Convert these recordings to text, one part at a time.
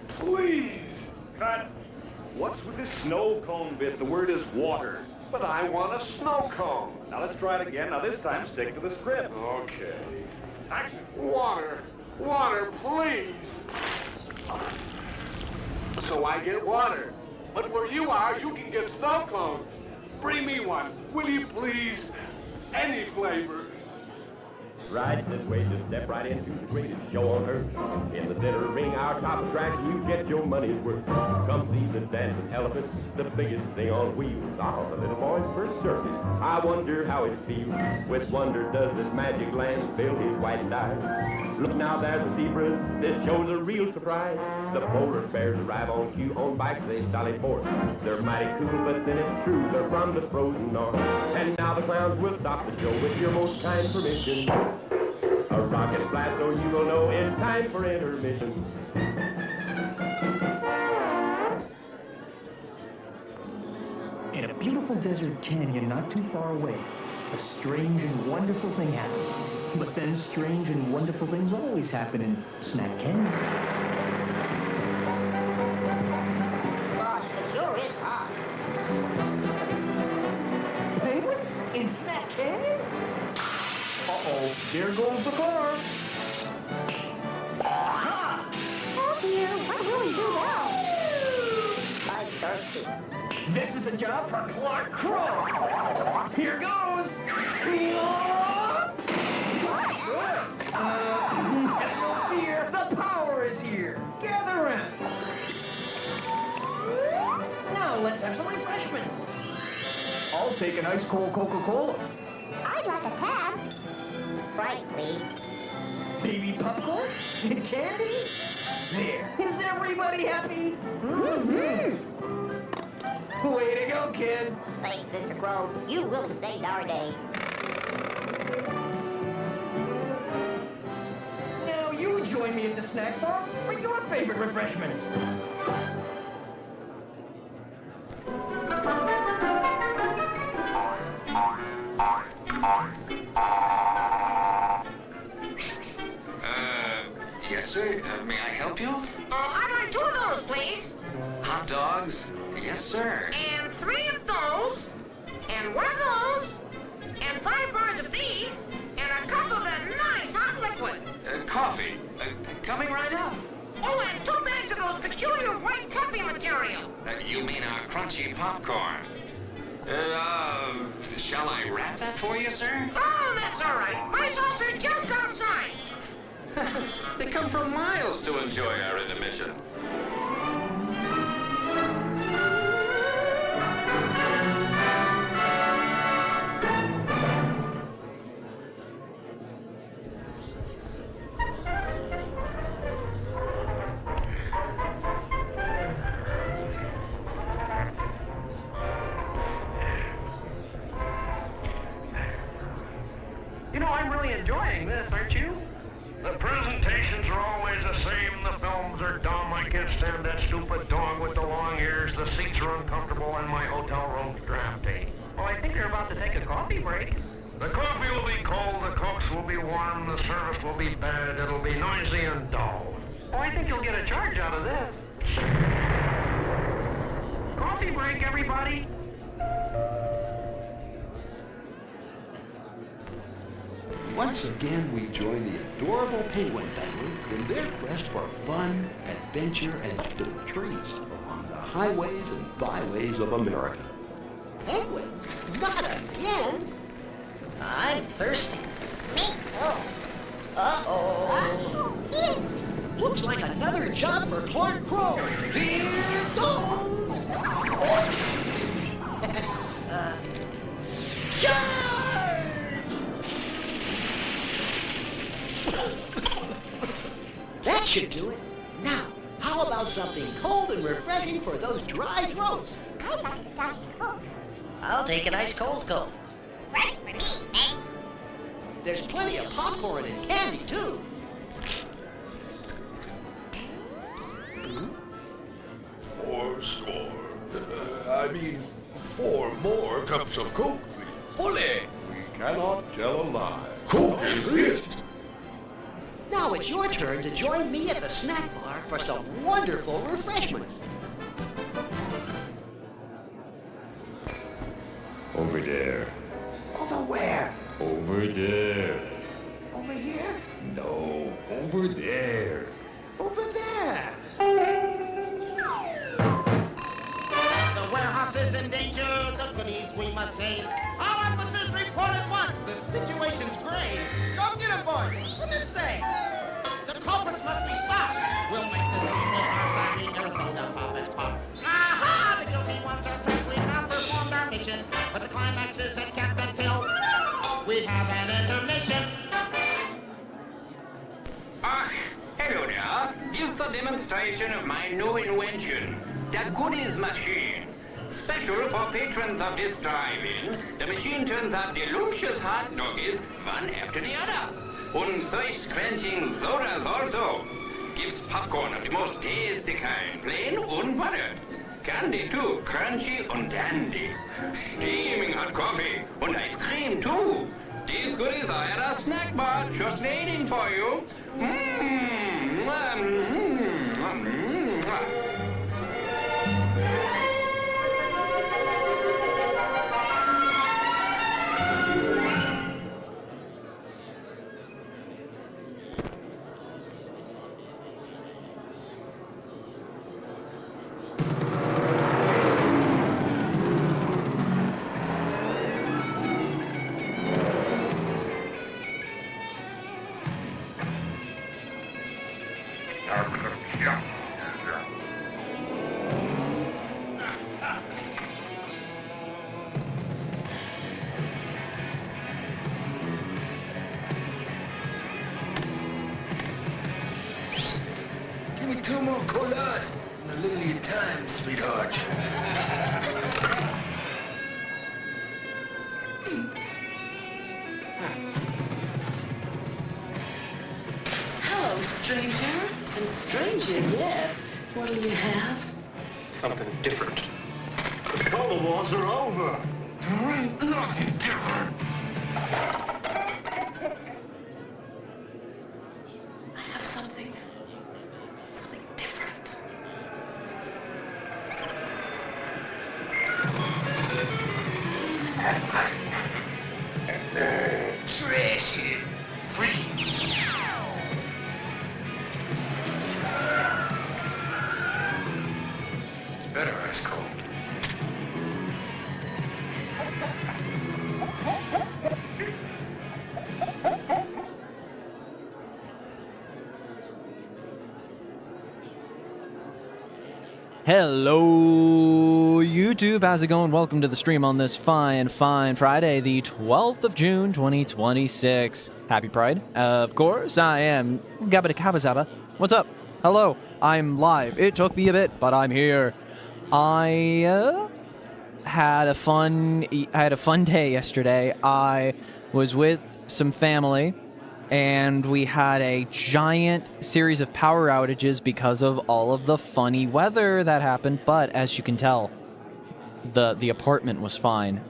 Please. Cut. What's with this snow cone bit? The word is water. But I want a snow cone. Now let's try it again. Now this time stick to the script. Okay. Action. Water. Water, please. So I get water. But where you are, you can get snow cones. Bring me one, will you please? Any flavor. Right this way, just step right into the greatest show on earth. In the center ring, our top attraction, you get your money's worth. Come see the dancing elephants, the biggest thing on wheels. On the little boy's first circus, I wonder how it feels. With wonder does this magic land fill his white eyes. Look now, there's the zebras, this show's a real surprise. The polar bears arrive on cue, on bikes they sally forth. They're mighty cool, but then it's true, they're from the frozen north. And now the clowns will stop the show with your most kind permission. A rocket blast so you will know it's time for intermission. In a beautiful desert canyon not too far away, a strange and wonderful thing happened. But then strange and wonderful things always happen in Snack Canyon. Gosh, it sure is hot. Penguins? In Snack Canyon? Uh-oh, there goes the car. Aha! Oh dear, what will we do now? I'm thirsty. This is a job for Clark Crow. Here goes. Have no fear, the power is here. Gather around. Now let's have some refreshments. I'll take an ice cold Coca-Cola. I'd like a tab. Sprite, please. Baby popcorn? Candy? There. Is everybody happy? Mm-hmm. Way to go, kid. Thanks, Mr. Crow. You really saved our day. Now you join me at the snack bar for your favorite refreshments. Yes, sir. May I help you? I'd like 2 of those, please. Hot dogs? Yes, sir. And 3 of those. And 1 of those. And 5 bars of these. And a cup of that nice hot liquid. Coffee. Coming right up. Oh, and 2 bags of those peculiar white puffy material. You mean our crunchy popcorn? Shall I wrap that for you, sir? Oh, that's all right. My saucer's just outside. They come from miles to enjoy our intermission. You know, I'm really enjoying this, aren't you? The presentations are always the same. The films are dumb. I can't stand that stupid dog with the long ears. The seats are uncomfortable and my hotel room's drafty. Well, I think they're about to take a coffee break. The coffee will be cold, the cooks will be warm, the service will be bad, it'll be noisy and dull. Oh, I think you'll get a charge out of this. Coffee break, everybody. Once again, we join the adorable penguin family in their quest for fun, adventure, and treats along the highways and byways of America. Penguins? Not again. I'm thirsty. Me too. Uh-oh. Looks like another job for Clark Crow. Here goes. Charge! That should do it. Now, how about something cold and refreshing for those dry throats? I'd like a Diet Coke. I'll take an ice cold Coke. Right for me, eh? There's plenty of popcorn and candy, too. 4 score. I mean, 4 more cups of Coke, please. Bully! We cannot tell a lie. Coke is it. Now it's your turn to join me at the snack bar for some wonderful refreshments. Over there. Over where? Over there. Over here? No, over there. Over there. The warehouse is in danger, the goodies we must save. All officers report at once, the situation's grave. Go get 'em, boys. What's it say? The culprits must be stopped. We'll make the scene with our siren, their soda pop is pop. Aha! The guilty ones are trapped, we've now performed our mission. But the climax is at Captain Phil. We have an intermission. Ah, hello there. This is a demonstration of my new invention, the goodies machine. Special for patrons of this drive-in, the machine turns out delicious hot doggies one after the other. And thirst-quenching sodas also. Gives popcorn of the most tasty kind, plain unbuttered. Candy too, crunchy and dandy. Steaming hot coffee and ice cream too. These goodies are at our snack bar, just waiting for you. Give me 2 more colas and a little of your time, sweetheart. Hello, stranger. And stranger yet. What'll you have? Something different. The color wars are over. There ain't nothing different. I have something. Something different. Trash it. Free. It's better ice cold. Hello, YouTube. How's it going? Welcome to the stream on this fine Friday, the 12th of June, 2026. Happy Pride. Of course, I am 𝒔𝒉𝒂𝒕𝒊𝒏𝒈. What's up? Hello. I'm live. It took me a bit, but I'm here. I had a fun day yesterday. I was with some family, and we had a giant series of power outages because of all of the funny weather that happened. But as you can tell, the apartment was fine.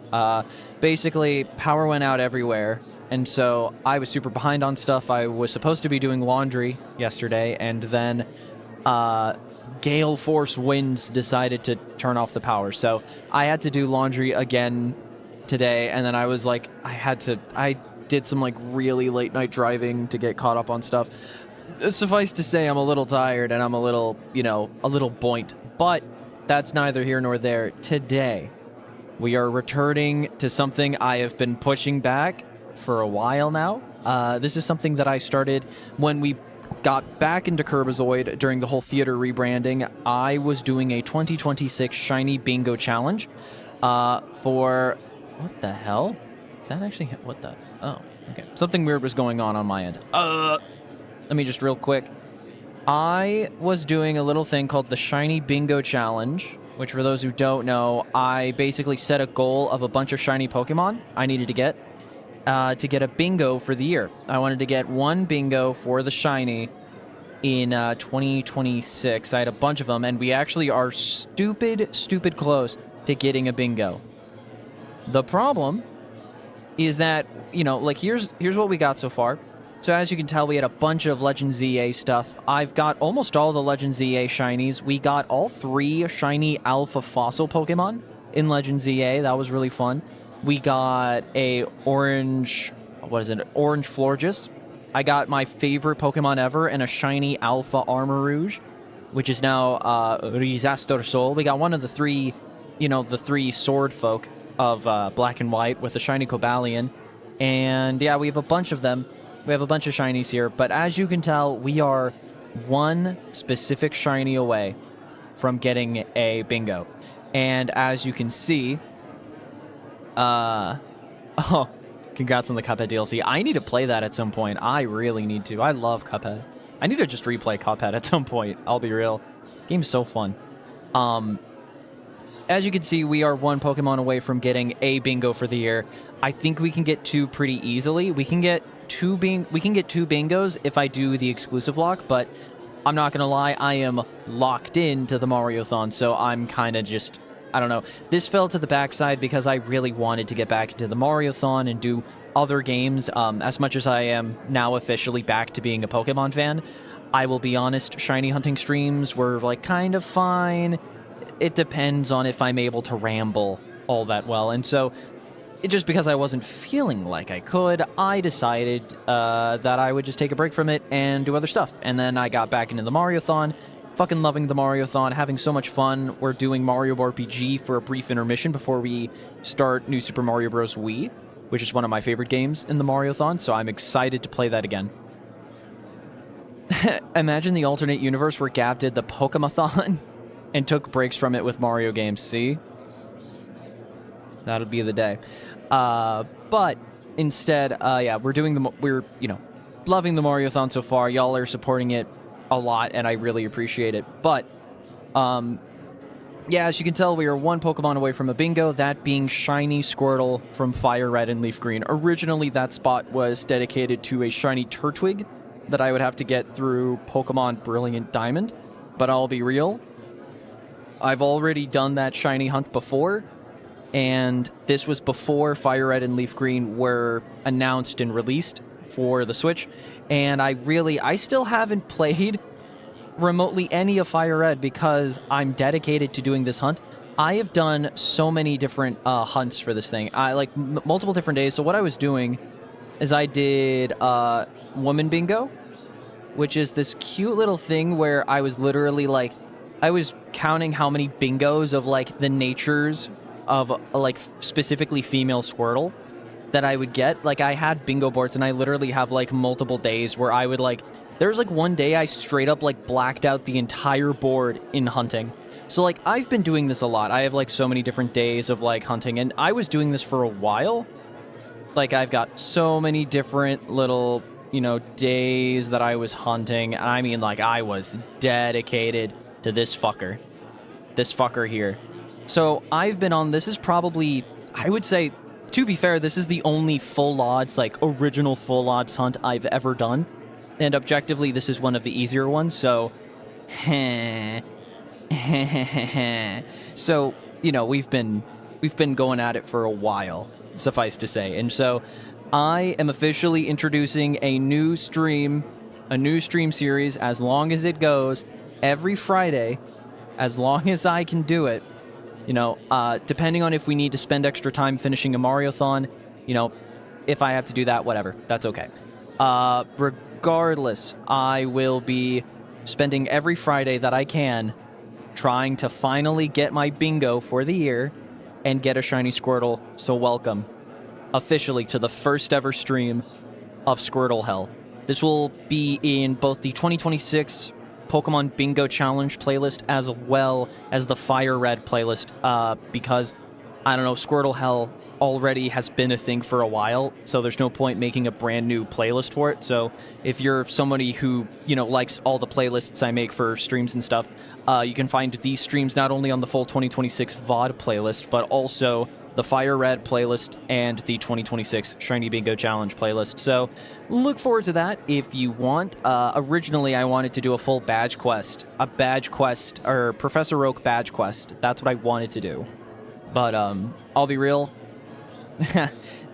Basically, power went out everywhere, and so I was super behind on stuff. I was supposed to be doing laundry yesterday, and then gale force winds decided to turn off the power. So I had to do laundry again today, and then I was like, I did some like really late night driving to get caught up on stuff. Suffice to say, I'm a little tired and I'm a little, a little boint, but that's neither here nor there. Today, we are returning to something I have been pushing back for a while now. This is something that I started when we got back into KiRBiZoiD during the whole theater rebranding. I was doing a 2026 Shiny Bingo Challenge for... What the hell? Is that actually... What the... Oh, okay. Something weird was going on my end. Let me just real quick. I was doing a little thing called the Shiny Bingo Challenge, which for those who don't know, I basically set a goal of a bunch of shiny Pokemon I needed to get a bingo for the year. I wanted to get one bingo for the shiny in 2026. I had a bunch of them, and we actually are stupid close to getting a bingo. The problem is that, like, here's what we got so far. So as you can tell, we had a bunch of Legend ZA stuff. I've got almost all the Legend ZA shinies. We got all 3 shiny alpha fossil Pokemon in Legend ZA. That was really fun. We got a orange, orange Florges. I got my favorite Pokemon ever and a shiny alpha Armarouge, which is now Rizastor. We got one of the 3, the 3 sword folk of Black and White with a shiny Cobalion. And yeah, we have a bunch of them. We have a bunch of shinies here, but as you can tell, we are one specific shiny away from getting a bingo. And as you can see, oh, congrats on the Cuphead DLC. I need to play that at some point. I really need to. I love Cuphead. I need to just replay Cuphead at some point. I'll be real. Game's so fun. As you can see, we are one Pokemon away from getting a bingo for the year. I think we can get 2 pretty easily. We can get 2 bingos if I do the exclusive lock, but I'm not gonna lie, I am locked into the Mariothon, so I'm kind of just, I don't know. This fell to the backside because I really wanted to get back into the Mariothon and do other games. As much as I am now officially back to being a Pokemon fan, I will be honest, shiny hunting streams were like kind of fine. It depends on if I'm able to ramble all that well, and so just because I wasn't feeling like I could, I decided that I would just take a break from it and do other stuff. And then I got back into the Mariothon, fucking loving the Mariothon, having so much fun. We're doing Mario RPG for a brief intermission before we start New Super Mario Bros. Wii, which is one of my favorite games in the Mariothon, so I'm excited to play that again. Imagine the alternate universe where Gab did the Pokemathon and took breaks from it with Mario games, see? That'll be the day. But instead, yeah, we're loving the Mariothon so far. Y'all are supporting it a lot, and I really appreciate it. But, yeah, as you can tell, we are one Pokemon away from a bingo, that being shiny Squirtle from Fire Red and Leaf Green. Originally, that spot was dedicated to a shiny Turtwig that I would have to get through Pokemon Brilliant Diamond. But I'll be real, I've already done that shiny hunt before, and this was before Fire Red and Leaf Green were announced and released for the Switch, and I still haven't played remotely any of Fire Red because I'm dedicated to doing this hunt. I have done so many different hunts for this thing. I like multiple different days. So what I was doing is I did Woman Bingo, which is this cute little thing where I was literally like, I was counting how many bingos of like the natures of like specifically female Squirtle that I would get. Like I had bingo boards and I literally have like multiple days where I would like, there was like one day I straight up like blacked out the entire board in hunting. So like I've been doing this a lot. I have like so many different days of like hunting, and I was doing this for a while. Like I've got so many different little, days that I was hunting. I mean, like I was dedicated to this fucker here. So I've been on, this is probably, I would say, to be fair, this is the only full odds, like original full odds hunt I've ever done. And objectively, this is one of the easier ones, so... So, we've been going at it for a while, suffice to say. And so, I am officially introducing a new stream series, as long as it goes, every Friday, as long as I can do it. Depending on if we need to spend extra time finishing a Mariothon, if I have to do that, whatever, that's okay. Regardless, I will be spending every Friday that I can trying to finally get my bingo for the year and get a shiny Squirtle. So welcome officially to the first ever stream of Squirtle Hell. This will be in both the 2026 Pokemon Bingo Challenge playlist as well as the Fire Red playlist, because, I don't know, Squirtle Hell already has been a thing for a while, so there's no point making a brand new playlist for it. So if you're somebody who, likes all the playlists I make for streams and stuff, you can find these streams not only on the full 2026 VOD playlist, but also the Fire Red playlist and the 2026 Shiny Bingo Challenge playlist. So look forward to that if you want. Originally, I wanted to do a full badge quest, or Professor Oak badge quest. That's what I wanted to do. But I'll be real,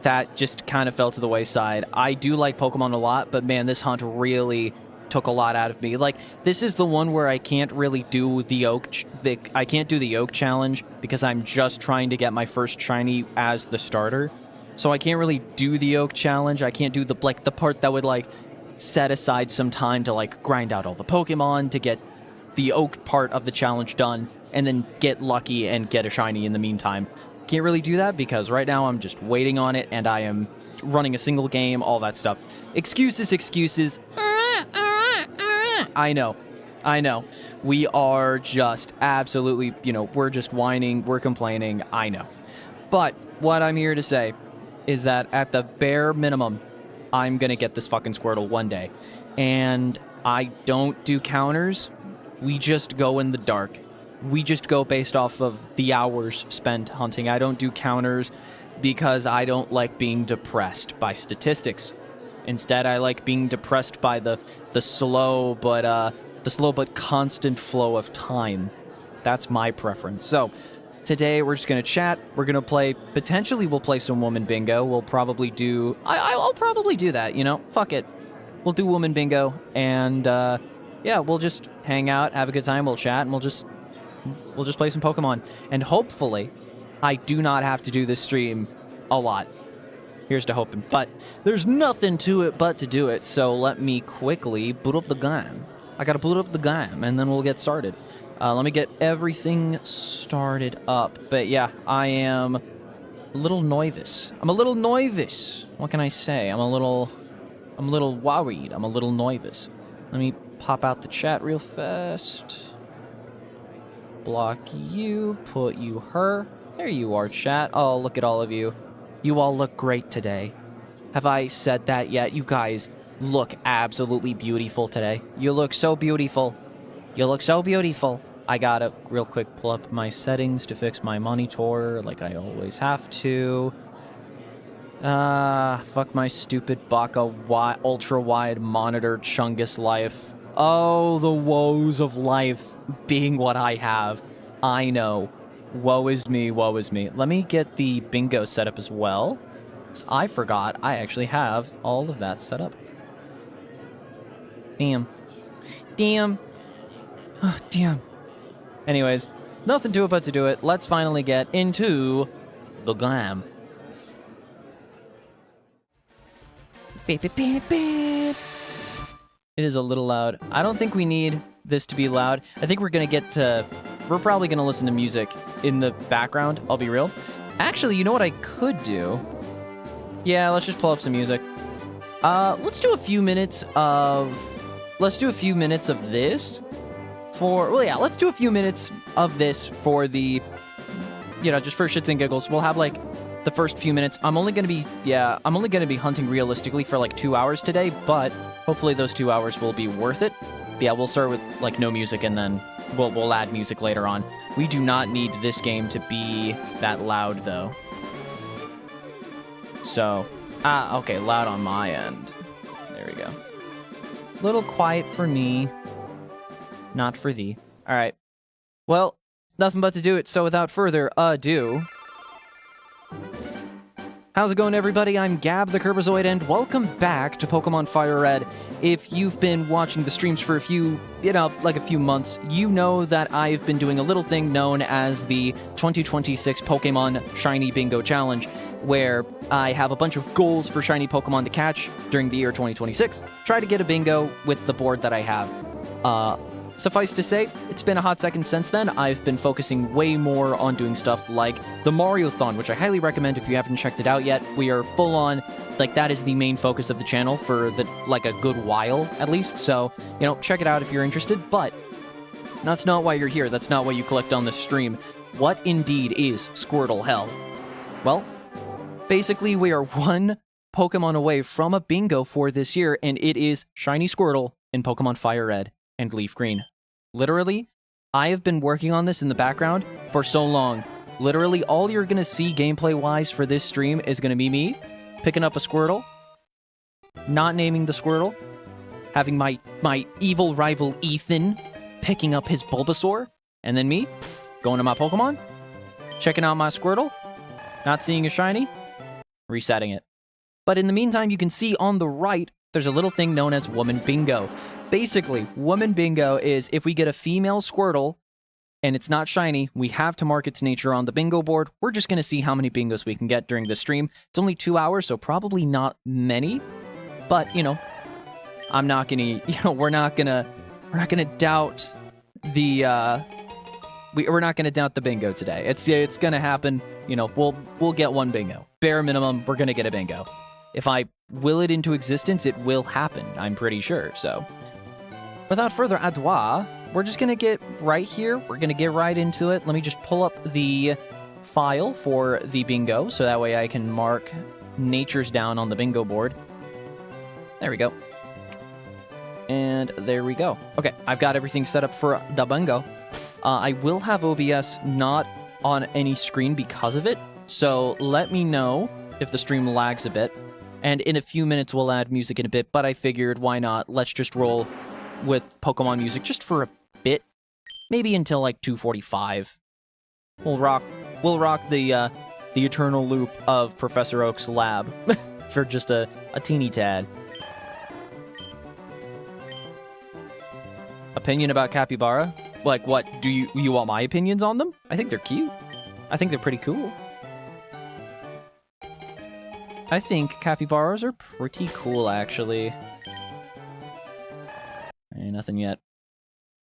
that just kind of fell to the wayside. I do like Pokemon a lot, but man, this hunt really took a lot out of me. Like, this is the one where I can't really do the I can't do the Oak challenge because I'm just trying to get my first shiny as the starter. So I can't really do the Oak challenge. I can't do the part that would like set aside some time to like grind out all the Pokemon to get the Oak part of the challenge done and then get lucky and get a shiny in the meantime. Can't really do that because right now I'm just waiting on it and I am running a single game, all that stuff. Excuses. I know. We are just absolutely, we're just whining, we're complaining, I know. But what I'm here to say is that at the bare minimum, I'm gonna get this fucking Squirtle one day. And I don't do counters, we just go in the dark. We just go based off of the hours spent hunting. I don't do counters because I don't like being depressed by statistics. Instead, I like being depressed by the slow but constant flow of time. That's my preference. So today we're just gonna chat. We're gonna play. Potentially, we'll play some Woman Bingo. We'll probably do. I'll probably do that. Fuck it. We'll do Woman Bingo, and yeah, we'll just hang out, have a good time. We'll chat, and we'll just play some Pokemon. And hopefully, I do not have to do this stream a lot. Here's to hoping. But there's nothing to it but to do it. So let me quickly boot up the game. I gotta boot up the game, and then we'll get started. Let me get everything started up. But yeah, I am a little nervous. I'm a little nervous. What can I say? I'm a little worried. I'm a little nervous. Let me pop out the chat real fast. Block you, put you her. There you are, chat. Oh, look at all of you. You all look great today. Have I said that yet? You guys look absolutely beautiful today. You look so beautiful. You look so beautiful. I gotta real quick pull up my settings to fix my monitor like I always have to. Fuck my stupid Baka ultra-wide monitor chungus life. Oh, the woes of life being what I have. I know. Woe is me, woe is me. Let me get the bingo set up as well. I forgot I actually have all of that set up. Damn. Oh, damn. Anyways, nothing to it but to do it. Let's finally get into the game. Beep, beep, beep, beep. It is a little loud. I don't think we need this to be loud. I think we're probably gonna listen to music in the background, I'll be real. Actually, you know what I could do? Yeah, let's just pull up some music. Let's do a few minutes of this let's do a few minutes of this for the, just for shits and giggles. We'll have like the first few minutes. I'm only gonna be hunting realistically for like 2 hours today, but hopefully those 2 hours will be worth it. Yeah, we'll start with like no music and then we'll add music later on. We do not need this game to be that loud though. So, okay, loud on my end. There we go. Little quiet for me, not for thee. All right. Well, nothing but to do it. So without further ado, how's it going, everybody? I'm Gab the KiRBiZOiD, and welcome back to Pokemon FireRed. If you've been watching the streams for a few months, you know that I've been doing a little thing known as the 2026 Pokemon Shiny Bingo Challenge, where I have a bunch of goals for shiny Pokemon to catch during the year 2026. Try to get a bingo with the board that I have. Suffice to say, it's been a hot second since then. I've been focusing way more on doing stuff like the Mario-thon, which I highly recommend if you haven't checked it out yet. We are full on, that is the main focus of the channel for a good while, at least. So, check it out if you're interested. But that's not why you're here. That's not why you clicked on the stream. What indeed is Squirtle hell? Well, basically, we are one Pokemon away from a bingo for this year, and it is Shiny Squirtle in Pokemon FireRed and Leaf Green. Literally, I have been working on this in the background for so long. Literally, all you're gonna see gameplay-wise for this stream is gonna be me picking up a Squirtle, not naming the Squirtle, having my evil rival Ethan picking up his Bulbasaur, and then me going to my Pokemon, checking out my Squirtle, not seeing a shiny, resetting it. But in the meantime, you can see on the right, there's a little thing known as Woman Bingo. Basically, Woman Bingo is if we get a female Squirtle and it's not shiny, we have to mark its nature on the bingo board. We're just going to see how many bingos we can get during the stream. It's only 2 hours, so probably not many. But, you know, I'm not going to, we're not going to doubt the, we're not going to doubt the bingo today. It's going to happen. You know, we'll get one bingo. Bare minimum, we're going to get a bingo. If I will it into existence, it will happen, I'm pretty sure. So, without further ado, we're just going to get right here. We're going to get right into it. Let me just pull up the file for the bingo, so that way I can mark natures down on the bingo board. There we go. And there we go. Okay, I've got everything set up for the bingo. I will have OBS not on any screen because of it, so let me know if the stream lags a bit. And in a few minutes, we'll add music in a bit, but I figured, why not? Let's just roll with Pokemon music just for a bit. Maybe until, like, 2:45. We'll rock the eternal loop of Professor Oak's lab for just a teeny tad. Opinion about Capybara? Like, what? Do you want my opinions on them? I think they're cute. I think they're pretty cool. I think capybaras are pretty cool, actually. Ain't nothing yet.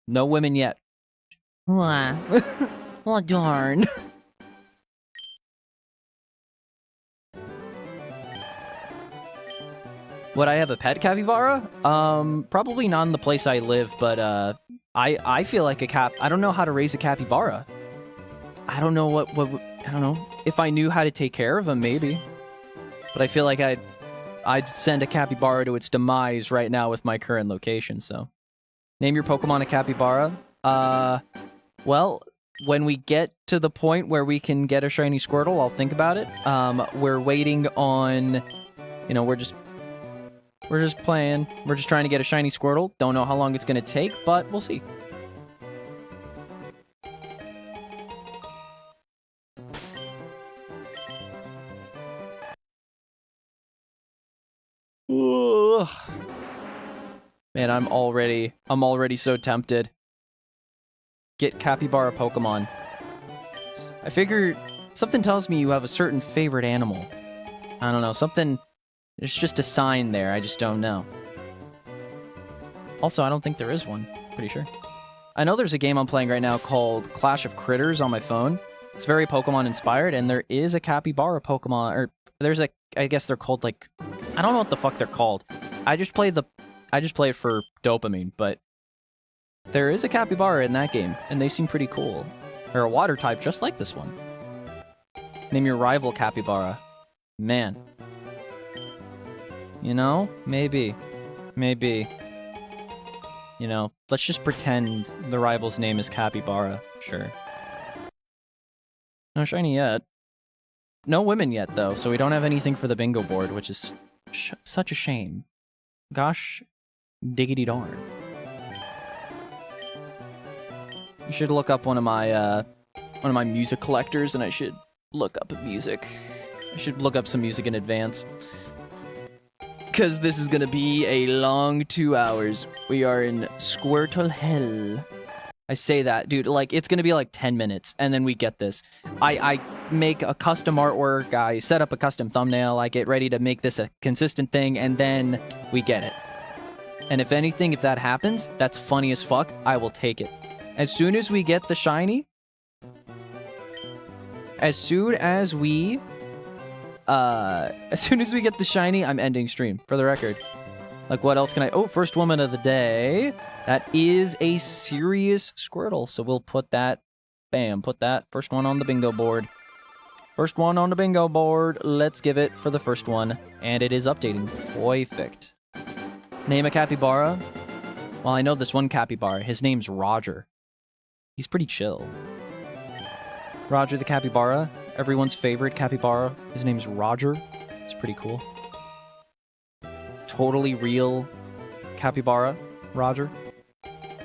No women yet. Oh, darn. Would I have a pet capybara? Probably not in the place I live, but, I feel like I don't know how to raise a capybara. I don't know I don't know. If I knew how to take care of them, maybe. But I feel like I'd send a capybara to its demise right now with my current location, so. Name your Pokemon a capybara? Well, when we get to the point where we can get a shiny Squirtle, I'll think about it. We're waiting on, you know, we're just playing. We're just trying to get a shiny Squirtle. Don't know how long it's going to take, but we'll see. Ugh. Man, I'm already so tempted. Get capybara Pokemon. I figure something tells me you have a certain favorite animal. I don't know, something. There's just a sign there, I just don't know. Also, I don't think there is one. Pretty sure. I know there's a game I'm playing right now called Clash of Critters on my phone. It's very Pokemon inspired, and there is a capybara Pokemon, or there's a, I guess they're called, like, I don't know what the fuck they're called. I just play it for dopamine, but there is a capybara in that game, and they seem pretty cool. They're a water type, just like this one. Name your rival capybara. Man. You know? Maybe. Maybe. You know, let's just pretend the rival's name is Capybara. Sure. No shiny yet. No women yet, though, so we don't have anything for the bingo board, which is such a shame. Gosh diggity darn. You should look up one of my music collectors, and I should look up music. I should look up some music in advance. Because this is gonna be a long 2 hours. We are in Squirtle Hell. I say that, dude, like, it's gonna be like 10 minutes, and then we get this. I make a custom artwork, I set up a custom thumbnail, I get ready to make this a consistent thing, and then we get it. And if anything, if that happens, that's funny as fuck, I will take it. As soon as we get the shiny, as soon as we get the shiny, I'm ending stream, for the record. Like, what else can I... Oh, first woman of the day. That is a serious Squirtle, so we'll put that... Bam, put that first one on the bingo board. First one on the bingo board. Let's give it for the first one. And it is updating. Perfect. Name a capybara. Well, I know this one capybara. His name's Roger. He's pretty chill. Roger the capybara. Everyone's favorite capybara. His name's Roger. It's pretty cool. Totally real capybara. Roger.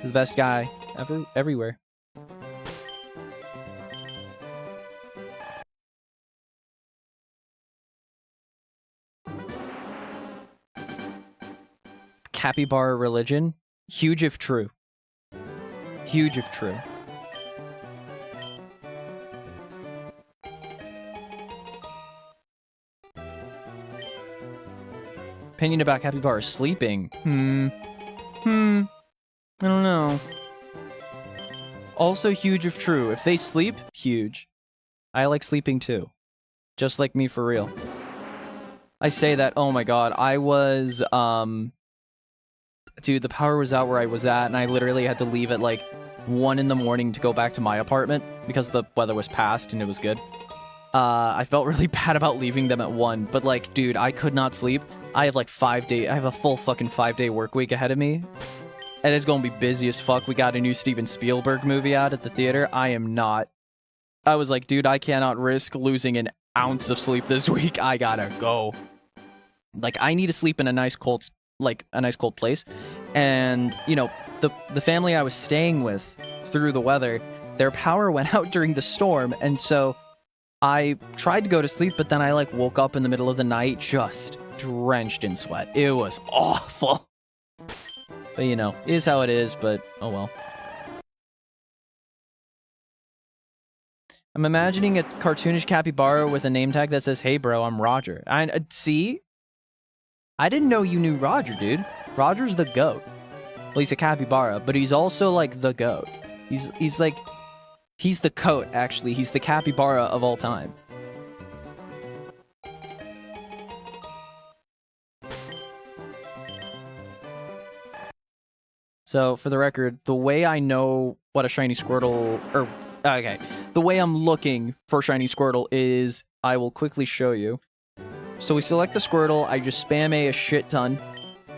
The best guy ever, everywhere. capybara religion, huge if true. Huge if true. Opinion about capybaras sleeping. I don't know. Also huge if true. If they sleep, huge. I like sleeping too. Just like me for real. I say that, oh my god, I was, dude, the power was out where I was at, and I literally had to leave at like 1 in the morning to go back to my apartment because the weather was past and it was good. I felt really bad about leaving them at 1, but like, dude, I could not sleep. I have like 5 days, I have a full fucking 5-day work week ahead of me. And it's gonna be busy as fuck. We got a new Steven Spielberg movie out at the theater. I was like, dude, I cannot risk losing an ounce of sleep this week. I gotta go. Like, I need to sleep in a nice cold, place. And, you know, the family I was staying with through the weather, their power went out during the storm, and so I tried to go to sleep, but then I like woke up in the middle of the night just drenched in sweat. It was awful. But you know, it is how it is, but oh well. I'm imagining a cartoonish capybara with a name tag that says, "Hey bro, I'm Roger." See? I didn't know you knew Roger, dude. Roger's the GOAT. Well, he's a capybara, but he's also like the GOAT. He's like, he's the coat, actually. He's the capybara of all time. So, for the record, the way I know what a shiny Squirtle, the way I'm looking for shiny Squirtle is, I will quickly show you. So we select the Squirtle, I just spam A a shit ton.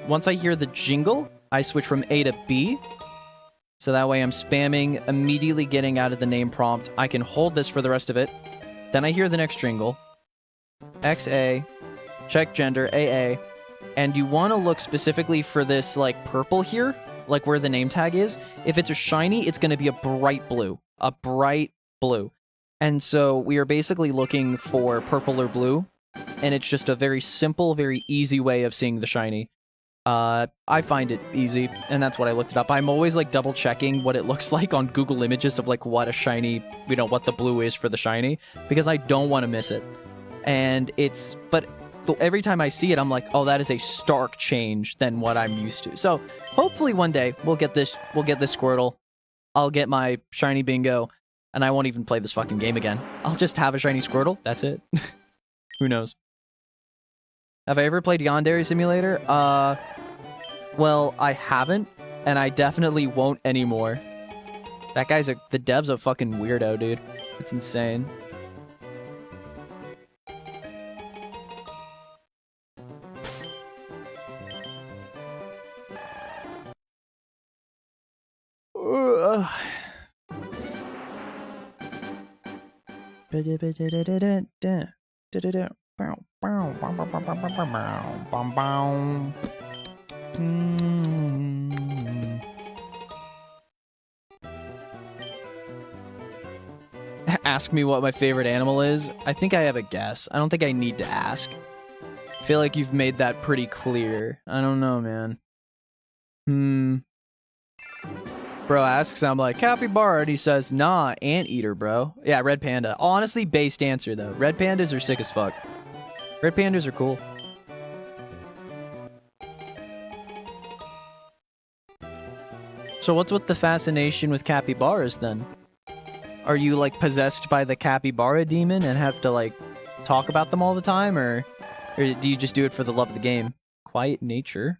Once I hear the jingle, I switch from A to B. So that way I'm spamming, immediately getting out of the name prompt. I can hold this for the rest of it. Then I hear the next jingle. XA, check gender, AA. And you want to look specifically for this, like, purple here, like where the name tag is. If it's a shiny, it's going to be a bright blue. A bright blue. And so we are basically looking for purple or blue. And it's just a very simple, very easy way of seeing the shiny. I find it easy, and that's what I looked it up. I'm always, like, double-checking what it looks like on Google Images of, like, what a shiny, you know, what the blue is for the shiny, because I don't want to miss it. And it's, but every time I see it, I'm like, oh, that is a stark change than what I'm used to. So, hopefully one day, we'll get this Squirtle, I'll get my shiny bingo, and I won't even play this fucking game again. I'll just have a shiny Squirtle, that's it. Who knows? Have I ever played Yandere Simulator? Well, I haven't, and I definitely won't anymore. That guy's the dev's a fucking weirdo, dude. It's insane. Ask me what my favorite animal is. I think I have a guess. I don't think I need to ask. I feel like you've made that pretty clear. I don't know, man. Bro asks, I'm like, capybara, and he says, nah, anteater, bro. Yeah, red panda. Honestly, based answer, though. Red pandas are sick as fuck. Red pandas are cool. So what's with the fascination with capybaras, then? Are you, like, possessed by the capybara demon and have to, like, talk about them all the time, or do you just do it for the love of the game? Quiet nature.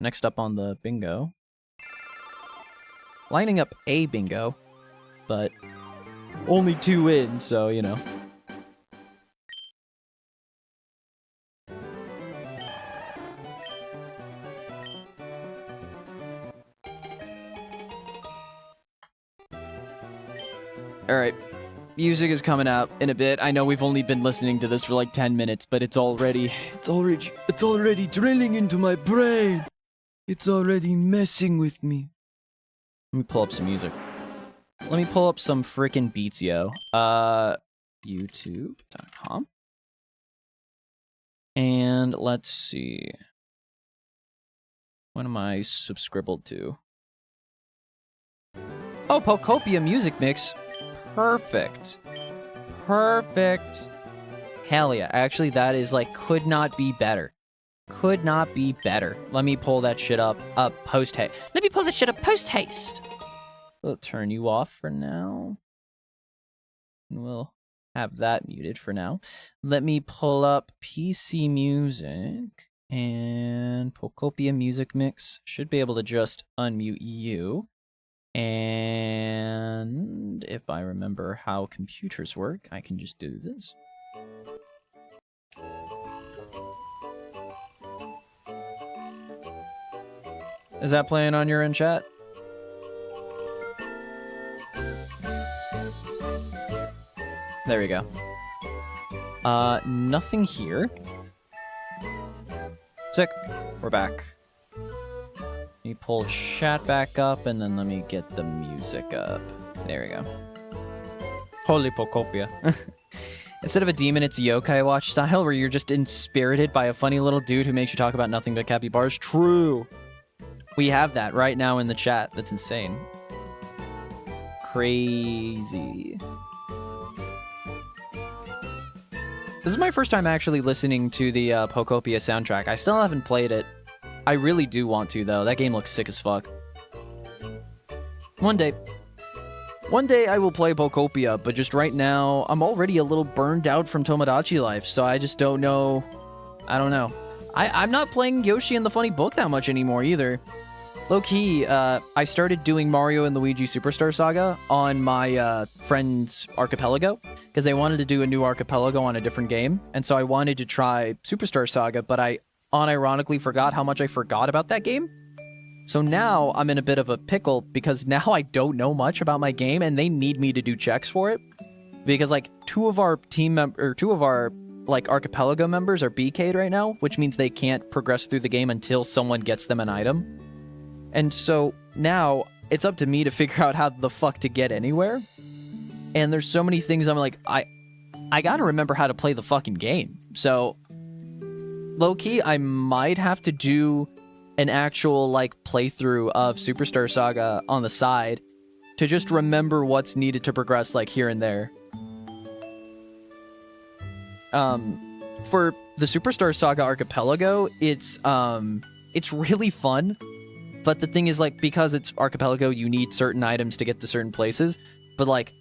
Next up on the bingo. Lining up a bingo, but only 2 in, so, you know. Alright, music is coming out in a bit. I know we've only been listening to this for like 10 minutes, but it's already drilling into my brain. It's already messing with me. Let me pull up some music. Let me pull up some frickin' beats, yo. YouTube.com. And let's see. What am I subscribbled to? Oh, Pokopia music mix. Perfect. Perfect. Hell yeah. Actually, that is like, could not be better. Could not be better. Let me pull that shit up post-haste. Let me pull that shit up post-haste. We'll turn you off for now. We'll have that muted for now. Let me pull up PC music and Pokopia music mix. Should be able to just unmute you. And if I remember how computers work, I can just do this. Is that playing on your end, chat? There we go. Nothing here. Sick. We're back. Let me pull chat back up, and then let me get the music up. There we go. Holy Pokopia. Instead of a demon, it's a yokai watch style, where you're just inspirited by a funny little dude who makes you talk about nothing but capybaras. True! We have that right now in the chat. That's insane. Crazy. This is my first time actually listening to the Pokopia soundtrack. I still haven't played it. I really do want to, though. That game looks sick as fuck. One day. One day I will play Pokopia, but just right now, I'm already a little burned out from Tomodachi Life, so I just don't know. I don't know. I'm not playing Yoshi and the Funny Book that much anymore, either. Low-key, I started doing Mario and Luigi Superstar Saga on my friend's Archipelago, because they wanted to do a new Archipelago on a different game, and so I wanted to try Superstar Saga, but I unironically forgot how much I forgot about that game. So now I'm in a bit of a pickle, because now I don't know much about my game, and they need me to do checks for it, because, like, two of our Archipelago members are BK'd right now, which means they can't progress through the game until someone gets them an item. And so now it's up to me to figure out how the fuck to get anywhere. And there's so many things I'm like, I gotta remember how to play the fucking game. So low-key, I might have to do an actual like playthrough of Superstar Saga on the side to just remember what's needed to progress like here and there. For the Superstar Saga Archipelago, it's really fun. But the thing is, like, because it's Archipelago, you need certain items to get to certain places. But, like,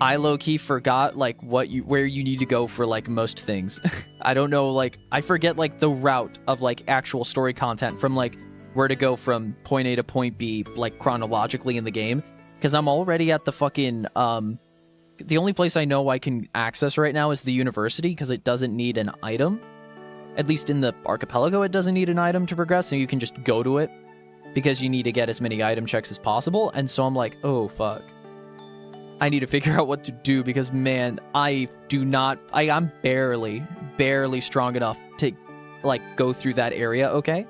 I low-key forgot, like, where you need to go for, like, most things. I don't know, like, I forget, like, the route of, like, actual story content from, like, where to go from point A to point B, like, chronologically in the game. Because I'm already at the fucking, the only place I know I can access right now is the university, because it doesn't need an item. At least in the Archipelago, it doesn't need an item to progress, so you can just go to it. Because you need to get as many item checks as possible, and so I'm like, oh, fuck. I need to figure out what to do, because, man, I'm barely strong enough to, like, go through that area, okay?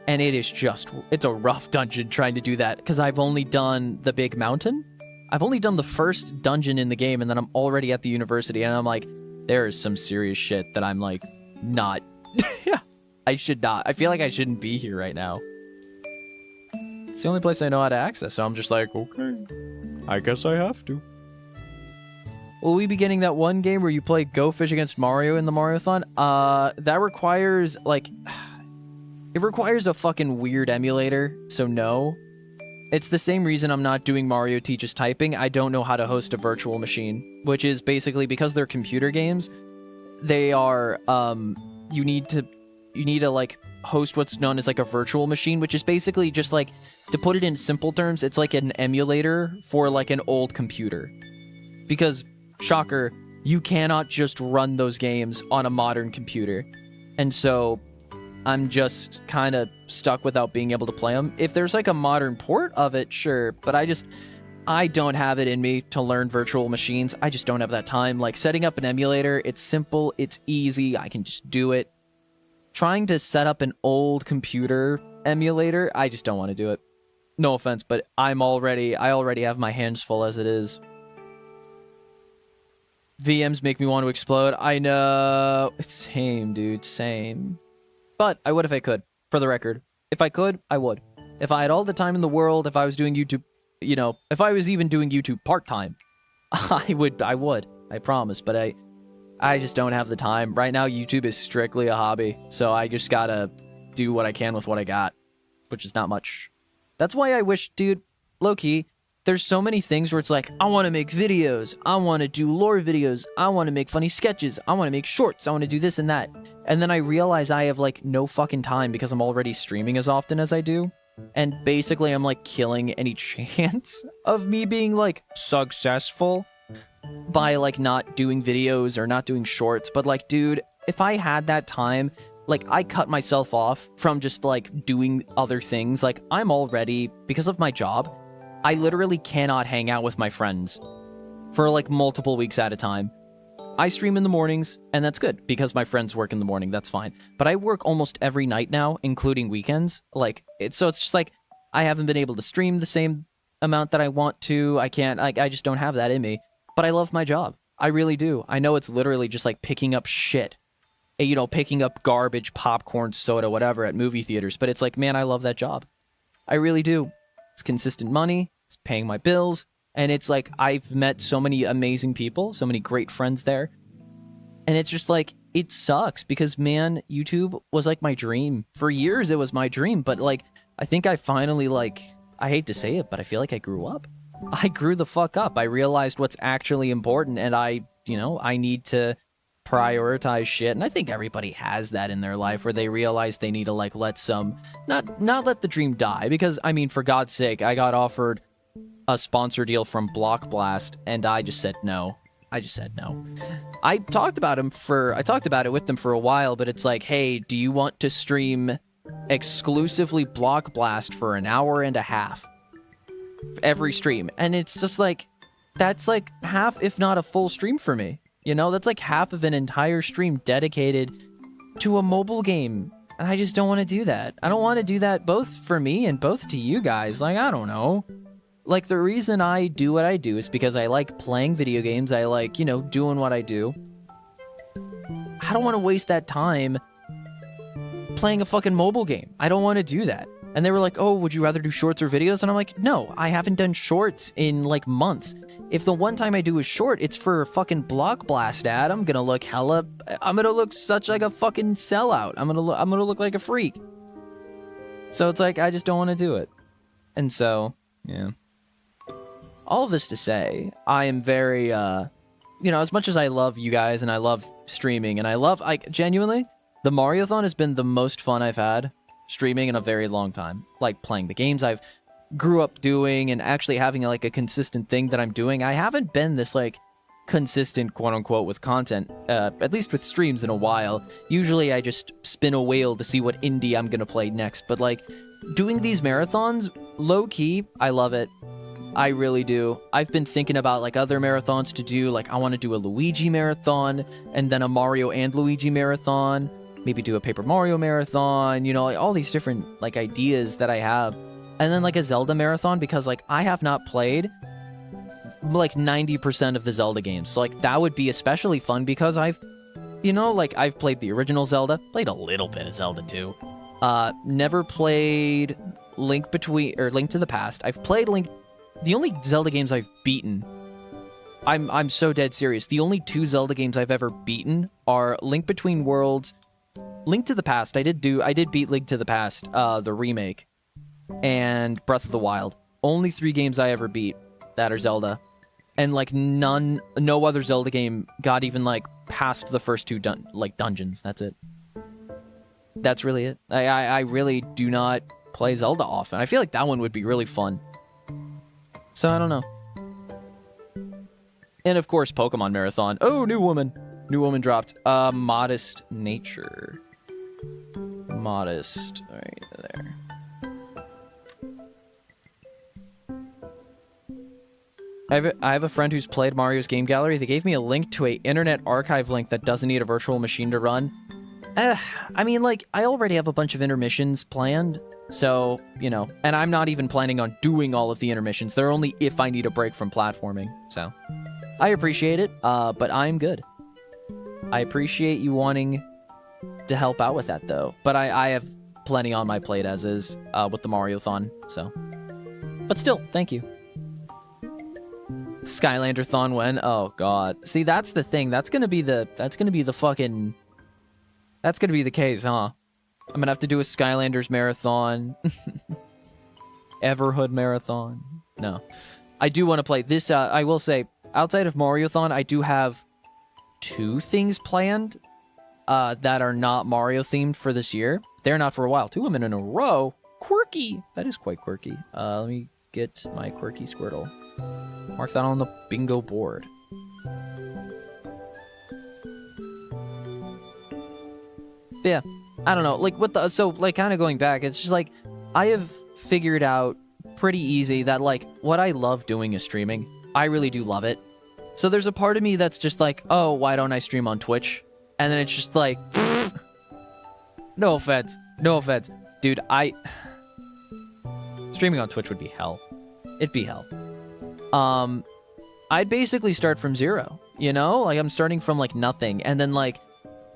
And it's a rough dungeon trying to do that, because I've only done the big mountain. I've only done the first dungeon in the game, and then I'm already at the university, and I'm like, there is some serious shit that I'm, like, not... I should not. I feel like I shouldn't be here right now. It's the only place I know how to access, so I'm just like, okay, I guess I have to. Will we be getting that one game where you play Go Fish against Mario in the Mario-thon? That requires, like, it requires a fucking weird emulator, so no. It's the same reason I'm not doing Mario Teaches Typing. I don't know how to host a virtual machine, which is basically because they're computer games, they are, you need to, like, host what's known as, like, a virtual machine, which is basically just, like, to put it in simple terms, it's like an emulator for, like, an old computer. Because, shocker, you cannot just run those games on a modern computer. And so, I'm just kind of stuck without being able to play them. If there's, like, a modern port of it, sure, but I don't have it in me to learn virtual machines. I just don't have that time. Like, setting up an emulator, it's simple, it's easy, I can just do it. Trying to set up an old computer emulator, I just don't want to do it. No offense, but I already have my hands full as it is. VMs make me want to explode. I know. It's same, dude. Same. But I would if I could, for the record. If I could, I would. If I had all the time in the world, if I was doing YouTube, you know, if I was even doing YouTube part-time, I would. I promise. But I just don't have the time. Right now, YouTube is strictly a hobby. So I just gotta do what I can with what I got, which is not much. That's why I wish, dude, low-key, there's so many things where it's like, I want to make videos, I want to do lore videos, I want to make funny sketches, I want to make shorts, I want to do this and that. And then I realize I have, like, no fucking time because I'm already streaming as often as I do. And basically, I'm, like, killing any chance of me being, like, successful by, like, not doing videos or not doing shorts. But, like, dude, if I had that time, like, I cut myself off from just, like, doing other things. Like, I'm already, because of my job, I literally cannot hang out with my friends for, like, multiple weeks at a time. I stream in the mornings, and that's good, because my friends work in the morning, that's fine. But I work almost every night now, including weekends. Like, so it's just like, I haven't been able to stream the same amount that I want to. I can't, like, I just don't have that in me. But I love my job. I really do. I know it's literally just, like, picking up shit. You know, picking up garbage, popcorn, soda, whatever, at movie theaters. But it's like, man, I love that job. I really do. It's consistent money. It's paying my bills. And it's like, I've met so many amazing people, so many great friends there. And it's just like, it sucks because, man, YouTube was like my dream. For years, it was my dream. But, like, I think I finally, like, I hate to say it, but I feel like I grew up. I grew the fuck up. I realized what's actually important. And I need to prioritize shit. And I think everybody has that in their life where they realize they need to, like, let some, not let the dream die. Because, I mean, for God's sake, I got offered a sponsor deal from Block Blast, and I just said no. I talked about it with them for a while, but it's like, hey, do you want to stream exclusively Block Blast for an hour and a half every stream? And it's just like, that's like half, if not a full stream for me. You know, that's like half of an entire stream dedicated to a mobile game. And I just don't want to do that. I don't want to do that both for me and both to you guys. Like, I don't know. Like, the reason I do what I do is because I like playing video games. I like, you know, doing what I do. I don't want to waste that time playing a fucking mobile game. I don't want to do that. And they were like, oh, would you rather do shorts or videos? And I'm like, no, I haven't done shorts in, like, months. If the one time I do a short, it's for a fucking Block Blast ad, I'm gonna look such like a fucking sellout. I'm gonna look like a freak. So it's like, I just don't want to do it. And so, yeah. All of this to say, I am very, you know, as much as I love you guys and I love streaming and genuinely, the Mario-thon has been the most fun I've had streaming in a very long time. Like, playing the games I've grew up doing and actually having, like, a consistent thing that I'm doing. I haven't been this, like, consistent, quote-unquote, with content, at least with streams, in a while. Usually I just spin a wheel to see what indie I'm gonna play next. But, like, doing these marathons, low-key, I love it. I really do. I've been thinking about, like, other marathons to do. Like, I want to do a Luigi marathon, and then a Mario and Luigi marathon. Maybe do a Paper Mario marathon, you know, like, all these different, like, ideas that I have. And then, like, a Zelda marathon, because, like, I have not played, like, 90% of the Zelda games. So, like, that would be especially fun, because I've played the original Zelda, played a little bit of Zelda 2. Never played Link to the Past. I've played the only Zelda games I've beaten, I'm so dead serious, the only 2 Zelda games I've ever beaten are Link Between Worlds, Link to the Past. I did beat Link to the Past, the remake, and Breath of the Wild. Only 3 games I ever beat that are Zelda. And, like, no other Zelda game got even, like, past the first 2 dungeons. That's it. That's really it. I really do not play Zelda often. I feel like that one would be really fun. So, I don't know. And, of course, Pokemon Marathon. Oh, new woman. New woman dropped. Modest Nature. Modest. Right there. I have a friend who's played Mario's Game Gallery. They gave me a link to a Internet Archive link that doesn't need a virtual machine to run. I mean, like, I already have a bunch of intermissions planned. So, you know, and I'm not even planning on doing all of the intermissions. They're only if I need a break from platforming. So, I appreciate it, but I'm good. I appreciate you wanting to help out with that, though. But I have plenty on my plate as is with the Mario-thon, so. But still, thank you. Skylander-thon when? Oh god. See, that's the thing. That's gonna be the case, huh? I'm gonna have to do a Skylanders marathon. Everhood marathon. No. I do want to play this. I will say, outside of Mario-thon, I do have 2 things planned that are not Mario-themed for this year. They're not for a while. 2 women in a row. Quirky. That is quite quirky. Let me get my quirky Squirtle. Mark that on the bingo board. Yeah, I don't know. Like, kind of going back, it's just like, I have figured out pretty easy that, like, what I love doing is streaming. I really do love it. So there's a part of me that's just like, oh, why don't I stream on Twitch? And then it's just like, no offense. No offense. Dude, streaming on Twitch would be hell. It'd be hell. I'd basically start from 0, you know? Like, I'm starting from, like, nothing. And then, like,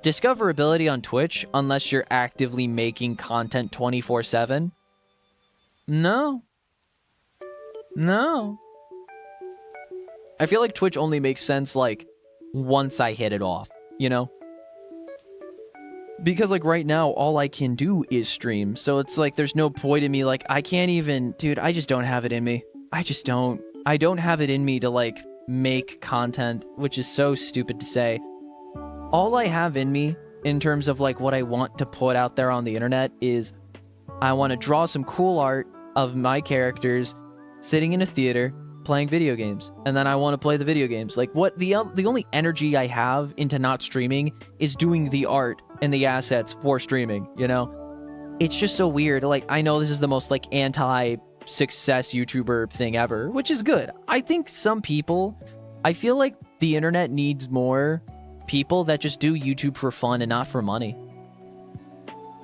discoverability on Twitch, unless you're actively making content 24/7. No. No. I feel like Twitch only makes sense, like, once I hit it off, you know? Because, like, right now, all I can do is stream. So it's like, there's no point in me, like, I can't even... Dude, I just don't have it in me. I just don't. I don't have it in me to, like, make content, which is so stupid to say. All I have in me, in terms of, like, what I want to put out there on the internet is I want to draw some cool art of my characters sitting in a theater playing video games, and then I want to play the video games. Like, what the only energy I have into not streaming is doing the art and the assets for streaming, you know? It's just so weird. Like, I know this is the most, like, anti-success YouTuber thing ever, which is good. I think some people... I feel like the internet needs more people that just do YouTube for fun and not for money.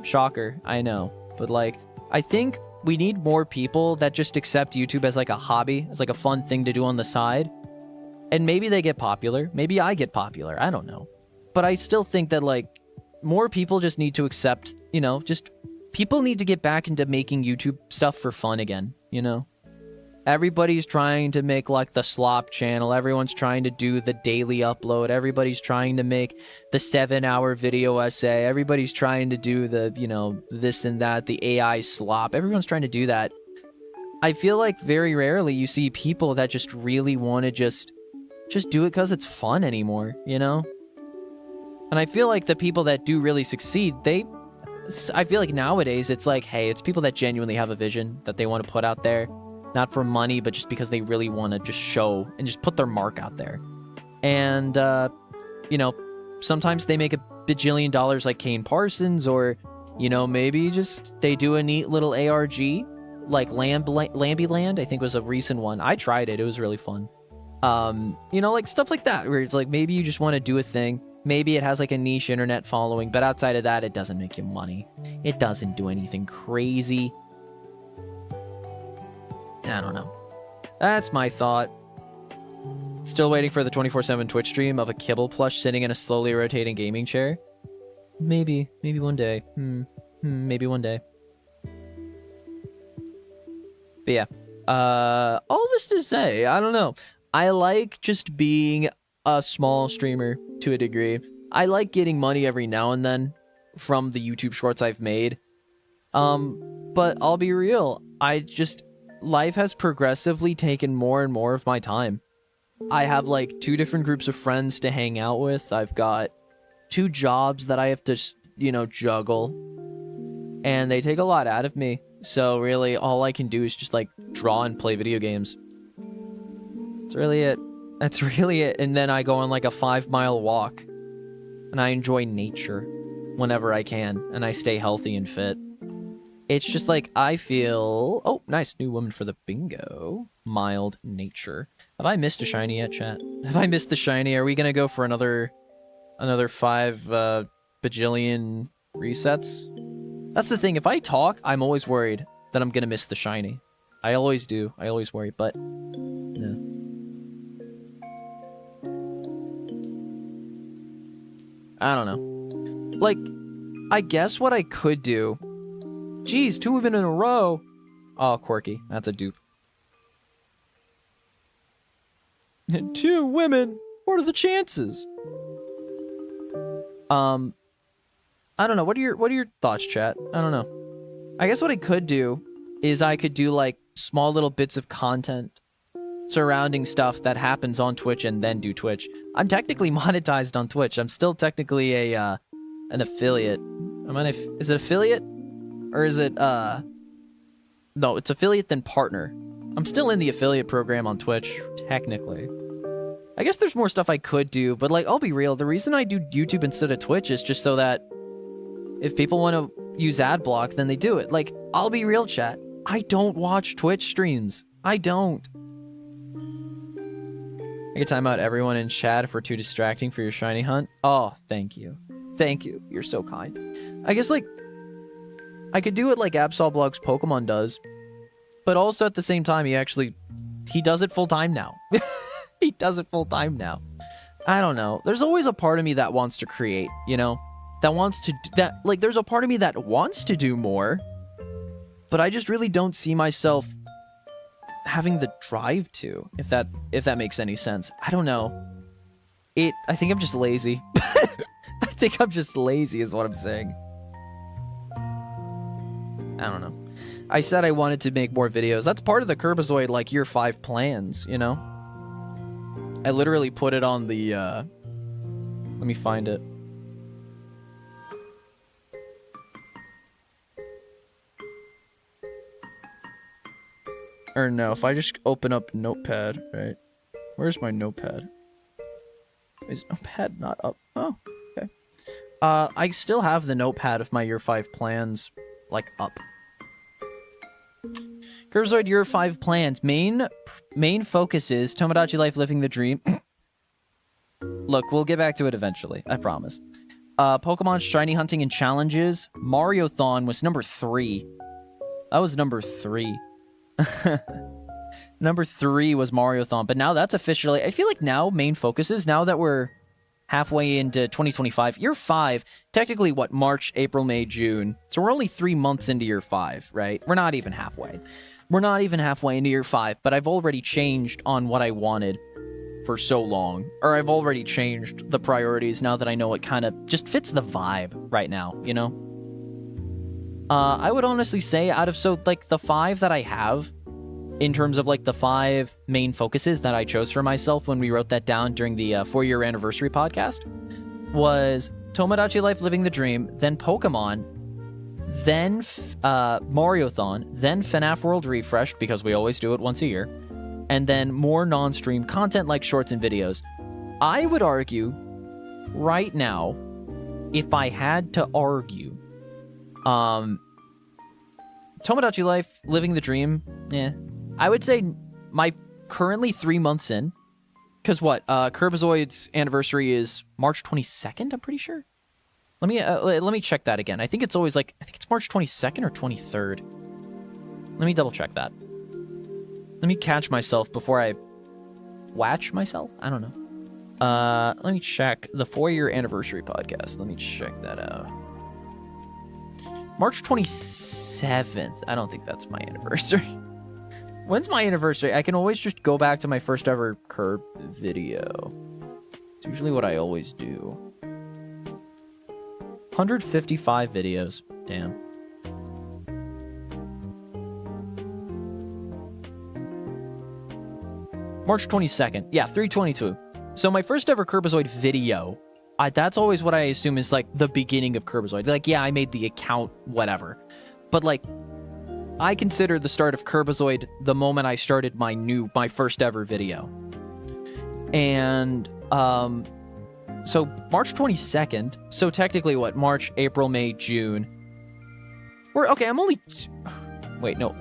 Shocker, I know. But, like, I think we need more people that just accept YouTube as, like, a hobby, as, like, a fun thing to do on the side. And maybe they get popular. Maybe I get popular. I don't know. But I still think that, like, more people just need to accept, you know, just... People need to get back into making YouTube stuff for fun again, you know? Everybody's trying to make, like, the slop channel. Everyone's trying to do the daily upload. Everybody's trying to make the 7-hour video essay. Everybody's trying to do the, you know, this and that, the AI slop. Everyone's trying to do that. I feel like very rarely you see people that just really want to just do it because it's fun anymore, you know? And I feel like the people that do really succeed, I feel like nowadays it's like, hey, it's people that genuinely have a vision that they want to put out there. Not for money, but just because they really want to just show and just put their mark out there. And, you know, sometimes they make $1 bajillion like Kane Parsons, or, you know, maybe just they do a neat little ARG, like Lambyland, I think was a recent one. I tried it. It was really fun. You know, like stuff like that, where it's like maybe you just want to do a thing. Maybe it has like a niche internet following, but outside of that, it doesn't make you money. It doesn't do anything crazy. I don't know. That's my thought. Still waiting for the 24/7 Twitch stream of a Kibble plush sitting in a slowly rotating gaming chair. Maybe one day. Maybe one day. But yeah. All this to say, I don't know. I like just being a small streamer to a degree. I like getting money every now and then from the YouTube shorts I've made. But I'll be real. Life has progressively taken more and more of my time. I have, like, 2 different groups of friends to hang out with. I've got 2 jobs that I have to, you know, juggle. And they take a lot out of me. So, really, all I can do is just, like, draw and play video games. That's really it. That's really it. And then I go on, like, a 5-mile walk. And I enjoy nature whenever I can. And I stay healthy and fit. It's just like, I feel... Oh, nice. New woman for the bingo. Mild nature. Have I missed a shiny yet, chat? Have I missed the shiny? Are we gonna go for another 5 bajillion resets? That's the thing. If I talk, I'm always worried that I'm gonna miss the shiny. I always do. I always worry, but... No. I don't know. Like, I guess what I could do Geez, 2 women in a row. Oh, quirky. That's a dupe. 2 women. What are the chances? I don't know. What are your thoughts, chat? I don't know. I guess what I could do is I could do like small little bits of content surrounding stuff that happens on Twitch and then do Twitch. I'm technically monetized on Twitch. I'm still technically a an affiliate. Is it affiliate? Or is it no, it's affiliate then partner. I'm still in the affiliate program on Twitch, technically. I guess there's more stuff I could do, but like, I'll be real, the reason I do YouTube instead of Twitch is just so that if people want to use ad block, then they do it. Like, I'll be real, chat. I don't watch Twitch streams. I don't. I can time out everyone in chat if we're too distracting for your shiny hunt. Oh, thank you. Thank you. You're so kind. I guess, like, I could do it like Absolblog's Pokemon does, but also at the same time, he does it full time now. He does it full time now. I don't know. There's always a part of me that wants to create, you know? There's a part of me that wants to do more, but I just really don't see myself having the drive to, if that makes any sense. I don't know. I think I'm just lazy. I think I'm just lazy is what I'm saying. I don't know. I said I wanted to make more videos. That's part of the KiRBiZoiD, like, year 5 plans, you know? I literally put it on the, let me find it. Or no, if I just open up Notepad, right? Where's my Notepad? Is Notepad not up? Oh, okay. I still have the Notepad of my year 5 plans, like, up. KiRBiZoiD year 5 plans. Main focus is Tomodachi Life Living the Dream. Look, we'll get back to it eventually. I promise. Pokemon Shiny Hunting and Challenges. Mario-thon was number 3. That was number 3. Number 3 was Mario-thon. But now that's officially... I feel like now main focus is, now that we're halfway into 2025, year 5, technically what, March, April, May, June. So we're only 3 months into year 5, right? We're not even halfway. We're not even halfway into year 5, but I've already changed on what I wanted for so long. Or I've already changed the priorities now that I know it kind of just fits the vibe right now, you know? I would honestly say out of, the 5 that I have, in terms of, like, the 5 main focuses that I chose for myself when we wrote that down during the 4-year anniversary podcast, was Tomodachi Life Living the Dream, then Pokemon, then Mario-thon, then FNAF World Refreshed, because we always do it once a year, and then more non-stream content like shorts and videos. I would argue, right now, if I had to argue, Tomodachi Life Living the Dream, I would say my currently 3 months in, because what, KiRBiZoid's anniversary is March 22nd, I'm pretty sure. Let me check that again. I think it's always like, I think it's March 22nd or 23rd. Let me double check that. Let me catch myself before I watch myself. I don't know. Let me check the 4-year anniversary podcast. Let me check that out. March 27th. I don't think that's my anniversary. When's my anniversary? I can always just go back to my first ever Kirb video. It's usually what I always do. 155 videos. Damn. March 22nd. Yeah, 3/22. So my first ever KiRBiZoiD video, that's always what I assume is, like, the beginning of KiRBiZoiD. Like, yeah, I made the account, whatever. But, like, I consider the start of KiRBiZoiD the moment I started my first ever video. And, so March 22nd, so technically what, March, April, May, June. Okay, I'm only, wait, no,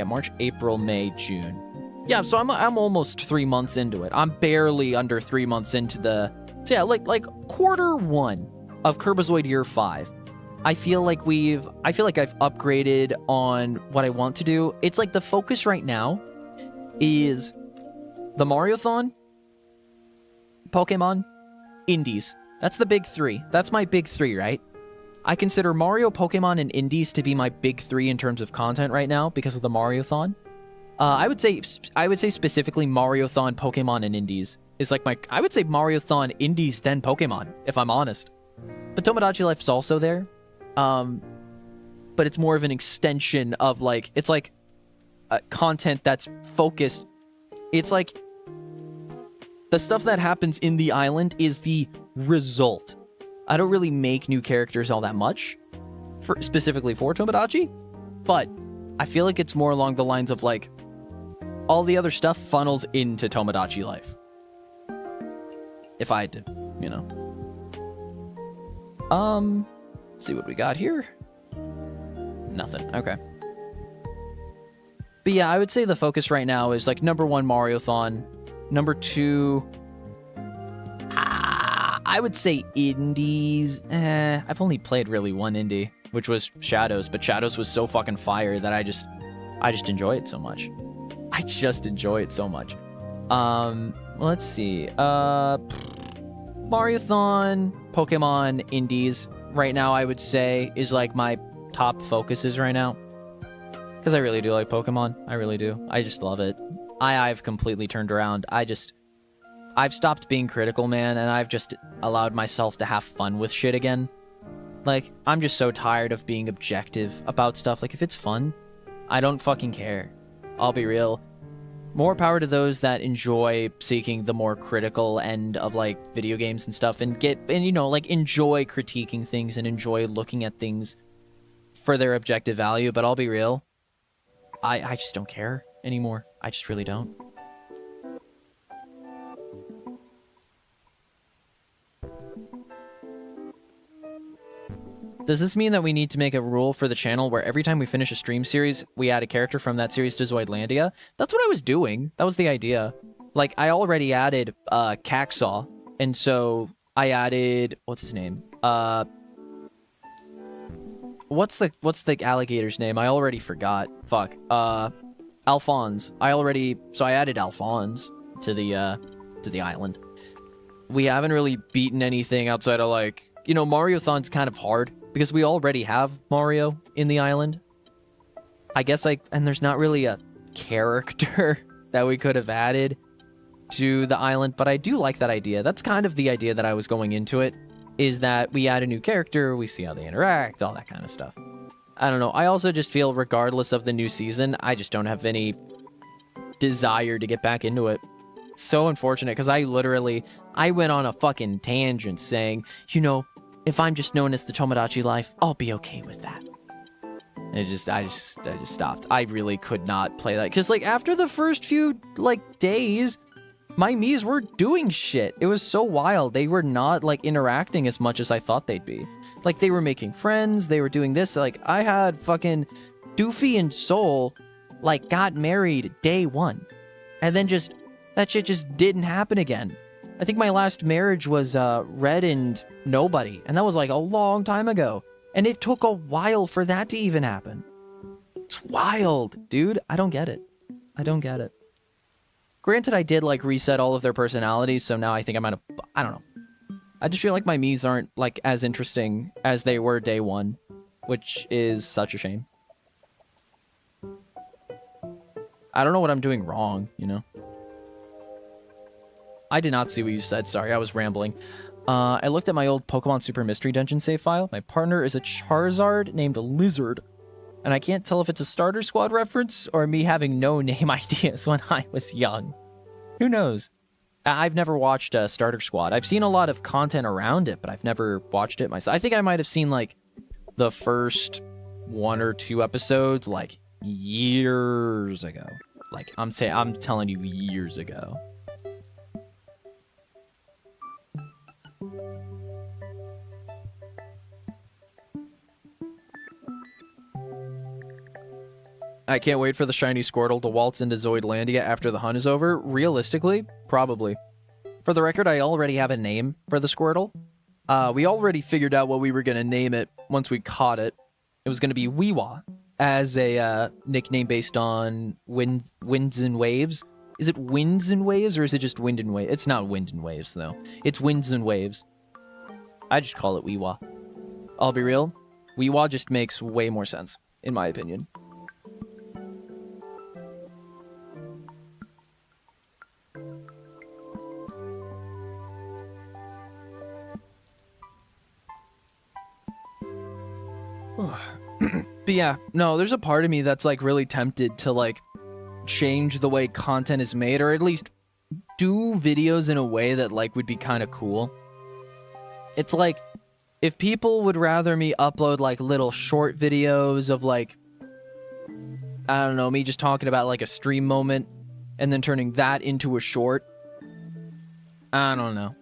March, April, May, June. Yeah, so I'm almost 3 months into it. I'm barely under 3 months into so yeah, like quarter 1 of KiRBiZoiD year 5. I feel like I've upgraded on what I want to do. It's like the focus right now is the Mario-thon, Pokemon, Indies. That's the big 3. That's my big 3, right? I consider Mario, Pokemon, and Indies to be my big three in terms of content right now because of the Mario-thon. I would say specifically Mario-thon, Pokemon, and Indies is like my... I would say Mario-thon, Indies, then Pokemon, if I'm honest. But Tomodachi Life is also there. But it's more of an extension of, like... It's like content that's focused. It's like... The stuff that happens in the island is the result. I don't really make new characters all that much, specifically for Tomodachi, but I feel like it's more along the lines of, like, all the other stuff funnels into Tomodachi Life. If I had to, you know. Let's see what we got here. Nothing. Okay. But yeah, I would say the focus right now is, like, number 1, Mario-thon. Number 2... I would say Indies. I've only played really one indie, which was Shadows, but Shadows was so fucking fire that I just enjoy it so much. I just enjoy it so much. Let's see. Mario-thon, Pokemon, Indies. Right now, I would say, is like my top focuses right now. Because I really do like Pokemon. I really do. I just love it. I've completely turned around. I've stopped being critical, man, and I've just allowed myself to have fun with shit again. Like, I'm just so tired of being objective about stuff. Like, if it's fun, I don't fucking care. I'll be real. More power to those that enjoy seeking the more critical end of, like, video games and stuff, and you know, like, enjoy critiquing things and enjoy looking at things for their objective value. But I'll be real, I just don't care anymore. I just really don't. Does this mean that we need to make a rule for the channel where every time we finish a stream series, we add a character from that series to Zoidlandia? That's what I was doing. That was the idea. Like, I already added 𝒂𝒂𝒕𝒊𝒏𝒂𝒂, and so I added... What's his name? What's the alligator's name? I already forgot. Fuck. Alphonse. So I added Alphonse to the island. We haven't really beaten anything outside of, like... You know, Mario-thon's kind of hard, because we already have Mario in the island. I guess, like, and there's not really a character that we could have added to the island, but I do like that idea. That's kind of the idea that I was going into it, is that we add a new character, we see how they interact, all that kind of stuff. I don't know. I also just feel, regardless of the new season, I just don't have any desire to get back into it. It's so unfortunate, because I went on a fucking tangent saying, you know, if I'm just known as the Tomodachi Life, I'll be okay with that. And I just stopped. I really could not play that. Because, like, after the first few, like, days, my Miis were doing shit. It was so wild. They were not, like, interacting as much as I thought they'd be. Like, they were making friends. They were doing this. Like, I had fucking Doofy and Soul, like, got married day 1. And then just, that shit just didn't happen again. I think my last marriage was Red and Nobody, and that was like a long time ago. And it took a while for that to even happen. It's wild, dude. I don't get it. I don't get it. Granted, I did like reset all of their personalities, so now I think I might have... I don't know. I just feel like my Miis aren't like as interesting as they were day 1, which is such a shame. I don't know what I'm doing wrong, you know? I did not see what you said. Sorry, I was rambling. I looked at my old Pokemon Super Mystery Dungeon save file. My partner is a Charizard named Lizard. And I can't tell if it's a Starter Squad reference or me having no name ideas when I was young. Who knows? I've never watched Starter Squad. I've seen a lot of content around it, but I've never watched it myself. I think I might have seen, like, the first 1 or 2 episodes, like, years ago. Like, I'm telling you, years ago. I can't wait for the shiny Squirtle to waltz into Zoidlandia after the hunt is over. Realistically, probably. For the record, I already have a name for the Squirtle. We already figured out what we were going to name it once we caught it. It was going to be Weewa, as a nickname based on Winds and Waves. Is it Winds and Waves, or is it just Wind and Waves? It's not Wind and Waves, though. It's Winds and Waves. I just call it Weewa. I'll be real. Weewa just makes way more sense, in my opinion. But yeah, no, there's a part of me that's like really tempted to like change the way content is made, or at least do videos in a way that like would be kind of cool. It's like if people would rather me upload like little short videos of like, I don't know, me just talking about like a stream moment and then turning that into a short. I don't know.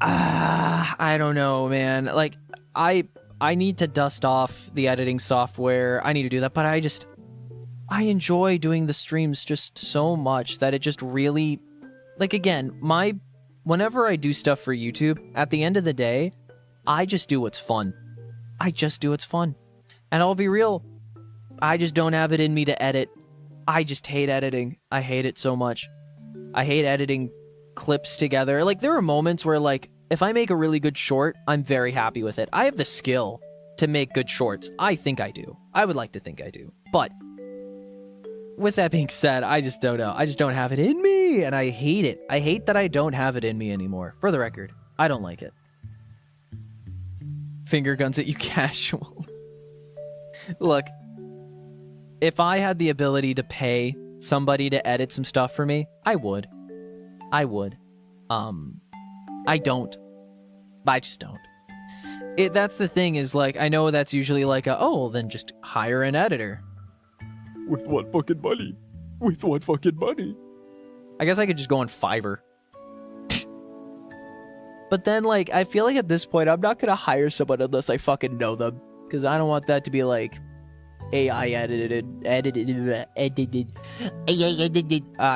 I don't know, man. Like I need to dust off the editing software. I need to do that, but I enjoy doing the streams just so much that it just really, like, again, whenever I do stuff for YouTube, at the end of the day, I just do what's fun. I just do what's fun. And I'll be real, I just don't have it in me to edit. I just hate editing. I hate it so much. I hate editing clips together. Like, there are moments where, like, if I make a really good short, I'm very happy with it. I have the skill to make good shorts. I think I do. I would like to think I do. But with that being said, I just don't know. I just don't have it in me, and I hate it. I hate that I don't have it in me anymore. For the record, I don't like it. Finger guns at you casual. Look, if I had the ability to pay somebody to edit some stuff for me, I would. I would. I don't. I just don't. That's the thing is, like, I know that's usually like then just hire an editor. With what fucking money? With what fucking money? I guess I could just go on Fiverr. But then, like, I feel like at this point, I'm not gonna hire someone unless I fucking know them. Because I don't want that to be, like, AI edited. I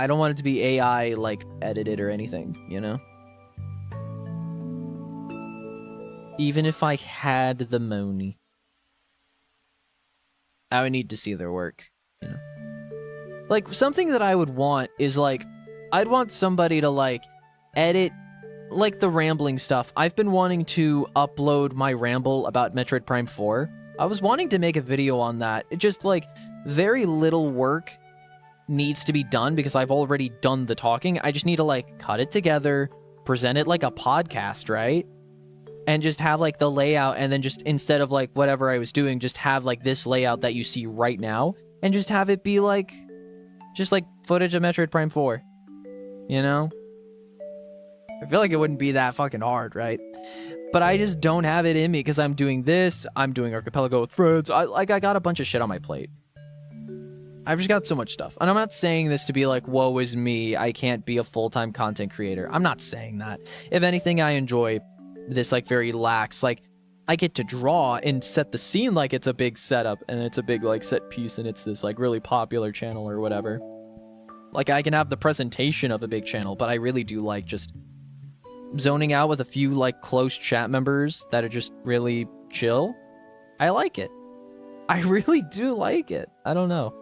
don't want it to be AI, like, edited or anything, you know? Even if I had the money, I would need to see their work, you know? Like, something that I would want is, like, I'd want somebody to, like, edit, like, the rambling stuff. I've been wanting to upload my ramble about Metroid Prime 4. I was wanting to make a video on that. It just, like, very little work needs to be done because I've already done the talking. I just need to, like, cut it together, present it like a podcast, right? And just have, like, the layout, and then just, instead of, like, whatever I was doing, just have, like, this layout that you see right now, and just have it be, like, just, like, footage of Metroid Prime 4. You know? I feel like it wouldn't be that fucking hard, right? But I just don't have it in me, because I'm doing this, I'm doing Archipelago with friends, I got a bunch of shit on my plate. I've just got so much stuff. And I'm not saying this to be like, woe is me, I can't be a full-time content creator. I'm not saying that. If anything, I enjoy this, like, very lax, like, I get to draw and set the scene like it's a big setup and it's a big, like, set piece and it's this, like, really popular channel or whatever. Like, I can have the presentation of a big channel, but I really do like just zoning out with a few, like, close chat members that are just really chill. I like it. I really do like it. I don't know.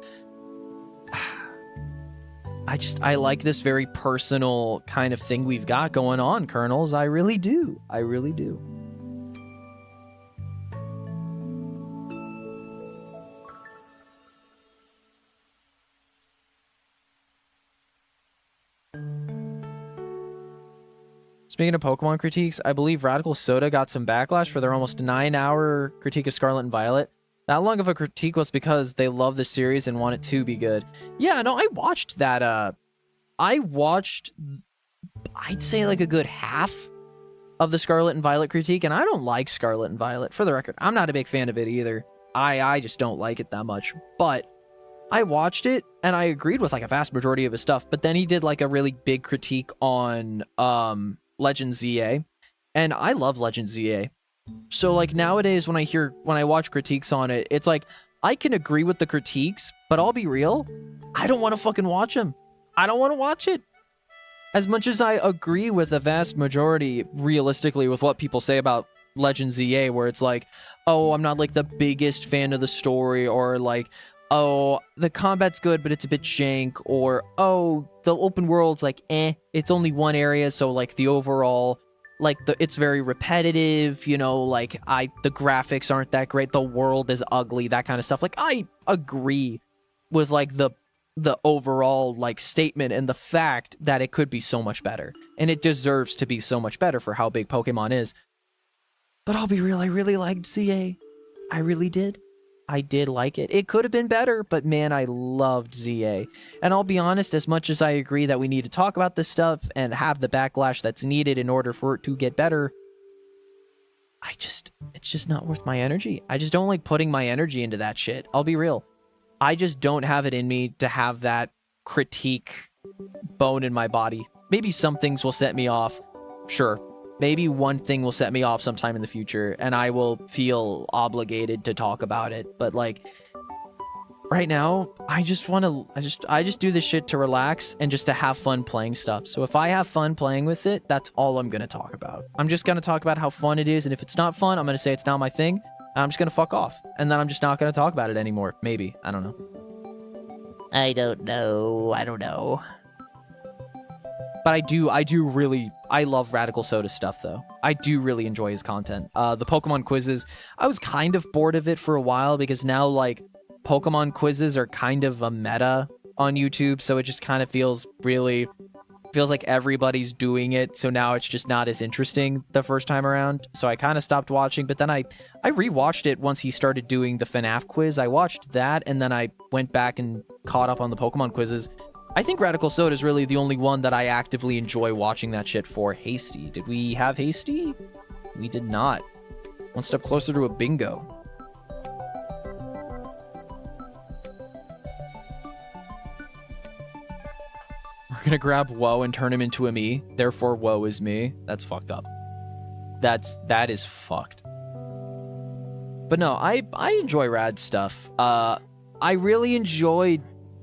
I like this very personal kind of thing we've got going on, Kernels. I really do. I really do. Speaking of Pokemon critiques, I believe Radical Soda got some backlash for their almost 9-hour critique of Scarlet and Violet. That long of a critique was because they love the series and want it to be good. Yeah, no, I watched that, I'd say, like, a good half of the Scarlet and Violet critique, and I don't like Scarlet and Violet, for the record. I'm not a big fan of it either. I just don't like it that much. But I watched it, and I agreed with, like, a vast majority of his stuff, but then he did, like, a really big critique on, Legend ZA, and I love Legend ZA. So, like, nowadays when I watch critiques on it, it's like, I can agree with the critiques, but I'll be real, I don't want to fucking watch them. I don't want to watch it. As much as I agree with the vast majority, realistically, with what people say about Legend ZA, where it's like, oh, I'm not, like, the biggest fan of the story, or, like, oh, the combat's good, but it's a bit jank, or, oh, the open world's, like, it's only one area, so, like, the overall, like it's very repetitive, you know, like the graphics aren't that great, the world is ugly, that kind of stuff. Like I agree with like the overall like statement and the fact that it could be so much better, and it deserves to be so much better for how big Pokemon is. But I'll be real, I really liked ZA. I really did. I did like it. It could have been better, but man, I loved ZA. And I'll be honest, as much as I agree that we need to talk about this stuff and have the backlash that's needed in order for it to get better, it's just not worth my energy. I just don't like putting my energy into that shit. I'll be real. I just don't have it in me to have that critique bone in my body. Maybe some things will set me off. Sure. Maybe one thing will set me off sometime in the future, and I will feel obligated to talk about it. But like, right now, I just do this shit to relax and just to have fun playing stuff. So if I have fun playing with it, that's all I'm gonna talk about. I'm just gonna talk about how fun it is, and if it's not fun, I'm gonna say it's not my thing, and I'm just gonna fuck off. And then I'm just not gonna talk about it anymore. Maybe. I don't know. I don't know. But I love Radical Soda stuff, though. I do really enjoy his content. The Pokemon quizzes, I was kind of bored of it for a while, because now, like, Pokemon quizzes are kind of a meta on YouTube, so it just kind of feels like everybody's doing it, so now it's just not as interesting the first time around. So I kind of stopped watching, but then I rewatched it once he started doing the FNAF quiz. I watched that, and then I went back and caught up on the Pokemon quizzes. I think Radical Soda is really the only one that I actively enjoy watching that shit for. Hasty. Did we have Hasty? We did not. One step closer to a bingo. We're gonna grab Woe and turn him into a me. Therefore, Woe is me. That's fucked up. That is fucked. But no, I enjoy Rad stuff. I really enjoyed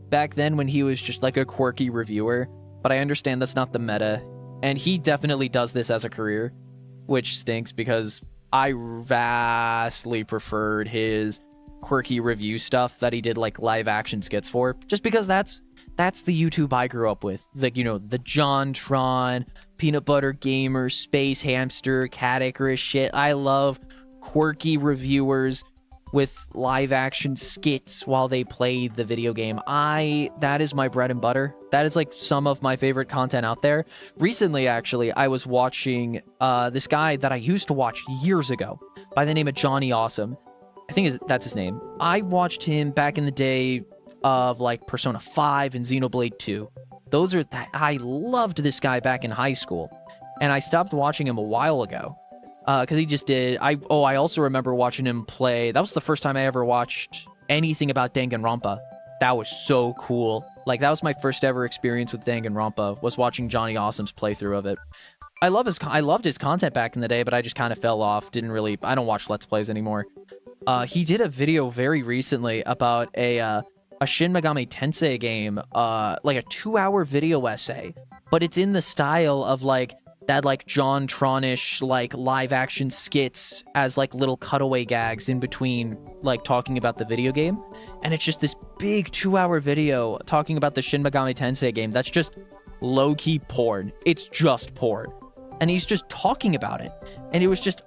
back then when he was just like a quirky reviewer, but I understand that's not the meta, and he definitely does this as a career, which stinks because I vastly preferred his quirky review stuff that he did like live action skits for, just because that's the YouTube I grew up with. Like, you know, the JonTron, Peanut Butter Gamer, Space Hamster, Cat Icarus shit. I love quirky reviewers with live action skits while they play the video game. That is my bread and butter. That is like some of my favorite content out there. Recently, actually, I was watching this guy that I used to watch years ago by the name of Johnny Awesome. I think that's his name. I watched him back in the day of like Persona 5 and Xenoblade 2. I loved this guy back in high school, and I stopped watching him a while ago. Because he just did. I also remember watching him play. That was the first time I ever watched anything about Danganronpa. That was so cool. Like, that was my first ever experience with Danganronpa, was watching Johnny Awesome's playthrough of it. I loved his content back in the day, but I just kind of fell off. I don't watch Let's Plays anymore. He did a video very recently about a Shin Megami Tensei game, like a 2-hour video essay, but it's in the style of like that like JonTron-ish like live action skits as like little cutaway gags in between like talking about the video game. And it's just this big 2-hour video talking about the Shin Megami Tensei game that's just low-key porn. It's just porn. And he's just talking about it. And it was just,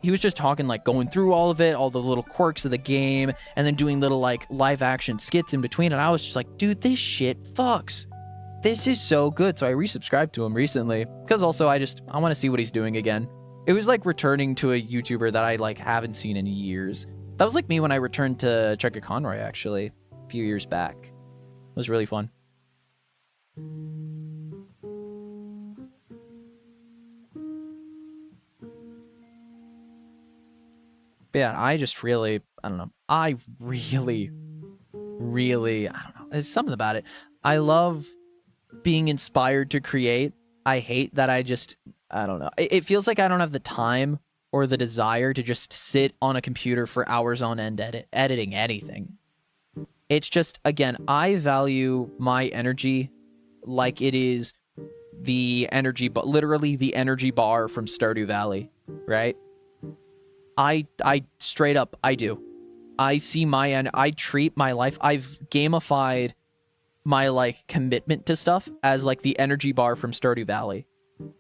he was just talking, like, going through all of it, all the little quirks of the game, and then doing little, like, live-action skits in between. And I was just like, dude, this shit fucks. This is so good. So I resubscribed to him recently, because also I want to see what he's doing again. It was like returning to a YouTuber that I, like, haven't seen in years. That was like me when I returned to Chucky Conroy, actually, a few years back. It was really fun. But yeah, I don't know. I don't know. There's something about it. I love being inspired to create. I hate that I don't know. It feels like I don't have the time or the desire to just sit on a computer for hours on end editing anything. It's just, again, I value my energy like it is literally the energy bar from Stardew Valley, right? I straight up, I do. I treat my life, I've gamified my, like, commitment to stuff as, like, the energy bar from Stardew Valley.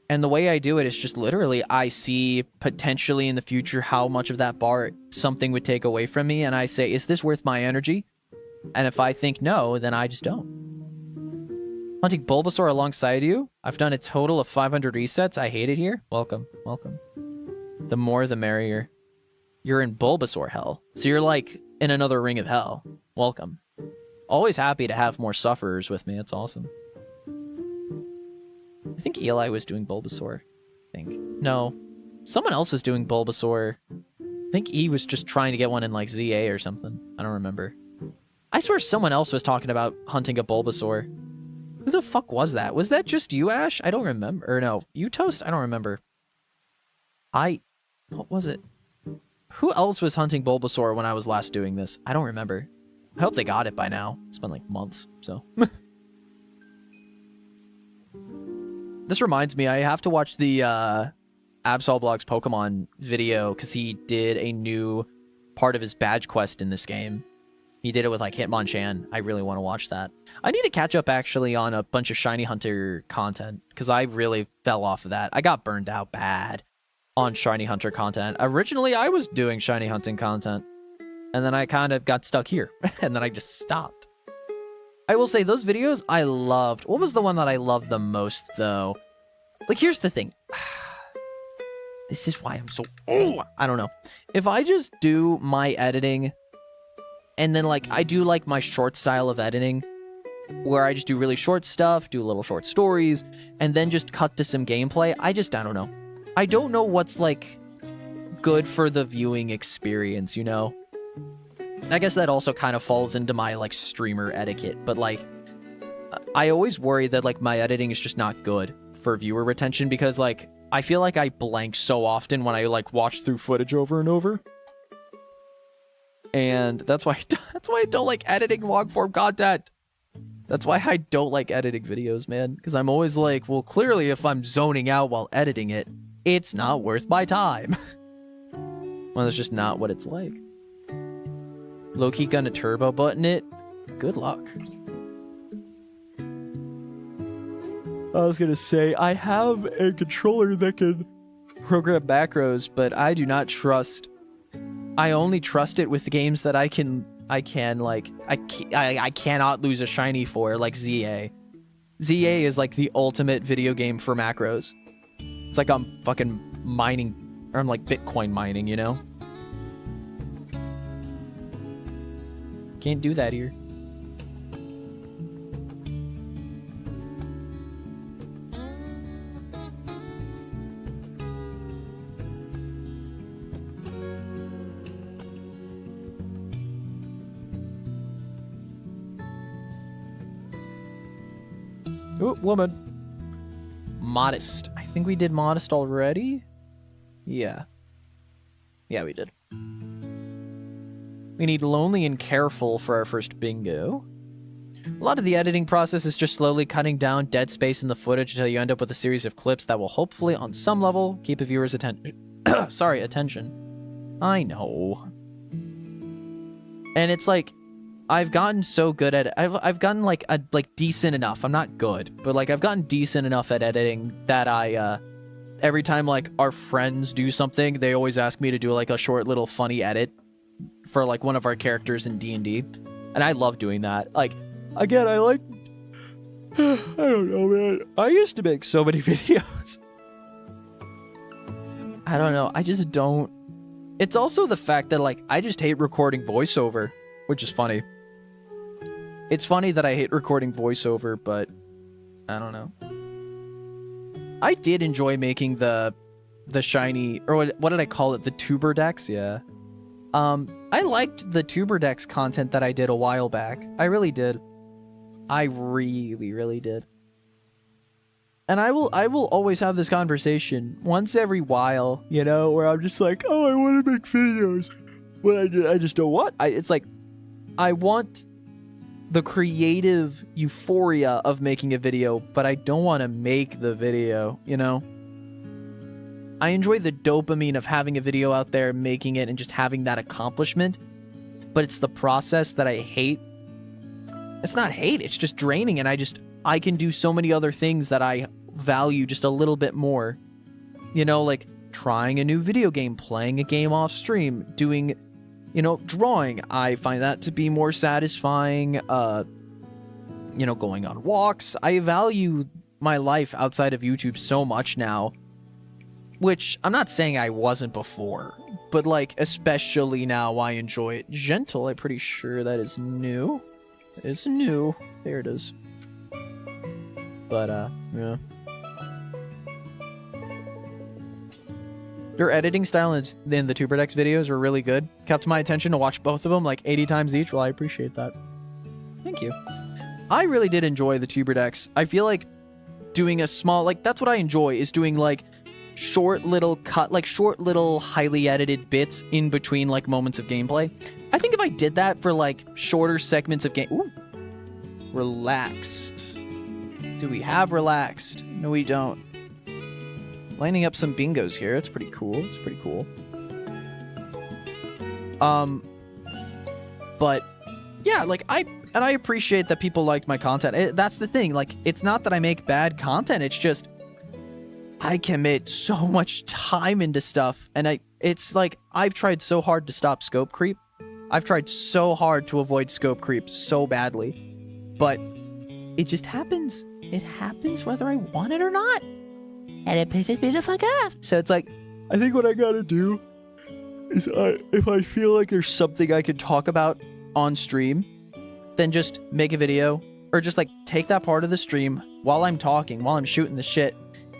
And the way I do it is just literally I see potentially in the future how much of that bar something would take away from me, and I say, is this worth my energy? And if I think no, then I just don't. Hunting Bulbasaur alongside you? I've done a total of 500 resets. I hate it here. Welcome, welcome. The more the merrier. You're in Bulbasaur hell. So you're like in another ring of hell. Welcome. Always happy to have more sufferers with me. It's awesome. I think Eli was doing Bulbasaur. I think. No. Someone else was doing Bulbasaur. I think he was just trying to get one in like ZA or something. I don't remember. I swear someone else was talking about hunting a Bulbasaur. Who the fuck was that? Was that just you, Ash? I don't remember. Or no, you, Toast? I don't remember. What was it? Who else was hunting Bulbasaur when I was last doing this? I don't remember. I hope they got it by now. It's been like months, so. This reminds me, I have to watch the Absolblog's Pokemon video because he did a new part of his badge quest in this game. He did it with like Hitmonchan. I really want to watch that. I need to catch up actually on a bunch of Shiny Hunter content because I really fell off of that. I got burned out bad on Shiny Hunter content. Originally, I was doing Shiny Hunting content, and then I kind of got stuck here, and then I just stopped. I will say, those videos I loved. What was the one that I loved the most, though? Like, here's the thing. This is why I'm so... Oh, I don't know. If I just do my editing, and then, like, I do, like, my short style of editing, where I just do really short stuff, do little short stories, and then just cut to some gameplay, I don't know. I don't know what's, like, good for the viewing experience, you know? I guess that also kind of falls into my, like, streamer etiquette, but, like, I always worry that, like, my editing is just not good for viewer retention because, like, I feel like I blank so often when I, like, watch through footage over and over. And that's why I don't like editing long-form content. That's why I don't like editing videos, man. Because I'm always like, well, clearly if I'm zoning out while editing it, it's not worth my time. Well, that's just not what it's like. Low-key gonna turbo button it. Good luck. I was gonna say, I have a controller that can program macros, but I do not trust... I only trust it with the games that I cannot lose a shiny for, like ZA. ZA is like the ultimate video game for macros. It's like I'm fucking mining, or I'm like Bitcoin mining, you know? Can't do that here. Ooh, woman. Modest. I think we did Modest already? Yeah. Yeah, we did. We need Lonely and Careful for our first bingo. A lot of the editing process is just slowly cutting down dead space in the footage until you end up with a series of clips that will hopefully, on some level, keep a viewer's attention. Sorry, attention. I know. And it's like, I've gotten so good at it. I've gotten like decent enough. I'm not good, but like I've gotten decent enough at editing that I every time like our friends do something, they always ask me to do like a short little funny edit for like one of our characters in D&D. And I love doing that. Like again, I like I don't know, man. I used to make so many videos. I don't know. I just don't. It's also the fact that like I just hate recording voiceover, which is funny. It's funny that I hate recording voiceover, but I don't know. I did enjoy making the shiny, or what did I call it? The tuber decks, yeah. I liked the tuber decks content that I did a while back. I really did. I really, really did. And I will always have this conversation once every while, you know, where I'm just like, oh, I want to make videos, but I just don't want. It's like, I want the creative euphoria of making a video, but I don't want to make the video, you know? I enjoy the dopamine of having a video out there, making it, and just having that accomplishment, but it's the process that I hate. It's not hate, it's just draining, and I can do so many other things that I value just a little bit more. You know, like trying a new video game, playing a game off stream, doing, you know, drawing. I find that to be more satisfying. You know, going on walks. I value my life outside of YouTube so much now, which I'm not saying I wasn't before, but like especially now I enjoy it. Gentle, I'm pretty sure that is new. It's new. There it is. But yeah. Your editing style in the 𝒕𝒉𝒂𝒂𝒕𝒆𝒓 videos were really good. Kept my attention to watch both of them like 80 times each. Well, I appreciate that. Thank you. I really did enjoy the 𝒕𝒉𝒂𝒂𝒕𝒆𝒓. I feel like doing a small, like, that's what I enjoy, is doing, like, short little highly edited bits in between, like, moments of gameplay. I think if I did that for, like, shorter segments of game... Ooh. Relaxed. Do we have relaxed? No, we don't. Lining up some bingos here. It's pretty cool. It's pretty cool. But, yeah, like, I appreciate that people liked my content. That's the thing. Like, it's not that I make bad content. It's just I commit so much time into stuff. And it's like I've tried so hard to stop scope creep. I've tried so hard to avoid scope creep so badly. But it just happens. It happens whether I want it or not. And it pisses me the fuck off. So it's like, I think what I gotta do is if I feel like there's something I could talk about on stream, then just make a video, or just like take that part of the stream while I'm talking, while I'm shooting the shit,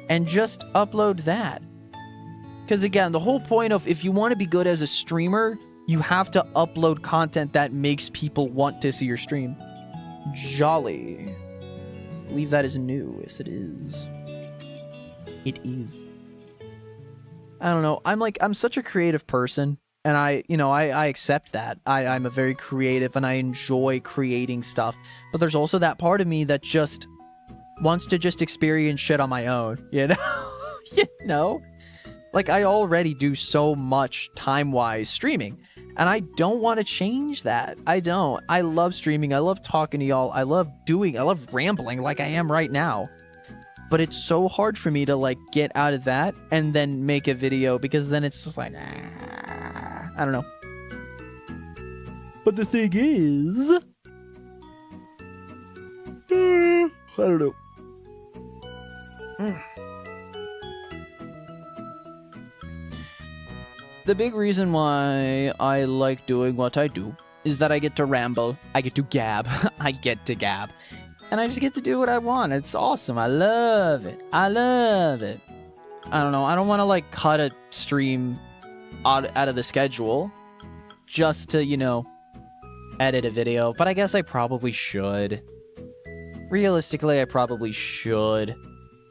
and just upload that. Because again, the whole point of, if you want to be good as a streamer, you have to upload content that makes people want to see your stream. Jolly. I believe that is new. Yes, it is. It is. I don't know. I'm such a creative person. And I accept that. I'm a very creative and I enjoy creating stuff. But there's also that part of me that just wants to just experience shit on my own, you know? You know? Like, I already do so much time-wise streaming. And I don't want to change that. I don't. I love streaming. I love talking to y'all. I love rambling like I am right now. But it's so hard for me to, like, get out of that and then make a video, because then it's just like, I don't know. But the thing is, I don't know. The big reason why I like doing what I do is that I get to ramble, I get to gab, I get to gab. And I just get to do what I want. It's awesome. I love it. I love it. I don't know. I don't want to, like, cut a stream out of the schedule just to, you know, edit a video. But I guess I probably should. Realistically, I probably should.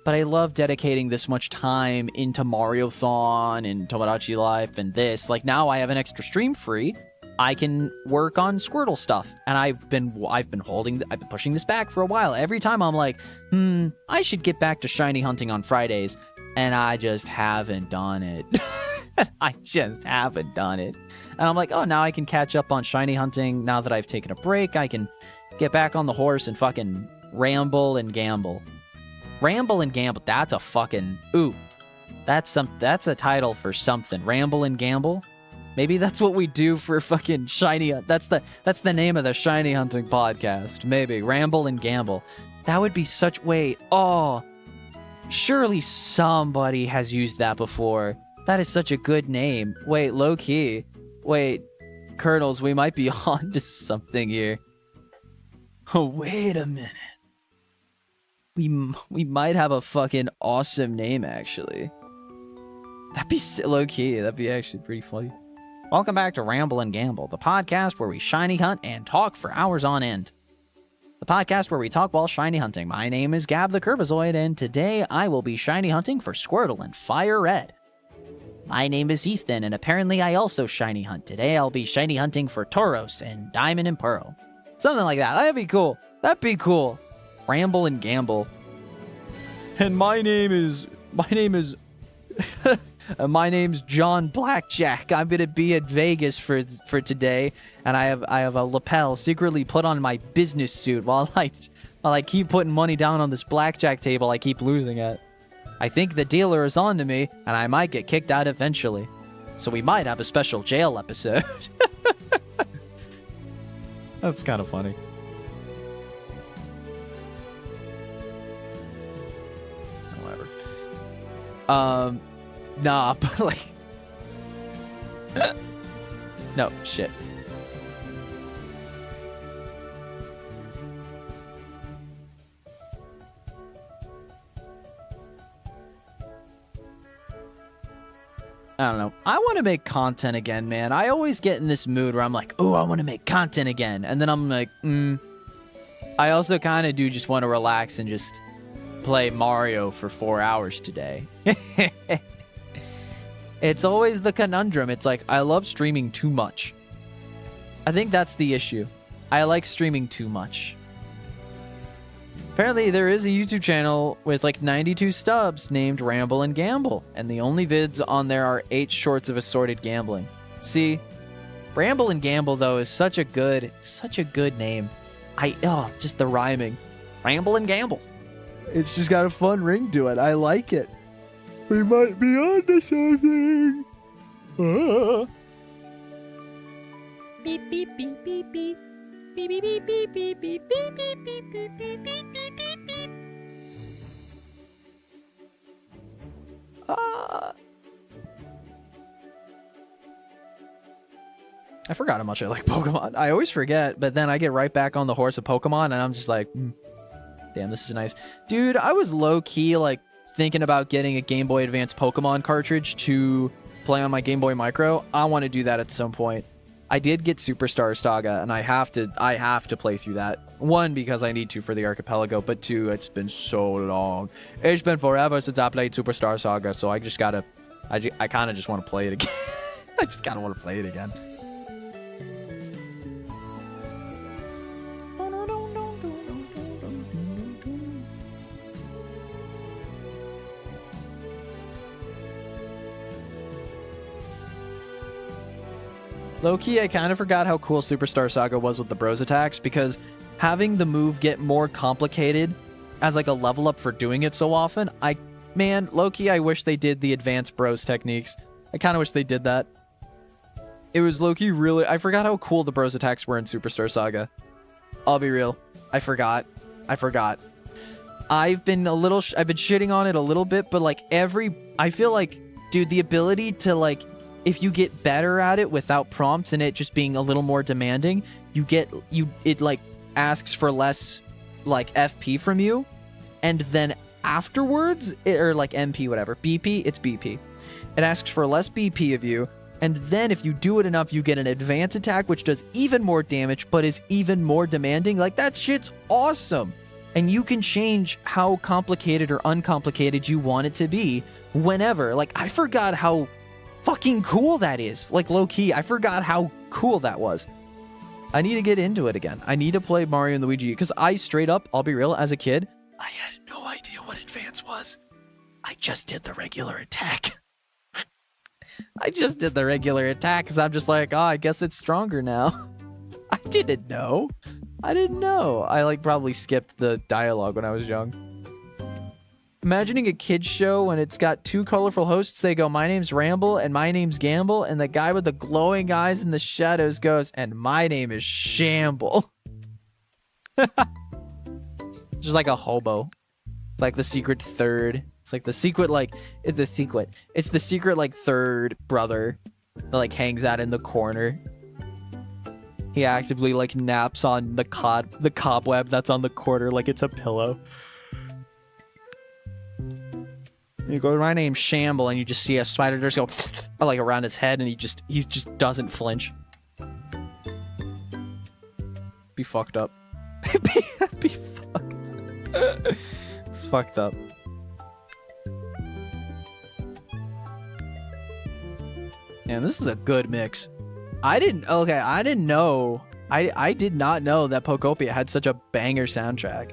But I love dedicating this much time into Mario-thon and Tomodachi Life and this. Like, now I have an extra stream free. I can work on SQUIRTLE stuff, and I've been pushing this back for a while. Every time I'm like, I should get back to shiny hunting on Fridays, and I just haven't done it. I just haven't done it. And I'm like, oh, now I can catch up on shiny hunting. Now that I've taken a break, I can get back on the horse and fucking ramble and gamble. Ramble and gamble. That's a fucking that's a title for something. Ramble and gamble. Maybe that's what we do for fucking shiny. That's the name of the shiny hunting podcast. Maybe ramble and gamble. That would be such. Wait. Oh, surely somebody has used that before. That is such a good name. Wait, low key. Wait, Kernels, we might be on to something here. Oh, wait a minute. We might have a fucking awesome name, actually. That'd be low key. That'd be actually pretty funny. Welcome back to Ramble and Gamble, the podcast where we shiny hunt and talk for hours on end. The podcast where we talk while shiny hunting. My name is Gab the KiRBiZOiD, and today I will be shiny hunting for SQUIRTLE and FireRed. My name is Ethan, and apparently I also shiny hunt. Today I'll be shiny hunting for Tauros and Diamond and Pearl. Something like that. That'd be cool. That'd be cool. Ramble and Gamble. And my name is my name's John Blackjack. I'm gonna be at Vegas for today, and I have a lapel secretly put on my business suit while While I keep putting money down on this blackjack table, I keep losing it. I think the dealer is on to me, and I might get kicked out eventually. So we might have a special jail episode. That's kind of funny. Whatever. Nah, but like... No, shit. I don't know. I want to make content again, man. I always get in this mood where I'm like, oh, I want to make content again. And then I'm like, I also kind of do just want to relax and just play Mario for 4 hours today. It's always the conundrum. It's like, I love streaming too much. I think that's the issue. I like streaming too much. Apparently, there is a YouTube channel with like 92 stubs named Ramble and Gamble, and the only vids on there are 8 shorts of assorted gambling. See, Ramble and Gamble though is such a good name. Just the rhyming. Ramble and Gamble. It's just got a fun ring to it. I like it. We might be onto something. Beep beep beep beep beep. Beep beep beep beep beep beep beep beep beep beep beep beep beep beep beep. I forgot how much I like Pokemon. I always forget, but then I get right back on the horse of Pokemon, and I'm just like, damn, this is nice. Dude, I was low-key, like, thinking about getting a Game Boy Advance Pokemon cartridge to play on my Game Boy Micro. I want to do that at some point. I did get Superstar Saga, and I have to play through that. 1, because I need to for the Archipelago, but 2, it's been so long. It's been forever since I played Superstar Saga, so I just gotta... I kind of just want to play it again. I just kind of want to play it again. Low-key, I kind of forgot how cool Superstar Saga was with the bros attacks, because having the move get more complicated as like a level up for doing it so often, man, low-key, I wish they did the advanced bros techniques. I kind of wish they did that. It was low-key really... I forgot how cool the bros attacks were in Superstar Saga. I'll be real. I forgot. I've been shitting on it a little bit, but like I feel like, dude, the ability to like... If you get better at it without prompts and it just being a little more demanding, it like asks for less like FP from you, and then afterwards, or like MP, whatever, BP, it's BP. It asks for less BP of you, and then if you do it enough, you get an advanced attack which does even more damage but is even more demanding. Like, that shit's awesome. And you can change how complicated or uncomplicated you want it to be whenever. Like, I forgot how fucking cool that is. Like, low-key, I forgot how cool that was. I need to get into it again. I need to play Mario and Luigi, because I straight up, I'll be real, as a kid, I had no idea what advance was. I just did the regular attack. I just did the regular attack, because I'm just like, oh, I guess it's stronger now. I didn't know. I like probably skipped the dialogue when I was young. Imagining a kid's show when it's got 2 colorful hosts, they go, my name's Ramble and my name's Gamble, and the guy with the glowing eyes in the shadows goes, and my name is Shamble. Just like a hobo. It's like the secret third. It's like the secret, like, it's the secret, like, third brother that, like, hangs out in the corner. He actively, like, naps on the cobweb that's on the corner like it's a pillow. You go, my name's Shamble, and you just see a spider just go like around his head, and he just doesn't flinch. Be fucked up. be fucked. It's fucked up. Man, this is a good mix. I did not know that Pokopia had such a banger soundtrack.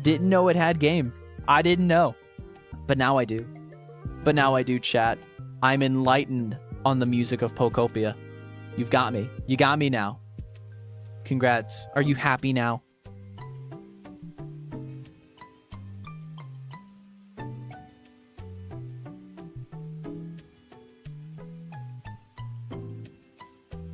Didn't know it had game. I didn't know. But now I do. Chat. I'm enlightened on the music of Pokopia. You've got me. You got me now. Congrats. Are you happy now?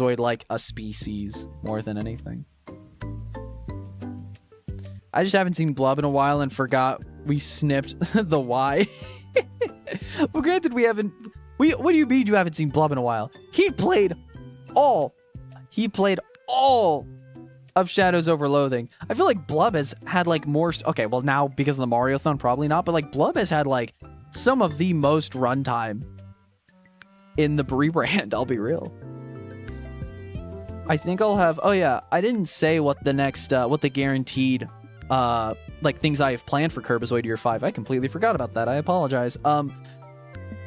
KiRBiZoiD like a species more than anything. I just haven't seen Blub in a while and forgot we snipped the Y. Well, granted, we haven't... what do you mean you haven't seen Blub in a while? He played all of Shadows Over Loathing. I feel like Blub has had, like, more... Okay, well, now, because of the Mario-thon, probably not, but, like, Blub has had, like, some of the most runtime in the rebrand, I'll be real. I think I'll have... Oh, yeah, I didn't say what the next... what the guaranteed... like, things I have planned for KiRBiZoiD Year 5. I completely forgot about that. I apologize.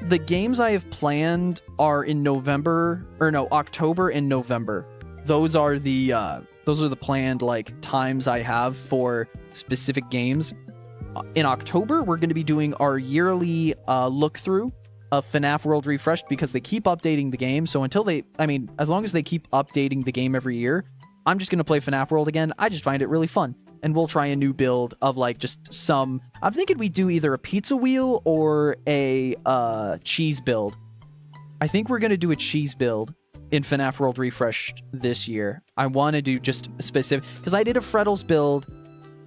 The games I have planned are in November... Or, no, October and November. Those are the planned, like, times I have for specific games. In October, we're going to be doing our yearly look-through of FNAF World Refreshed because they keep updating the game. So until they... I mean, as long as they keep updating the game every year, I'm just going to play FNAF World again. I just find it really fun. And we'll try a new build of, like, just some... I'm thinking we do either a pizza wheel or a cheese build. I think we're going to do a cheese build in FNAF World Refreshed this year. I want to do just specific... Because I did a Frettles build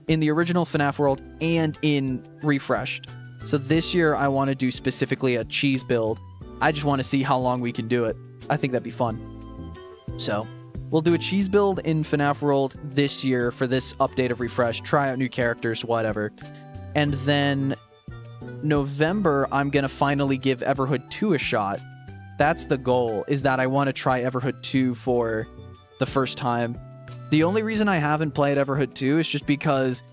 in the original FNAF World and in Refreshed. So this year, I want to do specifically a cheese build. I just want to see how long we can do it. I think that'd be fun. So... We'll do a cheese build in FNAF World this year for this update of Refresh, try out new characters, whatever. And then November, I'm going to finally give Everhood 2 a shot. That's the goal, is that I want to try Everhood 2 for the first time. The only reason I haven't played Everhood 2 is just because,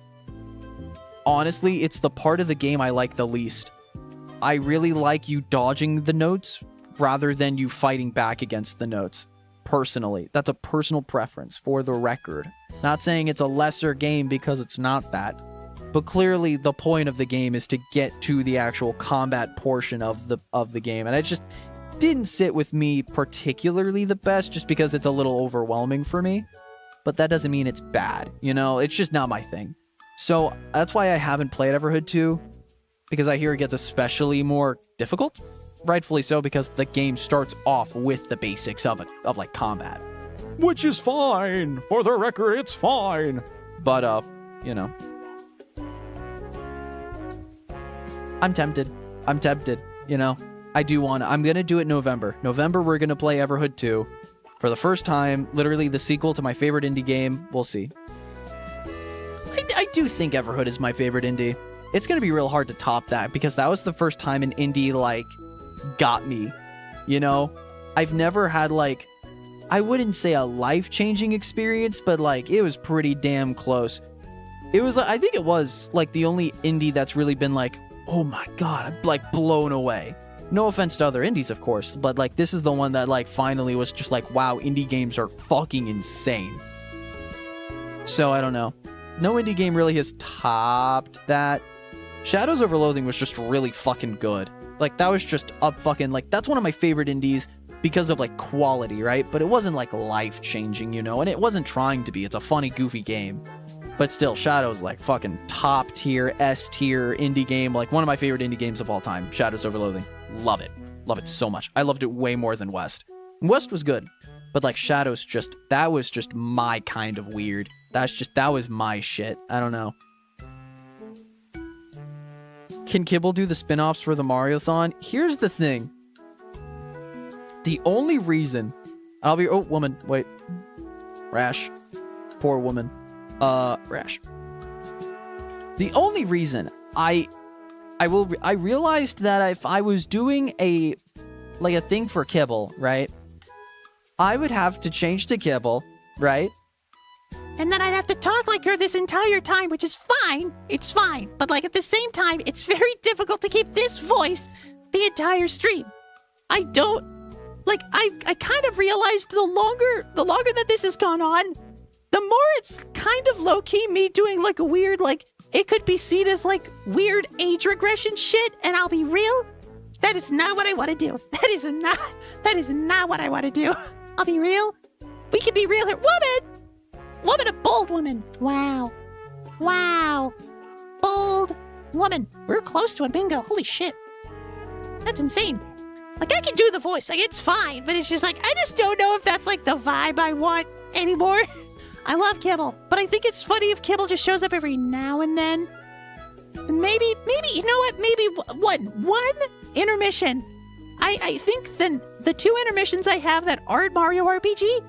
honestly, it's the part of the game I like the least. I really like you dodging the notes rather than you fighting back against the notes. Personally, that's a personal preference for the record. Not saying it's a lesser game because it's not that, but clearly the point of the game is to get to the actual combat portion of the game, and it just didn't sit with me particularly the best just because it's a little overwhelming for me. But that doesn't mean it's bad, you know? It's just not my thing. So that's why I haven't played Everhood 2, because I hear it gets especially more difficult. Rightfully so, because the game starts off with the basics of like combat, which is fine. For the record, it's fine. But you know, I'm tempted. You know, I do want to. I'm gonna do it November. We're gonna play Everhood 2 for the first time. Literally the sequel to my favorite indie game. We'll see. I do think Everhood is my favorite indie. It's gonna be real hard to top that because that was the first time an indie like got me, you know? I've never had, like, I wouldn't say a life-changing experience, but, like, it was pretty damn close. It was, I think it was, like, the only indie that's really been, like, oh my god, I'm, like, blown away. No offense to other indies, of course, but, like, this is the one that, like, finally was just like, wow, indie games are fucking insane. So, I don't know. No indie game really has topped that. Shadows Over Loathing was just really fucking good. Like, that was just up fucking, like, that's one of my favorite indies because of, like, quality, right? But it wasn't, like, life-changing, you know? And it wasn't trying to be. It's a funny, goofy game. But still, Shadows, like, fucking top-tier, S-tier indie game. Like, one of my favorite indie games of all time. Shadows Over Loathing. Love it. Love it so much. I loved it way more than West. West was good. But like Shadow's just, that was just my kind of weird. That was my shit. I don't know. Can Kibble do the spin-offs for the Mario-thon? Here's the thing. The only reason oh, woman, wait. Rash. Poor woman. Rash. The only reason I realized that if I was doing a thing for Kibble, right? I would have to change to Kibble, right? And then I'd have to talk like her this entire time, which is fine. It's fine. But like at the same time, it's very difficult to keep this voice the entire stream. I don't like I kind of realized the longer that this has gone on, the more it's kind of low-key me doing like a weird, like it could be seen as like weird age regression shit, and I'll be real. That is not what I want to do. That is not what I want to do. I'll be real. We can be real here. Woman, a bold woman. Wow. Bold woman. We're close to a bingo. Holy shit. That's insane. Like, I can do the voice. Like, it's fine. But it's just like, I just don't know if that's like the vibe I want anymore. I love Kibble. But I think it's funny if Kibble just shows up every now and then. Maybe, you know what? Maybe one intermission. I think then the 2 intermissions I have that aren't Mario RPG,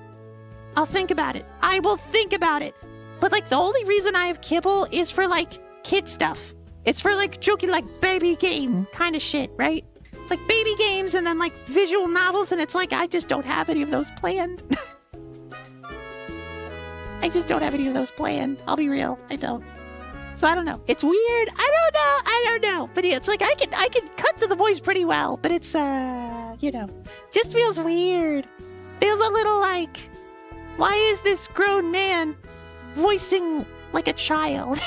I'll think about it. I will think about it. But like the only reason I have Kibble is for like kid stuff. It's for like jokey like baby game kind of shit, right? It's like baby games and then like visual novels, and it's like I just don't have any of those planned. I just don't have any of those planned. I'll be real. I don't. So I don't know. It's weird. I don't know. But it's like I can cut to the voice pretty well, but it's you know, just feels weird. Feels a little like, why is this grown man voicing like a child?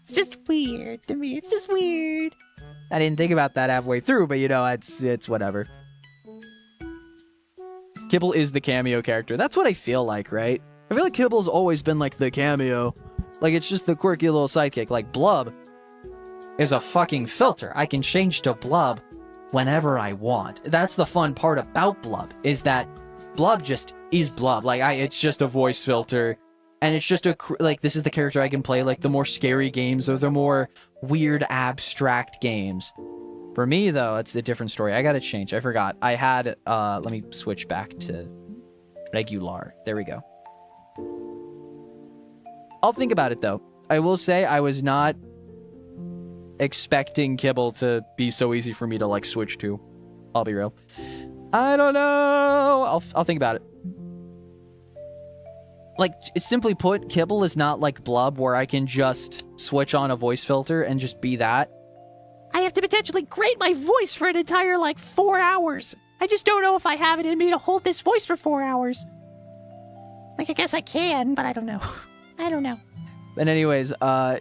It's just weird to me. It's just weird. I didn't think about that halfway through, but you know, it's whatever. Kibble is the cameo character. That's what I feel like, right? I feel like Kibble's always been like the cameo. Like, it's just the quirky little sidekick. Like, Blub is a fucking filter. I can change to Blub whenever I want. That's the fun part about Blub, is that Blub just is Blub. Like, it's just a voice filter. And it's just like, this is the character I can play, like, the more scary games or the more weird, abstract games. For me, though, it's a different story. I gotta change. I forgot. I had, let me switch back to regular. There we go. I'll think about it, though. I will say I was not expecting Kibble to be so easy for me to, like, switch to. I'll be real. I don't know. I'll think about it. Like, it's simply put, Kibble is not like Blub, where I can just switch on a voice filter and just be that. I have to potentially grade my voice for an entire, like, 4 hours. I just don't know if I have it in me to hold this voice for 4 hours. Like, I guess I can, but I don't know. I don't know. But anyways,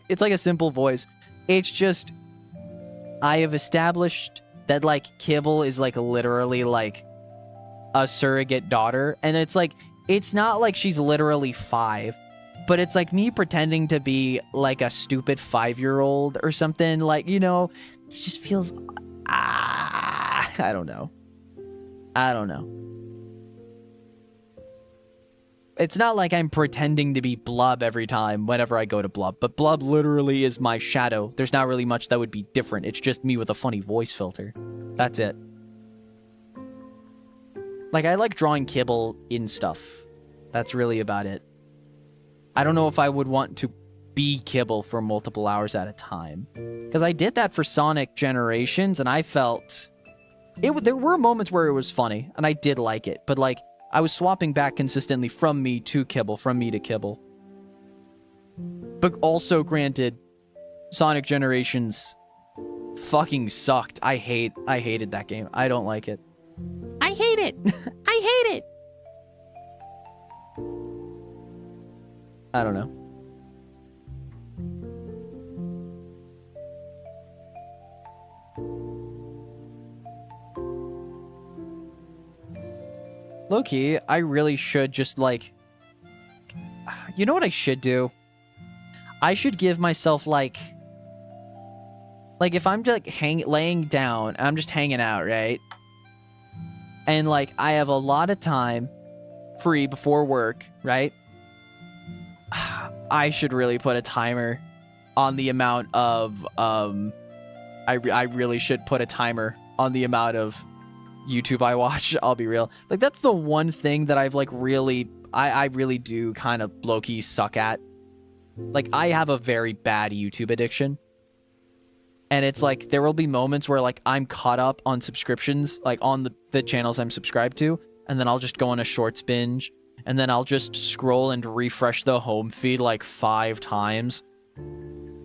it's like a simple voice. It's just, I have established that, like, Kibble is, like, literally, like, a surrogate daughter. And it's, like, it's not like she's literally 5. But it's, like, me pretending to be, like, a stupid 5-year-old or something. Like, you know, it just feels, I don't know. I don't know. It's not like I'm pretending to be Blub every time whenever I go to Blub, but Blub literally is my shadow. There's not really much that would be different. It's just me with a funny voice filter. That's it. Like, I like drawing Kibble in stuff. That's really about it. I don't know if I would want to be Kibble for multiple hours at a time. Because I did that for Sonic Generations, and I felt... there were moments where it was funny, and I did like it, but, like, I was swapping back consistently from me to Kibble, from me to Kibble. But also, granted, Sonic Generations fucking sucked. I hated that game. I don't like it. I hate it. I hate it. I don't know. Low-key, I really should just, like... You know what I should do? I should give myself, like... Like, if I'm just, like, laying down, I'm just hanging out, right? And, like, I have a lot of time, free before work, right? I should really put a timer on the amount of, I really should put a timer on the amount of YouTube I watch. I'll be real. Like, that's the one thing that I've, like, really, I really do kind of low-key suck at. Like, I have a very bad YouTube addiction. And it's like, there will be moments where, like, I'm caught up on subscriptions, like, on the channels I'm subscribed to, and then I'll just go on a shorts binge, and then I'll just scroll and refresh the home feed, like, 5 times.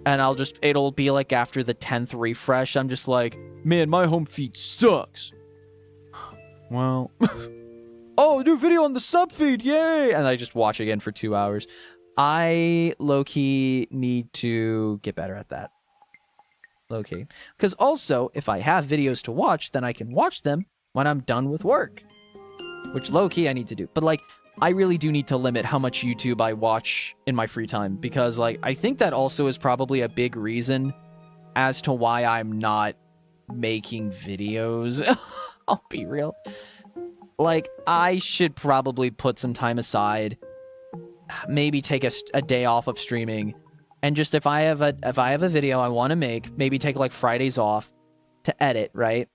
And it'll be, like, after the 10th refresh, I'm just like, man, my home feed sucks. Well, oh, new video on the sub feed, yay! And I just watch again for 2 hours. I, low-key, need to get better at that. Low-key. Because also, if I have videos to watch, then I can watch them when I'm done with work. Which, low-key, I need to do. But, like, I really do need to limit how much YouTube I watch in my free time. Because, like, I think that also is probably a big reason as to why I'm not making videos. I'll be real. Like, I should probably put some time aside. Maybe take a day off of streaming. And just if I have a video I want to make, maybe take like Fridays off to edit, right?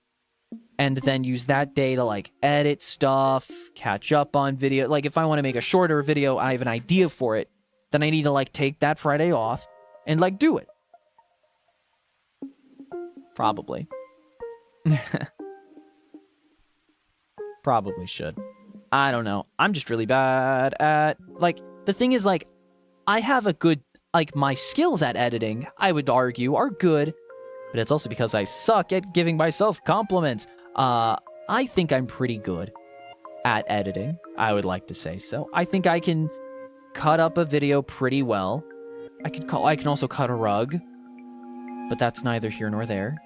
And then use that day to like edit stuff, catch up on video. Like if I want to make a shorter video, I have an idea for it, then I need to like take that Friday off and like do it. Probably. Probably should. I don't know. I'm just really bad at, like, the thing is, like, I have a good, like, my skills at editing, I would argue, are good, but it's also because I suck at giving myself compliments. I think I'm pretty good at editing. I would like to say so. I think I can cut up a video pretty well. I can also cut a rug, but that's neither here nor there.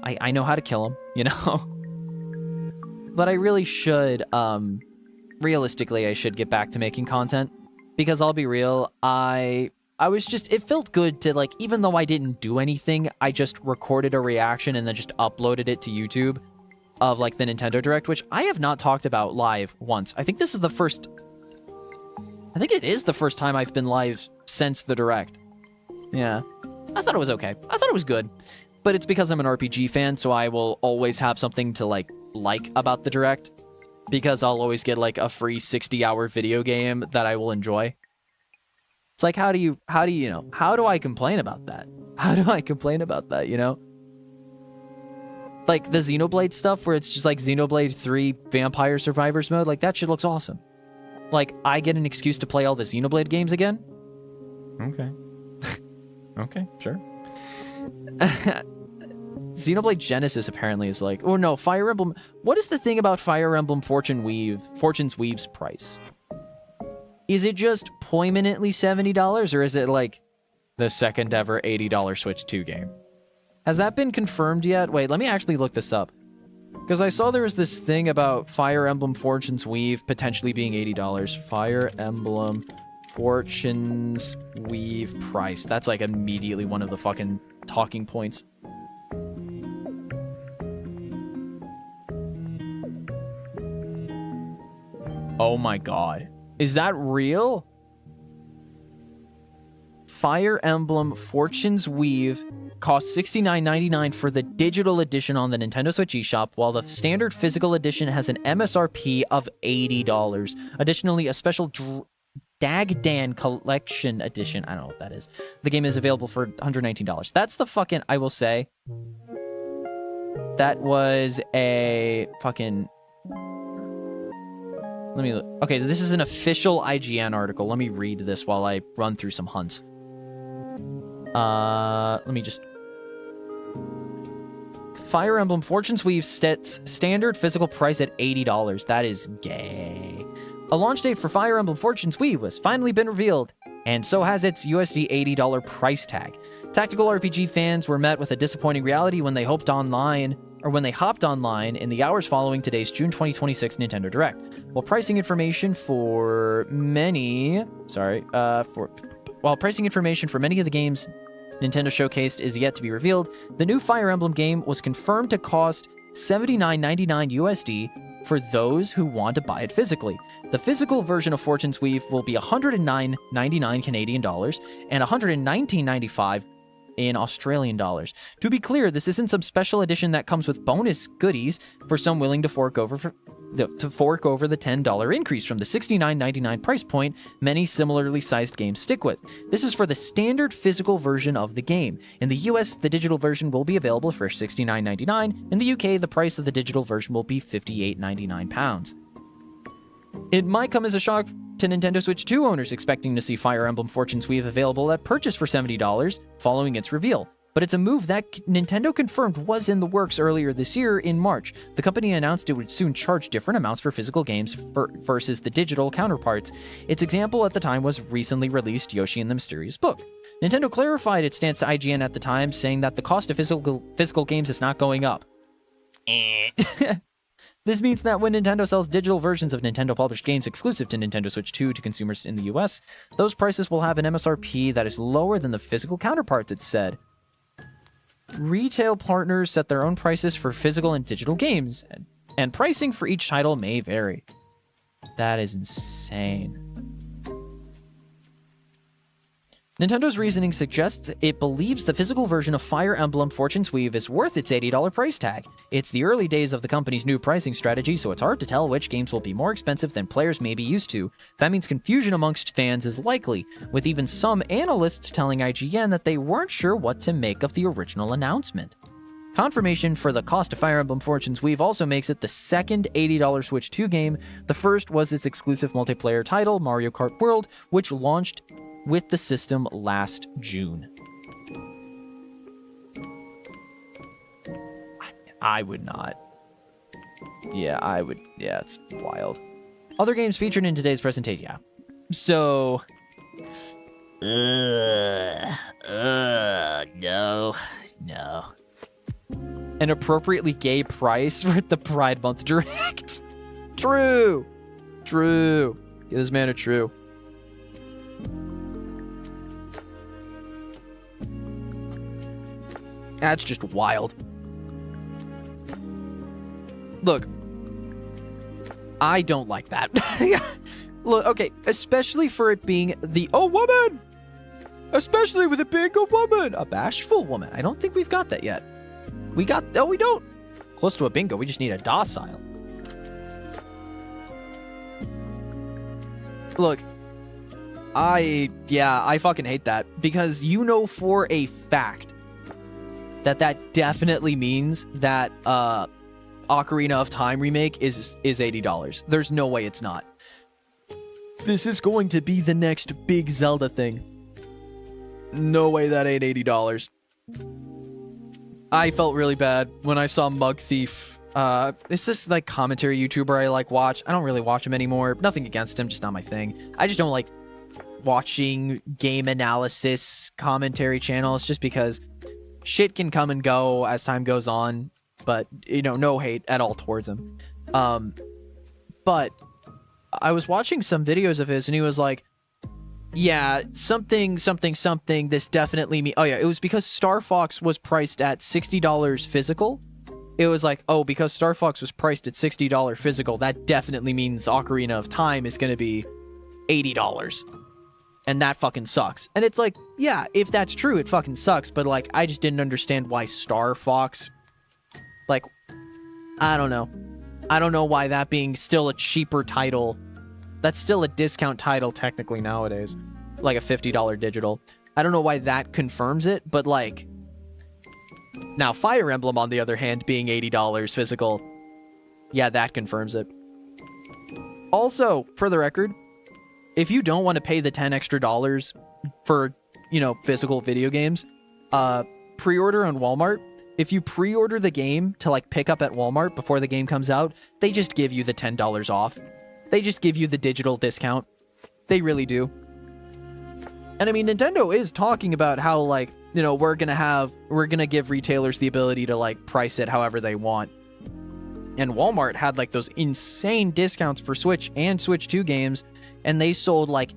I know how to kill him, you know? But I really should, realistically, I should get back to making content. Because I'll be real, I was just, it felt good to, like, even though I didn't do anything, I just recorded a reaction and then just uploaded it to YouTube of, like, the Nintendo Direct, which I have not talked about live once. I think this is the first, I think it is the first time I've been live since the Direct. Yeah. I thought it was okay. I thought it was good. But it's because I'm an RPG fan, so I will always have something to, like about the Direct. Because I'll always get, like, a free 60-hour video game that I will enjoy. It's like, how do I complain about that? How do I complain about that, you know? Like, the Xenoblade stuff, where it's just, like, Xenoblade 3 Vampire Survivors mode, like, that shit looks awesome. Like, I get an excuse to play all the Xenoblade games again? Okay. Okay, sure. Xenoblade Genesis apparently is like... Oh, no, Fire Emblem... What is the thing about Fire Emblem Fortune's Weave's price? Is it just poignantly $70, or is it, like, the second ever $80 Switch 2 game? Has that been confirmed yet? Wait, let me actually look this up. Because I saw there was this thing about Fire Emblem Fortune's Weave potentially being $80. Fire Emblem Fortune's Weave price. That's, like, immediately one of the fucking talking points. Oh my god. Is that real? Fire Emblem Fortune's Weave costs $69.99 for the digital edition on the Nintendo Switch eShop, while the standard physical edition has an MSRP of $80. Additionally, a special Dagdan Collection Edition, I don't know what that is. The game is available for $119. That's the fucking, I will say, that was a fucking... Let me look. Okay, this is an official IGN article. Let me read this while I run through some hunts. Let me just... Fire Emblem Fortune's Weave sets standard physical price at $80. That is gay. A launch date for Fire Emblem Fortune's Weave has finally been revealed, and so has its USD $80 price tag. Tactical RPG fans were met with a disappointing reality when they hopped online in the hours following today's June 2026 Nintendo Direct. While pricing information for many of the games Nintendo showcased is yet to be revealed, the new Fire Emblem game was confirmed to cost $79.99 USD, for those who want to buy it physically. The physical version of Fortune's Weave will be $109.99 Canadian dollars and $119.95 in Australian dollars. To be clear, this isn't some special edition that comes with bonus goodies for some willing to fork over the $10 increase from the $69.99 price point many similarly sized games stick with. This is for the standard physical version of the game. In the US, the digital version will be available for $69.99. In the UK, the price of the digital version will be £58.99. It might come as a shock to Nintendo Switch 2 owners expecting to see Fire Emblem Fortune's Weave available at purchase for $70 following its reveal. But it's a move that Nintendo confirmed was in the works earlier this year in March. The company announced it would soon charge different amounts for physical games versus the digital counterparts. Its example at the time was recently released Yoshi and the Mysterious Book. Nintendo clarified its stance to IGN at the time, saying that the cost of physical games is not going up. This means that when Nintendo sells digital versions of Nintendo-published games exclusive to Nintendo Switch 2 to consumers in the US, those prices will have an MSRP that is lower than the physical counterparts, it said. Retail partners set their own prices for physical and digital games, and pricing for each title may vary. That is insane. Nintendo's reasoning suggests it believes the physical version of Fire Emblem Fortune's Weave is worth its $80 price tag. It's the early days of the company's new pricing strategy, so it's hard to tell which games will be more expensive than players may be used to. That means confusion amongst fans is likely, with even some analysts telling IGN that they weren't sure what to make of the original announcement. Confirmation for the cost of Fire Emblem Fortune's Weave also makes it the second $80 Switch 2 game. The first was its exclusive multiplayer title, Mario Kart World, which launched with the system last June. I would not. Yeah, I would. Yeah, it's wild. Other games featured in today's presentation. Yeah. So. No. An appropriately gay price for the Pride Month Direct. True. Give this man a true. That's just wild. Look, I don't like that. Look, okay, especially for it being a woman. Especially with it being a woman. A bashful woman. I don't think we've got that yet. We don't. Close to a bingo, we just need a docile. Look, I fucking hate that. Because you know for a fact that definitely means that Ocarina of Time remake is $80. There's no way it's not. This is going to be the next big Zelda thing. No way that ain't $80. I felt really bad when I saw Mug Thief. It's this like commentary YouTuber I like watch. I don't really watch him anymore. Nothing against him, just not my thing. I just don't like watching game analysis commentary channels just because shit can come and go as time goes on, but, you know, no hate at all towards him. But I was watching some videos of his, and he was like, yeah, something, this definitely oh yeah, it was because Star Fox was priced at $60 physical. It was like, oh, because Star Fox was priced at $60 physical, that definitely means Ocarina of Time is going to be $80. And that fucking sucks. And it's like, yeah, if that's true, it fucking sucks. But, like, I just didn't understand why Star Fox, like, I don't know. I don't know why that being still a cheaper title, that's still a discount title technically nowadays, like a $50 digital. I don't know why that confirms it, but, like, now Fire Emblem, on the other hand, being $80 physical, yeah, that confirms it. Also, for the record, if you don't want to pay the $10 extra for, you know, physical video games, pre-order on Walmart. If you pre-order the game to, like, pick up at Walmart before the game comes out, they just give you the $10 off. They just give you the digital discount. They really do. And I mean, Nintendo is talking about how, like, you know, we're gonna give retailers the ability to, like, price it however they want. And Walmart had, like, those insane discounts for Switch and Switch 2 games, and they sold, like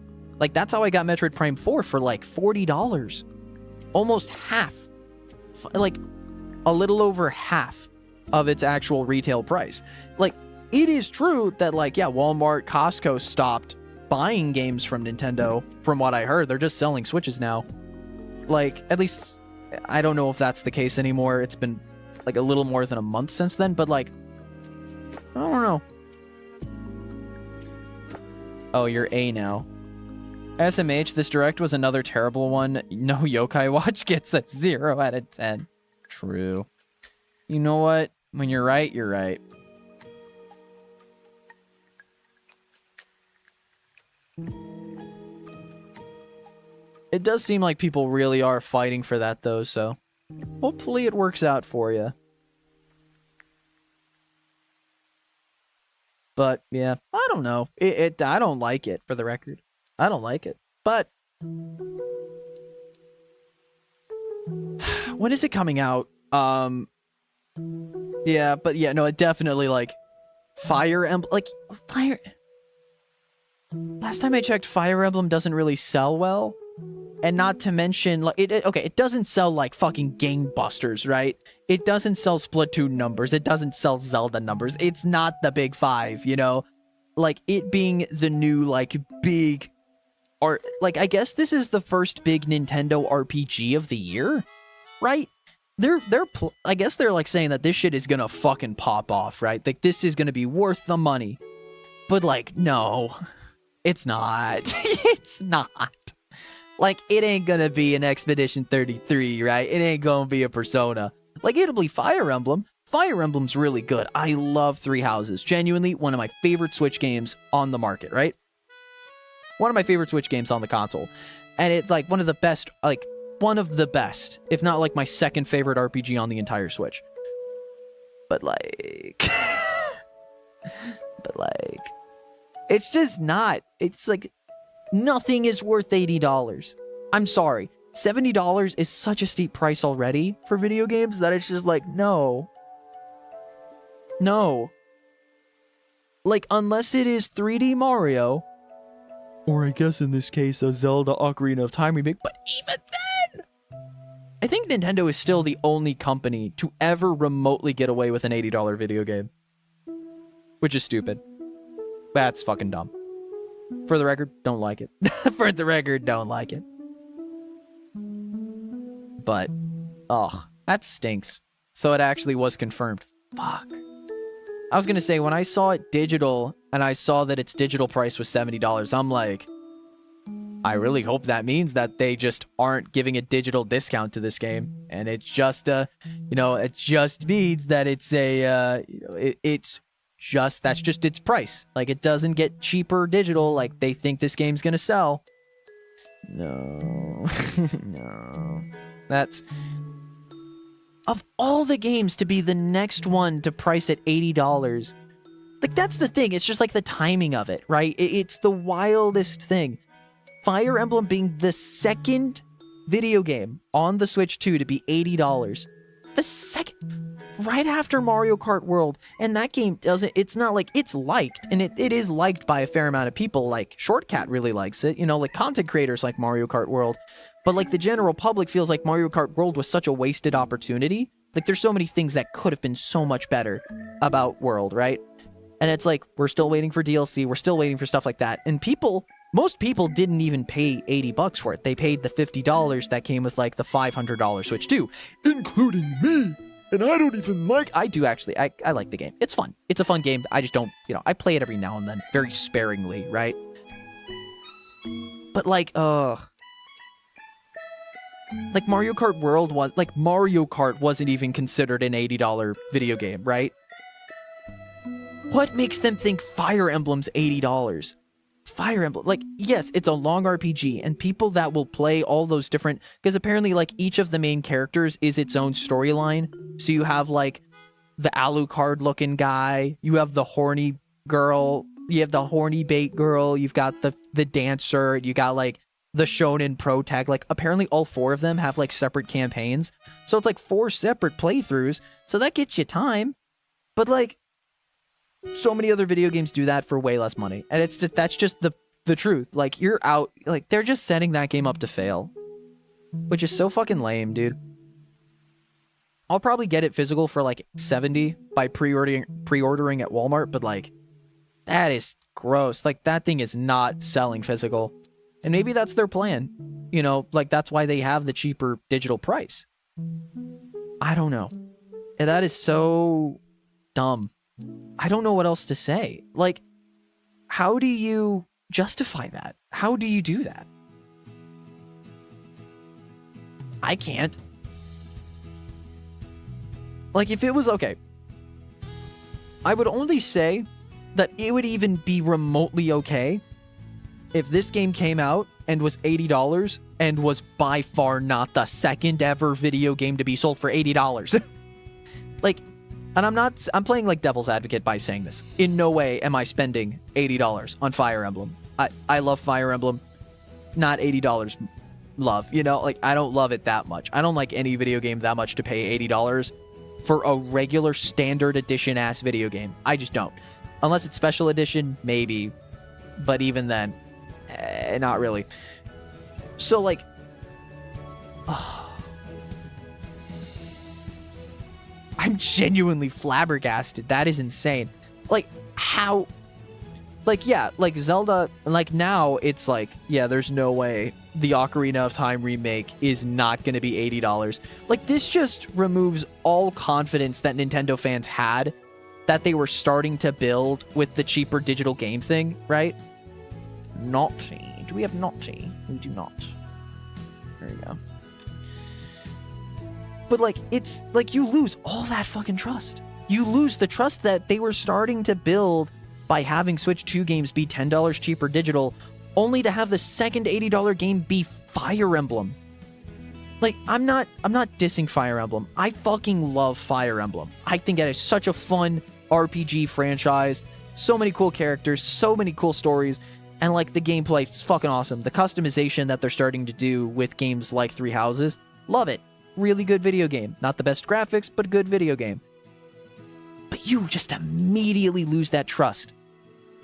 that's how I got Metroid Prime 4 for, like, $40. Almost half. Like, a little over half of its actual retail price. Like, it is true that, like, yeah, Walmart, Costco stopped buying games from Nintendo, from what I heard. They're just selling Switches now. Like, at least, I don't know if that's the case anymore. It's been, like, a little more than a month since then, but, like, I don't know. Oh, you're A now. SMH, this direct was another terrible one. No Yokai Watch gets a 0 out of 10. True. You know what? When you're right, you're right. It does seem like people really are fighting for that, though, so hopefully it works out for you. But, yeah, I don't know. I don't like it, for the record. I don't like it. But when is it coming out? Yeah, but yeah, no, it definitely, like, Fire Emblem, like, last time I checked, Fire Emblem doesn't really sell well. And not to mention, like, okay, it doesn't sell like fucking gangbusters, right? It doesn't sell Splatoon numbers. It doesn't sell Zelda numbers. It's not the big five, you know? Like, it being the new, like, big, or, like, I guess this is the first big Nintendo RPG of the year, right? I guess they're, like, saying that this shit is gonna fucking pop off, right? Like, this is gonna be worth the money. But, like, no, it's not. It's not. Like, it ain't gonna be an Expedition 33, right? It ain't gonna be a Persona. Like, it'll be Fire Emblem. Fire Emblem's really good. I love Three Houses. Genuinely, one of my favorite Switch games on the market, right? One of my favorite Switch games on the console. And it's, like, one of the best, if not, like, my second favorite RPG on the entire Switch. But, like... it's just not. It's, like... Nothing is worth $80. I'm sorry. $70 is such a steep price already for video games that it's just like, no. No. Like, unless it is 3D Mario, or I guess in this case, a Zelda Ocarina of Time remake, but even then, I think Nintendo is still the only company to ever remotely get away with an $80 video game. Which is stupid. That's fucking dumb. For the record, don't like it. For the record, don't like it. But, ugh, that stinks. So it actually was confirmed. Fuck. I was gonna say, when I saw it digital, and I saw that its digital price was $70, I'm like, I really hope that means that they just aren't giving a digital discount to this game. And it's just, it just means that it's that's just its price. Like, it doesn't get cheaper digital like they think this game's gonna sell. No. No. That's... Of all the games to be the next one to price at $80, like, that's the thing. It's just, like, the timing of it, right? It's the wildest thing. Fire Emblem being the second video game on the Switch 2 to be $80. The second... Right after Mario Kart World, and that game doesn't, it's not like, it's liked, and it is liked by a fair amount of people. Like, Shortcat really likes it, you know, like, content creators like Mario Kart World, but, like, the general public feels like Mario Kart World was such a wasted opportunity. Like, there's so many things that could have been so much better about World, right? And it's like, we're still waiting for DLC, we're still waiting for stuff like that, and most people didn't even pay $80 for it. They paid the $50 that came with, like, the $500 Switch 2, including me. And I don't even like... I do, actually. I like the game. It's fun. It's a fun game. I just don't... I play it every now and then. Very sparingly, right? But, like, like, Mario Kart World was... Like, Mario Kart wasn't even considered an $80 video game, right? What makes them think Fire Emblem's $80? Fire Emblem, like, yes, it's a long RPG, and people that will play all those different, because apparently, like, each of the main characters is its own storyline. So you have, like, the Alucard looking guy, you have the horny girl, you have the horny bait girl, you've got the dancer, you got, like, the shonen pro tag. Like, apparently all four of them have, like, separate campaigns, so it's like 4 separate playthroughs, so that gets you time. But, like, so many other video games do that for way less money, and it's just, that's just the truth. Like, you're out, like, they're just setting that game up to fail, which is so fucking lame, dude. I'll probably get it physical for like 70 by pre-ordering at Walmart, but like, that is gross. Like, that thing is not selling physical. And maybe that's their plan. You know, like, that's why they have the cheaper digital price. I don't know. And that is so dumb. I don't know what else to say. Like, how do you justify that? How do you do that? I can't. Like, if it was okay, I would only say that it would even be remotely okay if this game came out and was $80 and was by far not the second ever video game to be sold for $80. Like, and I'm playing like devil's advocate by saying this. In no way am I spending $80 on Fire Emblem. I love Fire Emblem. Not $80 love, you know? Like, I don't love it that much. I don't like any video game that much to pay $80 for a regular standard edition ass video game. I just don't. Unless it's special edition, maybe. But even then, not really. So, like, I'm genuinely flabbergasted. That is insane. Like, how? Like, yeah, like Zelda, like now it's like, yeah, there's no way the Ocarina of Time remake is not going to be $80. Like, this just removes all confidence that Nintendo fans had that they were starting to build with the cheaper digital game thing, right? Naughty. Do we have naughty? We do not. There you go. But, like, it's, like, you lose all that fucking trust. You lose the trust that they were starting to build by having Switch 2 games be $10 cheaper digital, only to have the second $80 game be Fire Emblem. Like, I'm not dissing Fire Emblem. I fucking love Fire Emblem. I think it is such a fun RPG franchise. So many cool characters, so many cool stories, and, like, the gameplay is fucking awesome. The customization that they're starting to do with games like Three Houses, love it. Really good video game. Not the best graphics, but a good video game. But you just immediately lose that trust.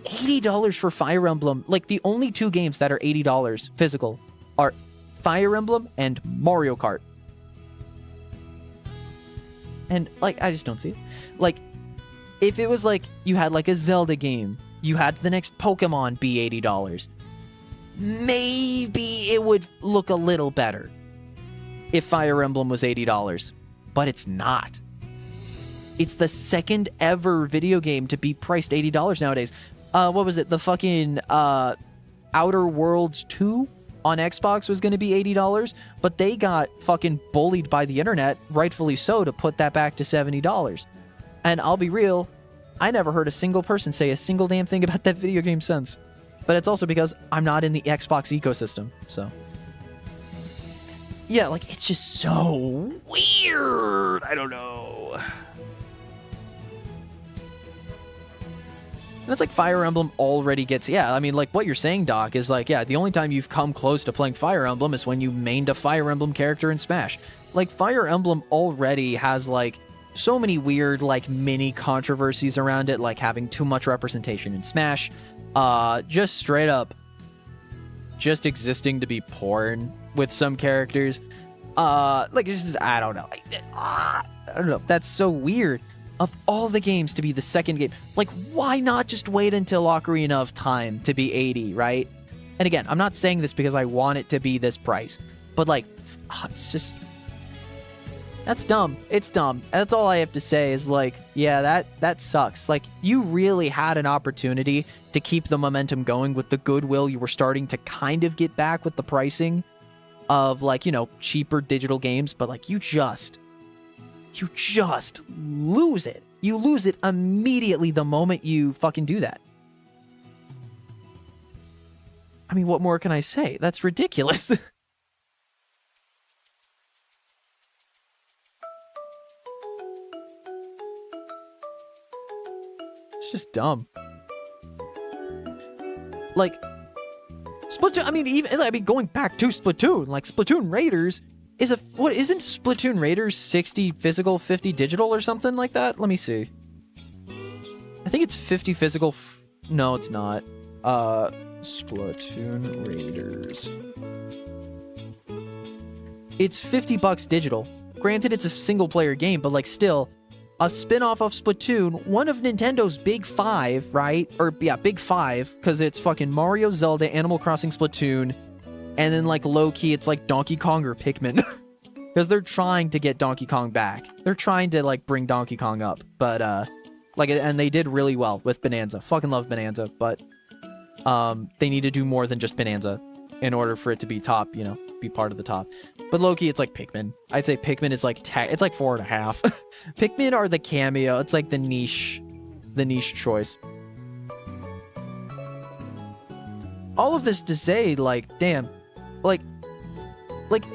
$80 for Fire Emblem. Like, the only two games that are $80 physical are Fire Emblem and Mario Kart. And, like, I just don't see it. Like, if it was like you had like a Zelda game, you had the next Pokemon be $80, maybe it would look a little better if Fire Emblem was $80. But it's not. It's the second ever video game to be priced $80 nowadays. What was it? The fucking Outer Worlds 2 on Xbox was going to be $80, but they got fucking bullied by the internet, rightfully so, to put that back to $70. And I'll be real, I never heard a single person say a single damn thing about that video game since. But it's also because I'm not in the Xbox ecosystem, so. Yeah, like, it's just so weird. I don't know. And it's like Fire Emblem already gets... Yeah, I mean, like, what you're saying, Doc, is like, yeah, the only time you've come close to playing Fire Emblem is when you mained a Fire Emblem character in Smash. Like, Fire Emblem already has, like, so many weird, like, mini controversies around it, like having too much representation in Smash. Just straight up... just existing to be porn with some characters. Like, it's just... I don't know. I don't know. That's so weird. Of all the games to be the second game, like, why not just wait until Ocarina of Time to be 80, right? And again, I'm not saying this because I want it to be this price, but, like, it's just... that's dumb. It's dumb. That's all I have to say is, like, yeah, that sucks. Like, you really had an opportunity to keep the momentum going with the goodwill you were starting to kind of get back with the pricing of, like, you know, cheaper digital games, but, like, you just lose it. You lose it immediately the moment you fucking do that. I mean, what more can I say? That's ridiculous. It's just dumb. Like, Splatoon, I mean, going back to Splatoon, like, Splatoon Raiders is isn't Splatoon Raiders 60 physical, 50 digital or something like that? Let me see. I think it's 50 physical. No, it's not. Splatoon Raiders. It's $50 digital granted it's a single player game, but like still, a spin-off of Splatoon, one of Nintendo's big five, right? Or yeah, big five, because it's fucking Mario, Zelda, Animal Crossing, Splatoon, and then like low-key it's like Donkey Kong or Pikmin. Because they're trying to get Donkey Kong back. They're trying to like bring Donkey Kong up, but like, and they did really well with Bonanza. Fucking love Bonanza, but they need to do more than just Bonanza in order for it to be top, you know, be part of the top. But low-key, it's like Pikmin. I'd say Pikmin is like it's like 4.5. Pikmin are the cameo. It's like the niche choice. All of this to say, like, damn, like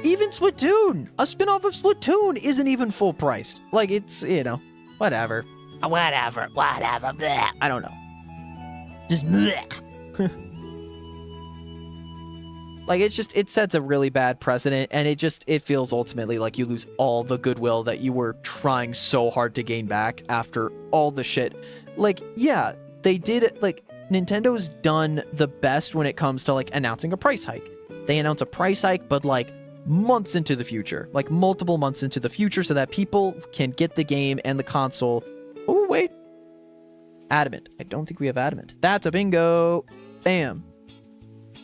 even Splatoon, a spin-off of Splatoon isn't even full priced. Like, it's, you know, whatever. Whatever. Bleh. I don't know. Just bleh. Like, it sets a really bad precedent, and it feels ultimately like you lose all the goodwill that you were trying so hard to gain back after all the shit. Like, yeah, they did it, like, Nintendo's done the best when it comes to, like, announcing a price hike. They announce a price hike, but, like, months into the future. Like, multiple months into the future so that people can get the game and the console. Oh, wait. Adamant. I don't think we have Adamant. That's a bingo. Bam.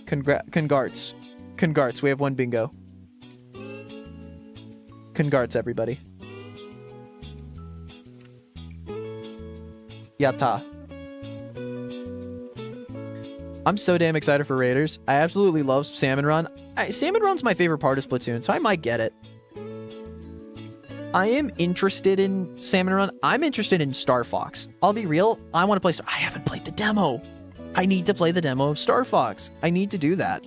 Congrats. We have one bingo. Congrats, everybody. Yatta. I'm so damn excited for Raiders. I absolutely love Salmon Run. Salmon Run's my favorite part of Splatoon, so I might get it. I am interested in Salmon Run. I'm interested in Star Fox. I'll be real. I want to play I haven't played the demo. I need to play the demo of Star Fox. I need to do that.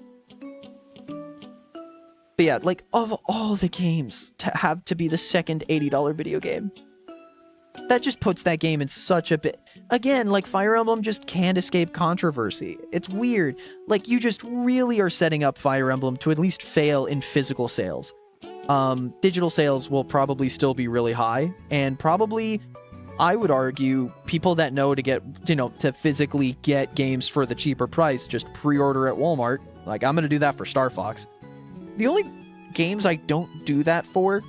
But yeah, like, of all the games to have to be the second $80 video game, that just puts that game in such a bit. Again, like, Fire Emblem just can't escape controversy. It's weird. Like, you just really are setting up Fire Emblem to at least fail in physical sales. Digital sales will probably still be really high, and probably, I would argue, people that know to get, you know, to physically get games for the cheaper price just pre-order at Walmart. Like, I'm gonna do that for Star Fox. The only games I don't do that for,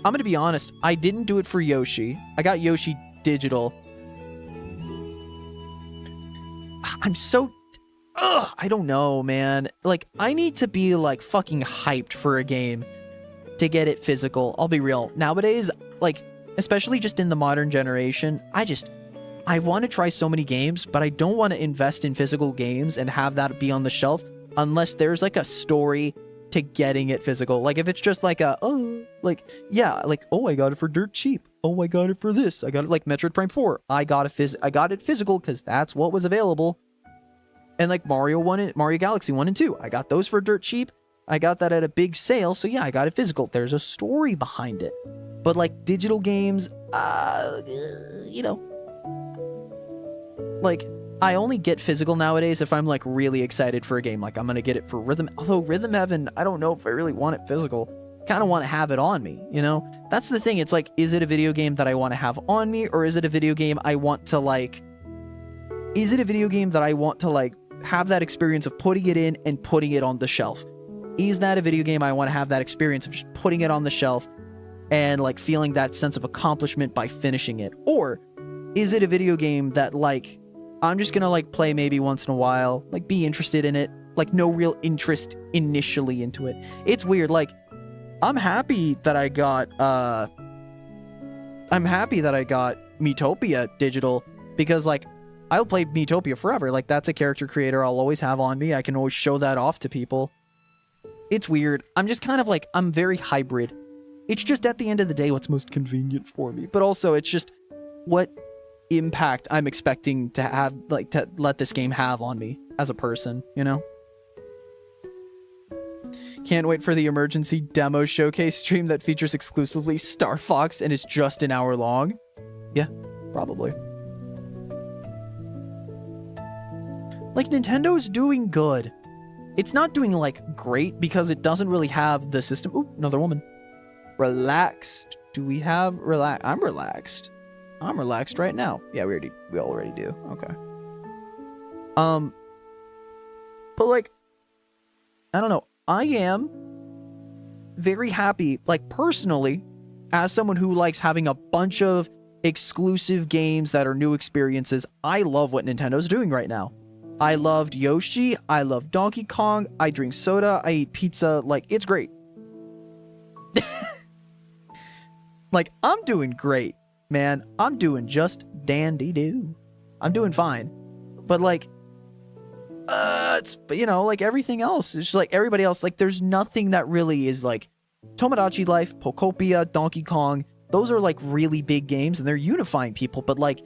I'm gonna be honest, I didn't do it for Yoshi. I got Yoshi digital. I'm so... I don't know, man. Like, I need to be, like, fucking hyped for a game to get it physical. I'll be real. Nowadays, like, especially just in the modern generation, I want to try so many games, but I don't want to invest in physical games and have that be on the shelf unless there's, like, a story to getting it physical. Like, if it's just like a, oh, like, yeah, like, oh, I got it for dirt cheap. Oh, I got it for this. I got it like Metroid Prime 4. I got it physical because that's what was available. And like Mario Galaxy 1 and 2. I got those for dirt cheap. I got that at a big sale, so yeah, I got it physical. There's a story behind it. But like digital games, you know, like, I only get physical nowadays if I'm like really excited for a game. Like, I'm gonna get it for Rhythm. Although Rhythm Heaven, I don't know if I really want it physical. Kind of want to have it on me, you know? That's the thing. It's like, is it a video game that I want to have on me, or is it a video game I want to like... Is it a video game that I want to like have that experience of putting it in and putting it on the shelf? Is that a video game I want to have that experience of just putting it on the shelf and like feeling that sense of accomplishment by finishing it? Or is it a video game that like I'm just gonna like play maybe once in a while, like be interested in it, like no real interest initially into it? It's weird. Like, I'm happy that I got Miitopia digital, because like I'll play Miitopia forever. Like, that's a character creator I'll always have on me. I can always show that off to people. It's weird. I'm just kind of like, I'm very hybrid. It's just at the end of the day what's most convenient for me. But also it's just what impact I'm expecting to have, like, to let this game have on me as a person, you know? Can't wait for the emergency demo showcase stream that features exclusively Star Fox and is just an hour long. Yeah, probably. Like, Nintendo's doing good. It's not doing, like, great because it doesn't really have the system. Ooh, another woman. Relaxed. Do we have relax? I'm relaxed. I'm relaxed right now. Yeah, we already do. Okay. But, like, I don't know. I am very happy, like, personally, as someone who likes having a bunch of exclusive games that are new experiences, I love what Nintendo's doing right now. I loved Yoshi, I love Donkey Kong, I drink soda, I eat pizza, like, it's great. Like, I'm doing great, man. I'm doing just dandy-doo. I'm doing fine. But, like, it's, you know, like everything else, it's just like everybody else, like, there's nothing that really is, like, Tomodachi Life, Pokopia, Donkey Kong, those are, like, really big games, and they're unifying people, but, like,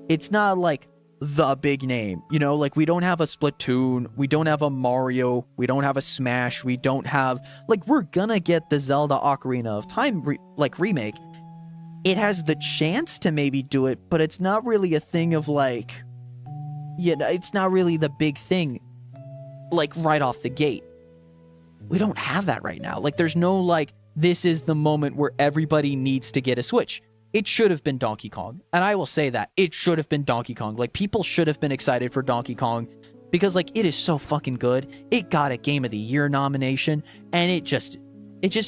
it's not, like, the big name, you know? Like, we don't have a Splatoon, we don't have a Mario, we don't have a Smash, we don't have... Like, we're gonna get the Zelda Ocarina of Time, remake. It has the chance to maybe do it, but it's not really a thing of, like... Yeah, it's not really the big thing, like, right off the gate. We don't have that right now. Like, there's no, like, this is the moment where everybody needs to get a Switch. It should have been Donkey Kong. And I will say that. It should have been Donkey Kong. Like, people should have been excited for Donkey Kong because, like, it is so fucking good. It got a Game of the Year nomination, and it just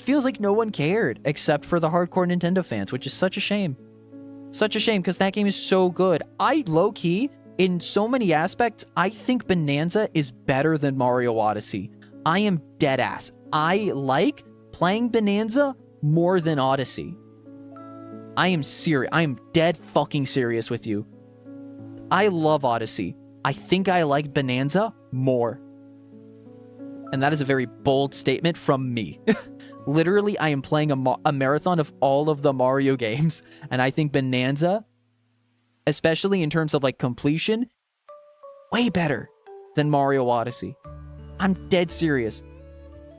feels like no one cared except for the hardcore Nintendo fans, which is such a shame. Such a shame, because that game is so good. I, low-key, in so many aspects, I think Bonanza is better than Mario Odyssey. I am deadass. I like playing Bonanza more than Odyssey. I am serious. I am dead fucking serious with you. I love Odyssey. I think I like Bonanza more. And that is a very bold statement from me. Literally, I am playing a marathon of all of the Mario games, and I think Bonanza, especially in terms of, like, completion, way better than Mario Odyssey. I'm dead serious.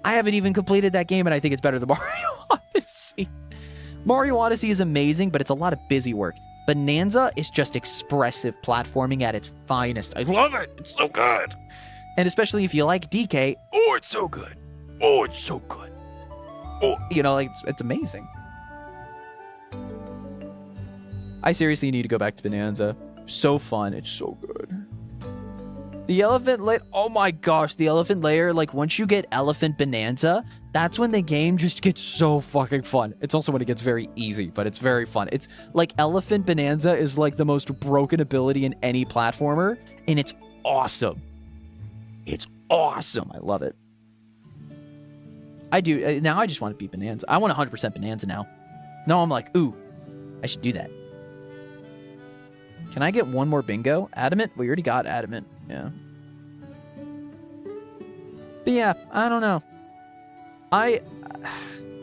I haven't even completed that game, and I think it's better than Mario Odyssey. Mario Odyssey is amazing, but it's a lot of busy work. Bonanza is just expressive platforming at its finest. I love it. It's so good. And especially if you like DK, oh, it's so good. Oh, it's so good. Oh, you know, like, it's amazing. I seriously need to go back to Bonanza. So fun. It's so good. The elephant layer, oh my gosh, the elephant layer, like, once you get Elephant Bonanza, that's when the game just gets so fucking fun. It's also when it gets very easy, but it's very fun. It's, like, Elephant Bonanza is, like, the most broken ability in any platformer, and it's awesome. It's awesome. I love it. I do. Now I just want to beat Bonanza. I want 100% Bonanza now. No, I'm like, ooh, I should do that. Can I get one more bingo? Adamant? We already got Adamant. Yeah. But yeah, I don't know. I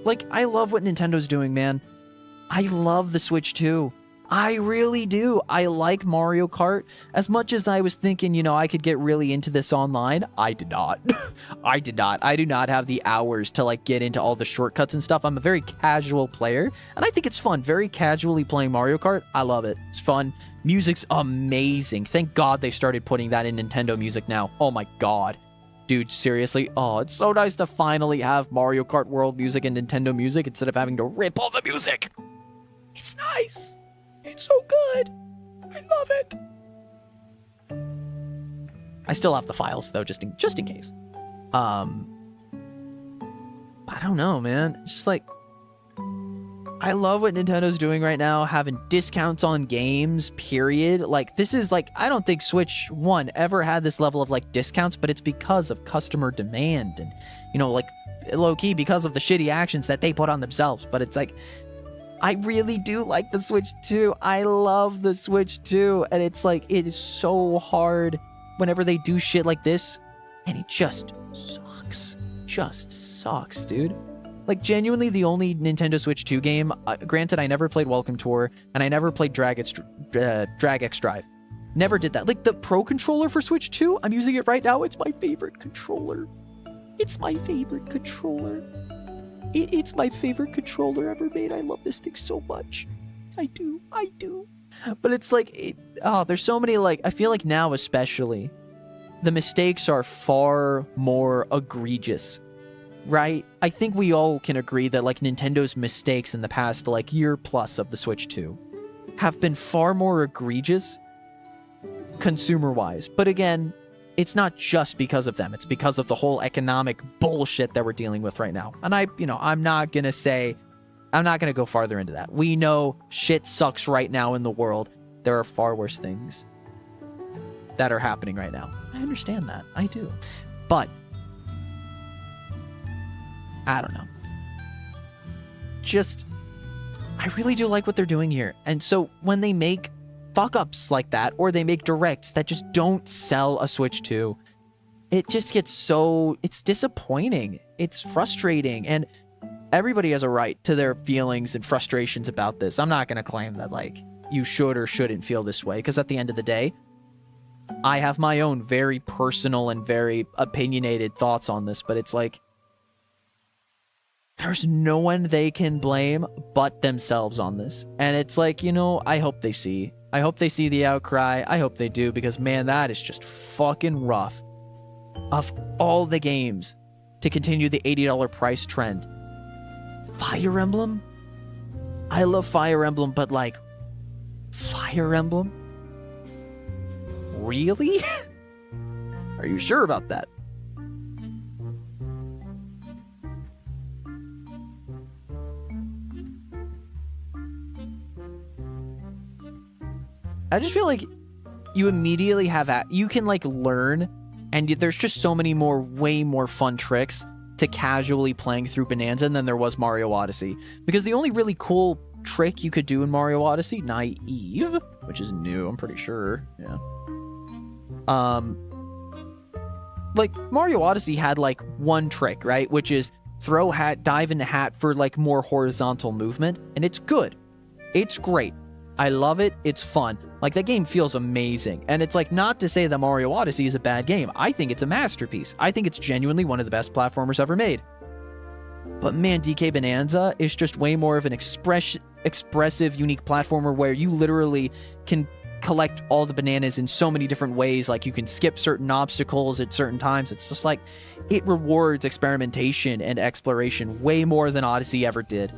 love what Nintendo's doing, man. I love the Switch too. I really do. I like Mario Kart. As much as I was thinking, you know, I could get really into this online, I did not. I did not. I do not have the hours to, like, get into all the shortcuts and stuff. I'm a very casual player, and I think it's fun. Very casually playing Mario Kart. I love it. It's fun. Music's amazing. Thank God they started putting that in Nintendo music now. Oh my God. Dude, seriously. Oh, it's so nice to finally have Mario Kart World music and Nintendo music instead of having to rip all the music. It's nice. It's so good. I love it. I still have the files though, just in case. I don't know, man. It's just like, I love what Nintendo's doing right now, having discounts on games, period. Like, this is, like, I don't think Switch 1 ever had this level of, like, discounts, but it's because of customer demand and, you know, like, low-key because of the shitty actions that they put on themselves. But it's like, I really do like the Switch 2. I love the Switch 2. And it's like, it is so hard whenever they do shit like this. And it just sucks. Just sucks, dude. Like, genuinely, the only Nintendo Switch 2 game, granted, I never played Welcome Tour, and I never played Drag X Drive. Never did that. Like, the Pro Controller for Switch 2, I'm using it right now. It's my favorite controller. It's my favorite controller. It's my favorite controller ever made. I love this thing so much. I do. But it's like, there's so many, like, I feel like now especially, the mistakes are far more egregious. Right? I think we all can agree that, like, Nintendo's mistakes in the past, like, year plus of the Switch 2 have been far more egregious consumer-wise. But again, it's not just because of them. It's because of the whole economic bullshit that we're dealing with right now. And I'm not gonna say I'm not going to go farther into that. We know shit sucks right now in the world. There are far worse things that are happening right now. I understand that. I do. But I don't know. Just, I really do like what they're doing here. And so when they make fuck-ups like that, or they make directs that just don't sell a Switch 2, it just gets so, it's disappointing. It's frustrating. And everybody has a right to their feelings and frustrations about this. I'm not going to claim that, like, you should or shouldn't feel this way, because at the end of the day, I have my own very personal and very opinionated thoughts on this, but it's like, there's no one they can blame but themselves on this. And it's like, you know, I hope they see. I hope they see the outcry. I hope they do, because, man, that is just fucking rough. Of all the games to continue the $80 price trend, Fire Emblem? I love Fire Emblem, but, like, Fire Emblem? Really? Are you sure about that? I just feel like you immediately have you can, like, learn, and there's just so many more, way more fun tricks to casually playing through Bonanza than there was Mario Odyssey. Because the only really cool trick you could do in Mario Odyssey, Naive, which is new, I'm pretty sure, yeah. Like, Mario Odyssey had, like, one trick, right? Which is throw hat, dive into hat for, like, more horizontal movement, and it's good. It's great. I love it. It's fun. Like, that game feels amazing. And it's, like, not to say that Mario Odyssey is a bad game. I think it's a masterpiece. I think it's genuinely one of the best platformers ever made. But, man, DK Bonanza is just way more of an expressive, unique platformer where you literally can collect all the bananas in so many different ways. Like, you can skip certain obstacles at certain times. It's just like, it rewards experimentation and exploration way more than Odyssey ever did,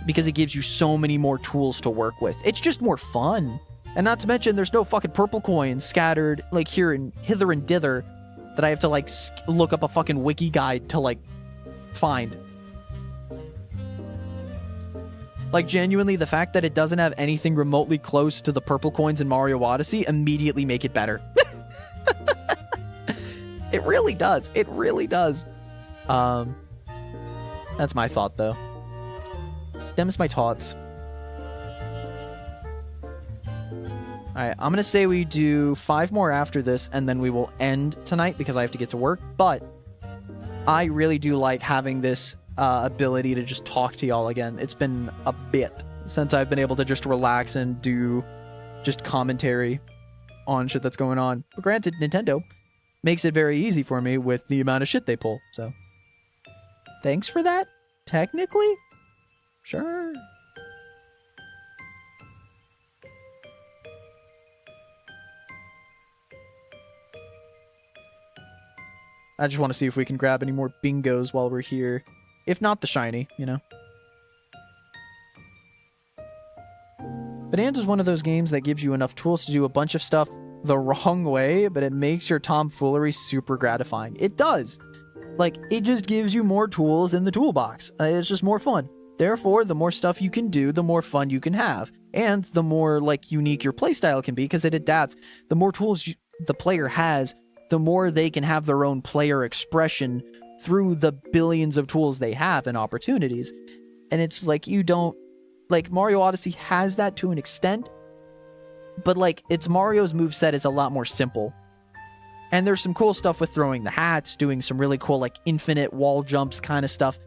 because it gives you so many more tools to work with. It's just more fun. And not to mention, there's no fucking purple coins scattered, like, here and hither and dither that I have to, like, look up a fucking wiki guide to, like, find. Like, genuinely, the fact that it doesn't have anything remotely close to the purple coins in Mario Odyssey immediately make it better. It really does. It really does. That's my thought, though. Them's my thoughts. Alright, I'm gonna say we do 5 more after this, and then we will end tonight because I have to get to work. But I really do like having this ability to just talk to y'all again. It's been a bit since I've been able to just relax and do just commentary on shit that's going on. But granted, Nintendo makes it very easy for me with the amount of shit they pull, so thanks for that, technically. Sure. I just want to see if we can grab any more bingos while we're here. If not the shiny, you know. Bonanza is one of those games that gives you enough tools to do a bunch of stuff the wrong way, but it makes your tomfoolery super gratifying. It does. Like, it just gives you more tools in the toolbox. It's just more fun. Therefore, the more stuff you can do, the more fun you can have. And the more, like, unique your playstyle can be, because it adapts. The more tools the player has, the more they can have their own player expression through the billions of tools they have and opportunities. And it's like, you don't... Like, Mario Odyssey has that to an extent, but, like, it's Mario's moveset is a lot more simple. And there's some cool stuff with throwing the hats, doing some really cool, like, infinite wall jumps kind of stuff.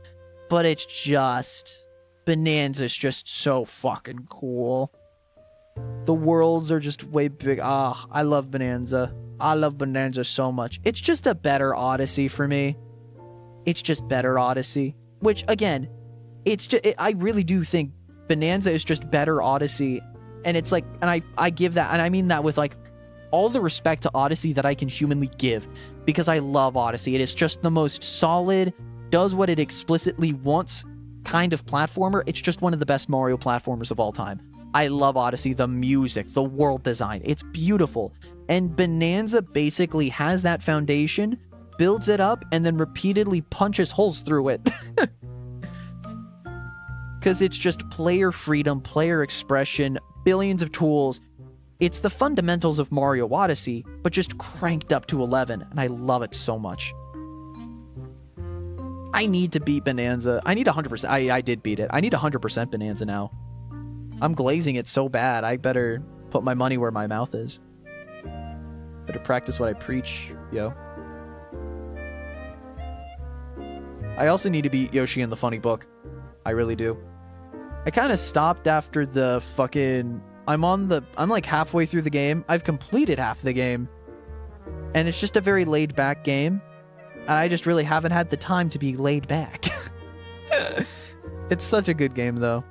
But it's just... Bonanza's just so fucking cool. The worlds are just way big. Ah, I love Bonanza. I love Bonanza so much. It's just a better Odyssey for me. It's just better Odyssey. Which, again, it's just... I really do think Bonanza is just better Odyssey. And it's like... And I give that... And I mean that with, like, all the respect to Odyssey that I can humanly give. Because I love Odyssey. It is just the most solid, does what it explicitly wants kind of platformer. It's just one of the best Mario platformers of all time. I love Odyssey, the music, the world design. It's beautiful. And Bonanza basically has that foundation, builds it up, and then repeatedly punches holes through it. because it's just player freedom, player expression, billions of tools. It's the fundamentals of Mario Odyssey, but just cranked up to 11, and I love it so much. I need to beat Bonanza. I need 100%. I did beat it. I need 100% Bonanza now. I'm glazing it so bad. I better put my money where my mouth is. Better practice what I preach, yo. I also need to beat Yoshi in the Funny Book. I really do. I kind of stopped after the fucking... I'm like halfway through the game. I've completed half the game. And it's just a very laid back game. And I just really haven't had the time to be laid back. It's such a good game though.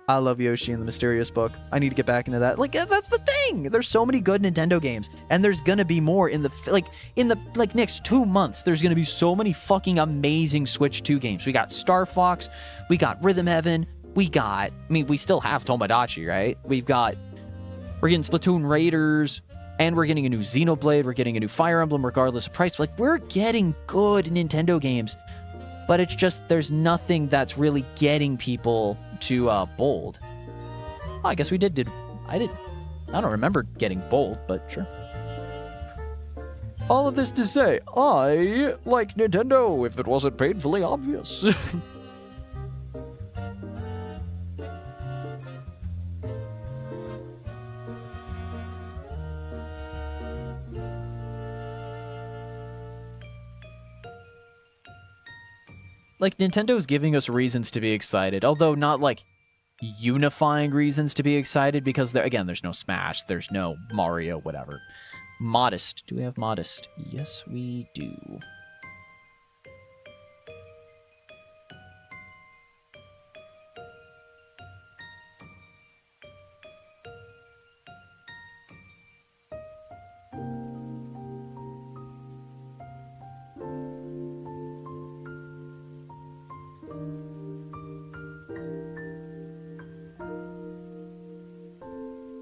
I love Yoshi and the Mysterious Book. I need to get back into that. Like, that's the thing. There's so many good Nintendo games, and there's gonna be more in the next 2 months. There's gonna be so many fucking amazing Switch 2 games. We got Star Fox, we got Rhythm Heaven, we still have Tomodachi, right? We're getting Splatoon Raiders, and we're getting a new Xenoblade, we're getting a new Fire Emblem, regardless of price. Like, we're getting good Nintendo games, but it's just there's nothing that's really getting people to Bold. Oh, I guess we did. I don't remember getting Bold, but sure. All of this to say, I like Nintendo, if it wasn't painfully obvious. Like, Nintendo's giving us reasons to be excited, although not, like, unifying reasons to be excited, because, there's no Smash, there's no Mario, whatever. Modest. Do we have Modest? Yes, we do.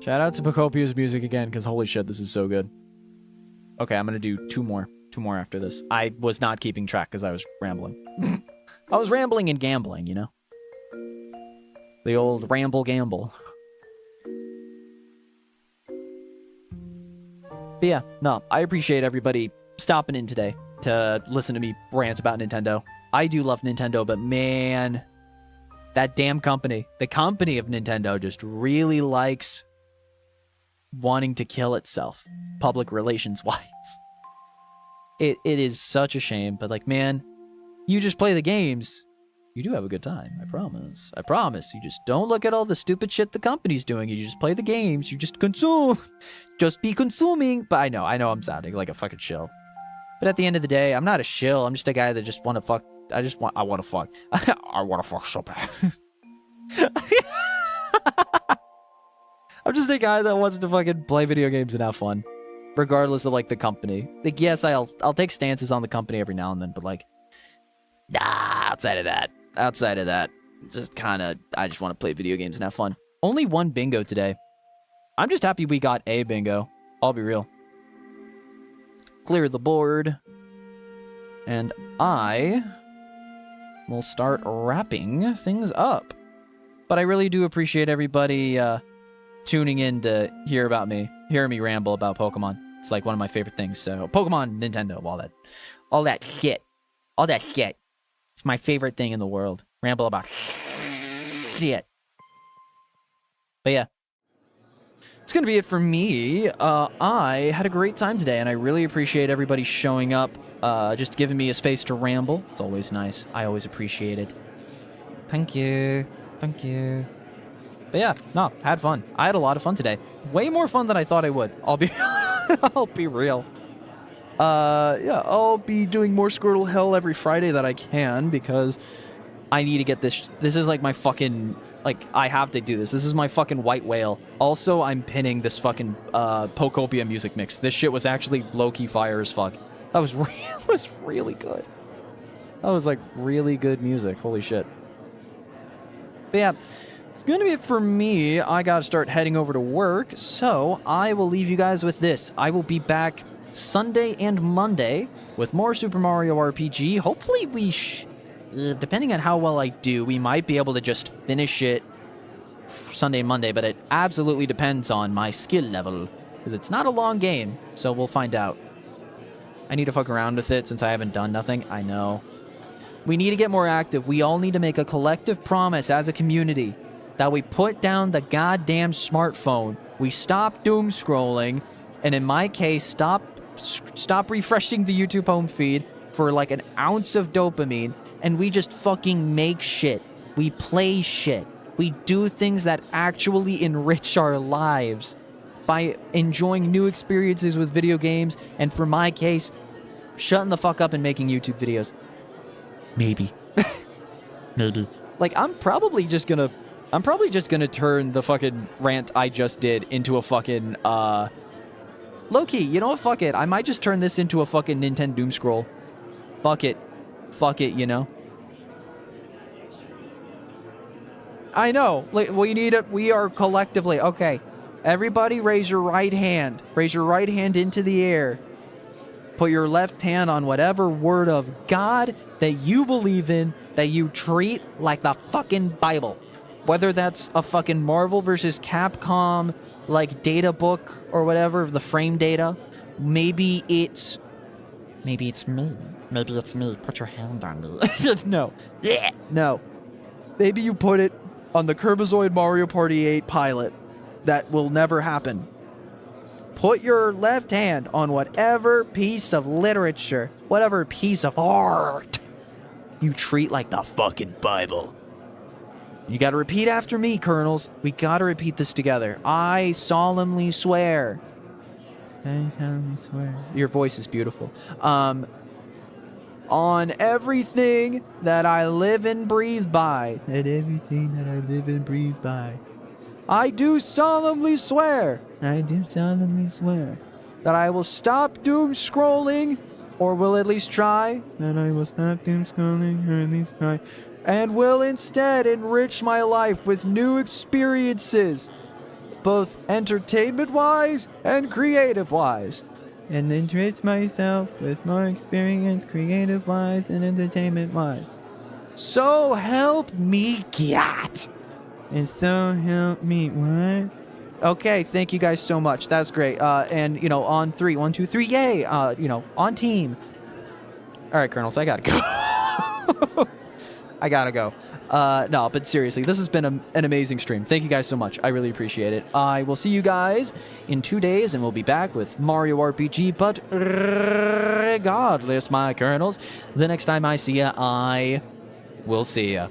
Shout out to Pocopia's music again, because holy shit, this is so good. Okay, I'm gonna do two more after this. I was not keeping track because I was rambling. I was rambling and gambling, you know? The old ramble gamble. But yeah, no, I appreciate everybody stopping in today to listen to me rant about Nintendo. I do love Nintendo, but man, that damn company, the company of Nintendo, just really likes wanting to kill itself, public relations wise. It is such a shame, but like, man, you just play the games, you do have a good time. I promise. I promise. You just don't look at all the stupid shit the company's doing. You just play the games. You just consume. Just be consuming. But I know I'm sounding like a fucking shill. But at the end of the day, I'm not a shill. I'm just a guy that just want to fuck. I want to fuck. I want to fuck so bad. I'm just a guy that wants to fucking play video games and have fun, regardless of like the company. Like, yes, I'll take stances on the company every now and then, but like, nah. Outside of that, just kind of, I just want to play video games and have fun. Only one bingo today. I'm just happy we got a bingo. I'll be real. Clear the board, and I will start wrapping things up. But I really do appreciate everybody tuning in to hear me ramble about Pokemon. It's like one of my favorite things. So Pokemon, Nintendo, all that shit. It's my favorite thing in the world. Ramble about shit. But yeah, it's gonna be it for me. I had a great time today, and I really appreciate everybody showing up, just giving me a space to ramble. It's always nice. I always appreciate it. Thank you. But yeah, no, had fun. I had a lot of fun today. Way more fun than I thought I would. I'll be real. Yeah, I'll be doing more Squirtle Hell every Friday that I can, because I need to get this. This is like my fucking, like, I have to do this. This is my fucking white whale. Also, I'm pinning this fucking Pokopia music mix. This shit was actually low-key fire as fuck. That was really good. That was like really good music. Holy shit. But yeah, it's gonna be it for me. I gotta start heading over to work, so I will leave you guys with this. I will be back Sunday and Monday with more Super Mario RPG. Hopefully depending on how well I do, we might be able to just finish it Sunday and Monday, but it absolutely depends on my skill level, because it's not a long game, so we'll find out. I need to fuck around with it since I haven't done nothing. I know. We need to get more active. We all need to make a collective promise as a community that we put down the goddamn smartphone. We stop doom scrolling, and in my case, stop refreshing the YouTube home feed for like an ounce of dopamine, and we just fucking make shit. We play shit. We do things that actually enrich our lives by enjoying new experiences with video games, and for my case, shutting the fuck up and making YouTube videos. Maybe. Maybe. Like, I'm probably just gonna turn the fucking rant I just did into a fucking, low-key, you know what, fuck it. I might just turn this into a fucking Nintendo Doom Scroll. Fuck it. Fuck it, you know? I know. Like, we are collectively, okay. Everybody raise your right hand. Raise your right hand into the air. Put your left hand on whatever word of God that you believe in, that you treat like the fucking Bible. Whether that's a fucking Marvel versus Capcom, like, data book or whatever, the frame data. Maybe it's me. Maybe it's me. Put your hand on me. No. Yeah. No. Maybe you put it on the KiRBiZoiD Mario Party 8 pilot. That will never happen. Put your left hand on whatever piece of literature, whatever piece of art you treat like the fucking Bible. You gotta repeat after me, Kernels. We gotta repeat this together. I solemnly swear. I solemnly swear. Your voice is beautiful. On everything that I live and breathe by. And everything that I live and breathe by. I do solemnly swear. I do solemnly swear. That I will stop doom scrolling, or will at least try. That I will stop doom scrolling, or at least try. And will instead enrich my life with new experiences, both entertainment-wise and creative-wise. And enrich myself with more experience, creative-wise and entertainment-wise. So help me God. And so help me, what? Okay, thank you guys so much. That's great. And, you know, on 3, 1, 2, 3, yay! You know, on team. All right, Kernels, I gotta go. I gotta go. No, but seriously, this has been an amazing stream. Thank you guys so much. I really appreciate it. I will see you guys in 2 days, and we'll be back with Mario RPG, but regardless, my Kernels, the next time I see ya, I will see ya.